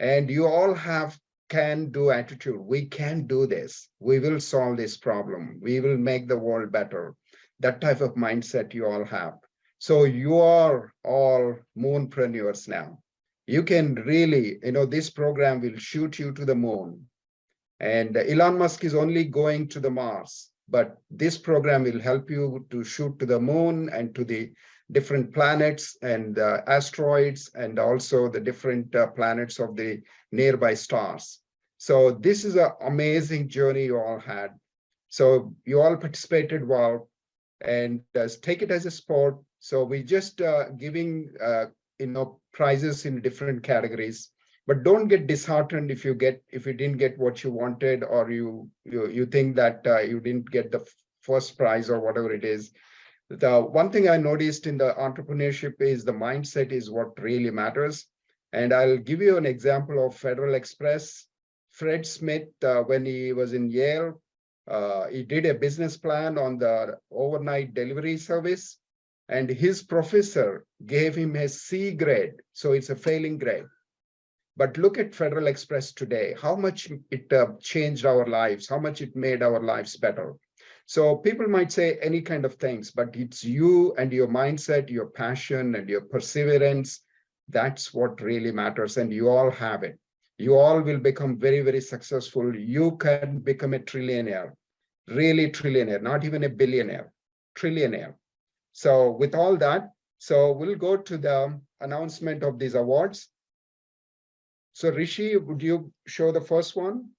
and you all have can-do attitude. We can do this. We will solve this problem. We will make the world better. That type of mindset you all have. So you are all moonpreneurs now. You can really, this program will shoot you to the moon. And Elon Musk is only going to the Mars, but this program will help you to shoot to the moon and to the different planets and asteroids, and also the different planets of the nearby stars. So this is an amazing journey you all had. So you all participated well, and take it as a sport. So we just giving prizes in different categories, but don't get disheartened if you didn't get what you wanted, or you think that you didn't get the first prize or whatever it is. The one thing I noticed in the entrepreneurship is the mindset is what really matters. And I'll give you an example of Federal Express. Fred Smith, when he was in Yale, he did a business plan on the overnight delivery service, and his professor gave him a C grade. So it's a failing grade. But look at Federal Express today, how much it changed our lives, how much it made our lives better. So people might say any kind of things, but it's you and your mindset, your passion and your perseverance. That's what really matters. And you all have it. You all will become very, very successful. You can become a trillionaire, really trillionaire, not even a billionaire, trillionaire. So with all that, so we'll go to the announcement of these awards. So Rishi, would you show the first one?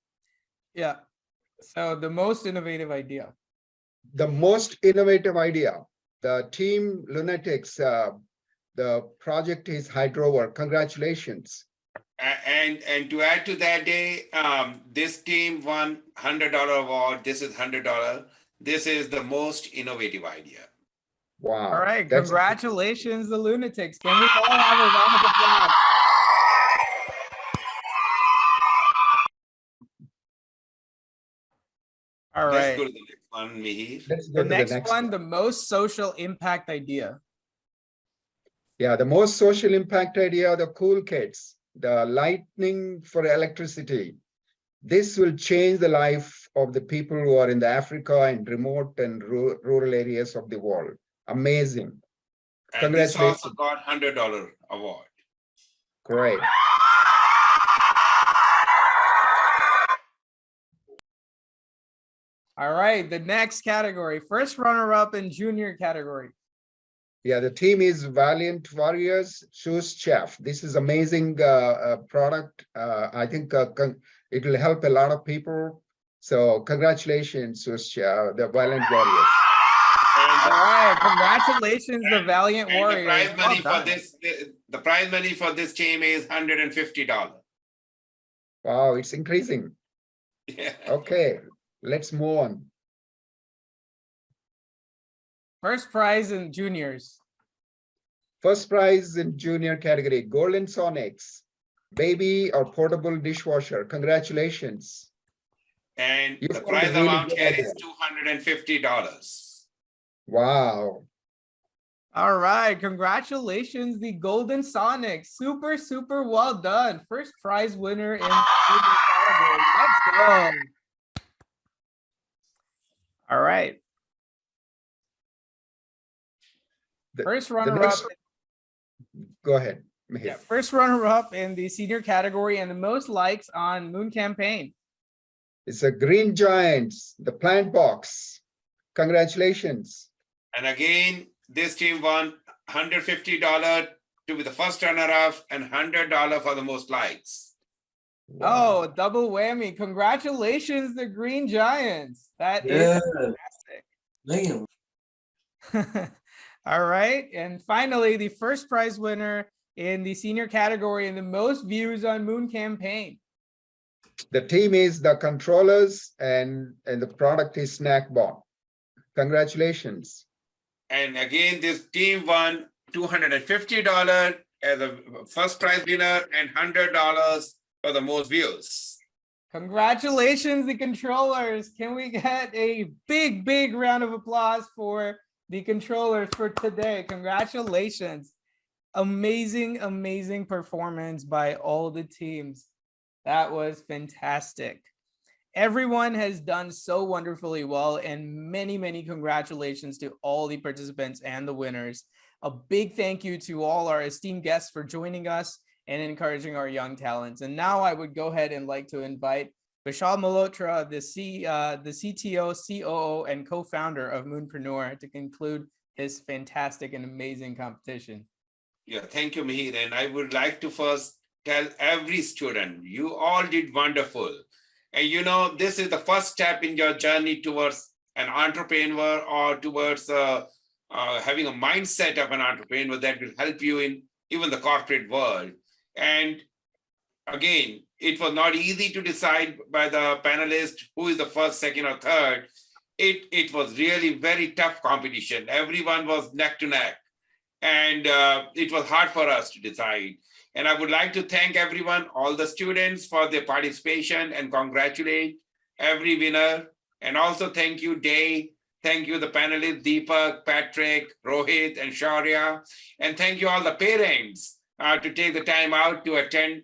Yeah. So the most innovative idea. The most innovative idea. The team Lunatics, the project is Hydrover. Congratulations. And to add to that day, this team won $100 award. This is $100. This is the most innovative idea. Wow. All right, congratulations, the Lunatics. Can we all have a round of applause? All Let's right. go to the next one, Mihir. Let's go The to next the next one, the most social impact idea. Yeah, the most social impact idea, the cool kids, the lightning for electricity. This will change the life of the people who are in the Africa and remote and rural areas of the world. Amazing. And this Congratulations. also got $100 award. Great. All right, the next category, first runner-up in junior category. Yeah, the team is Valiant Warriors Shoes Chef. This is amazing product. I think it will help a lot of people. So congratulations, Shoes Chef, the Valiant Warriors. All right, congratulations, the Valiant And Warriors. the prize money Well for done. this, the prize money for this team is $150. Wow, it's increasing. Yeah. Okay, let's move on. First prize in juniors. First prize in junior category, Golden Sonics, baby or portable dishwasher. Congratulations. And You the found a prize really amount good here idea. is $250. Wow. All right, congratulations, the Golden Sonics. Super, super well done. First prize winner in junior category. Let's go. All right. First runner-up. Go ahead. Yeah, first runner-up in the senior category and the most likes on Moon Campaign. It's a Green Giants, the plant box. Congratulations. And again, this team won $150 to be the first runner-up and $100 for the most likes. Oh, double whammy. Congratulations, the Green Giants. That is fantastic. All right. And finally, the first prize winner in the senior category and the most views on Moon Campaign. The team is the controllers and the product is Snackbot. Congratulations. And again, this team won $250 as a first prize winner and $100 for the most views. Congratulations, the controllers. Can we get a big, big round of applause for the controllers for today? Congratulations. Amazing, amazing performance by all the teams. That was fantastic. Everyone has done so wonderfully well, and many, many congratulations to all the participants and the winners. A big thank you to all our esteemed guests for joining us and encouraging our young talents. And now I would go ahead and like to invite Vishal Malhotra, the CTO, COO, and co-founder of Moonpreneur, to conclude this fantastic and amazing competition. Yeah, thank you, Mihir. And I would like to first tell every student, you all did wonderful. And you know, this is the first step in your journey towards an entrepreneur or towards having a mindset of an entrepreneur that will help you in even the corporate world. And again, it was not easy to decide by the panelists who is the first, second, or third. It was really very tough competition. Everyone was neck to neck. And it was hard for us to decide. And I would like to thank everyone, all the students for their participation and congratulate every winner. And also thank you, Day. Thank you, the panelists, Deepak, Patrick, Rohit, and Shaurya. And thank you all the parents to take the time out to attend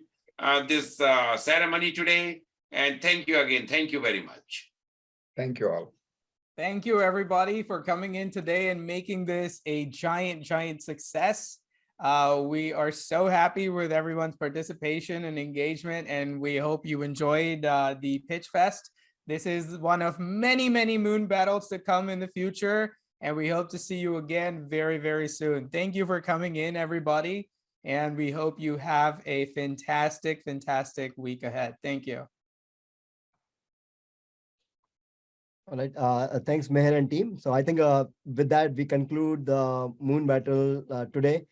this ceremony today. And thank you again. Thank you very much. Thank you all. Thank you, everybody, for coming in today and making this a giant, giant success. We are so happy with everyone's participation and engagement, and we hope you enjoyed the Pitchfest. This is one of many, many Moon Battles to come in the future, and we hope to see you again very, very soon. Thank you for coming in, everybody. And we hope you have a fantastic, fantastic week ahead. Thank you. All right. Thanks, Meher and team. So I think with that, we conclude the Moon Battle today.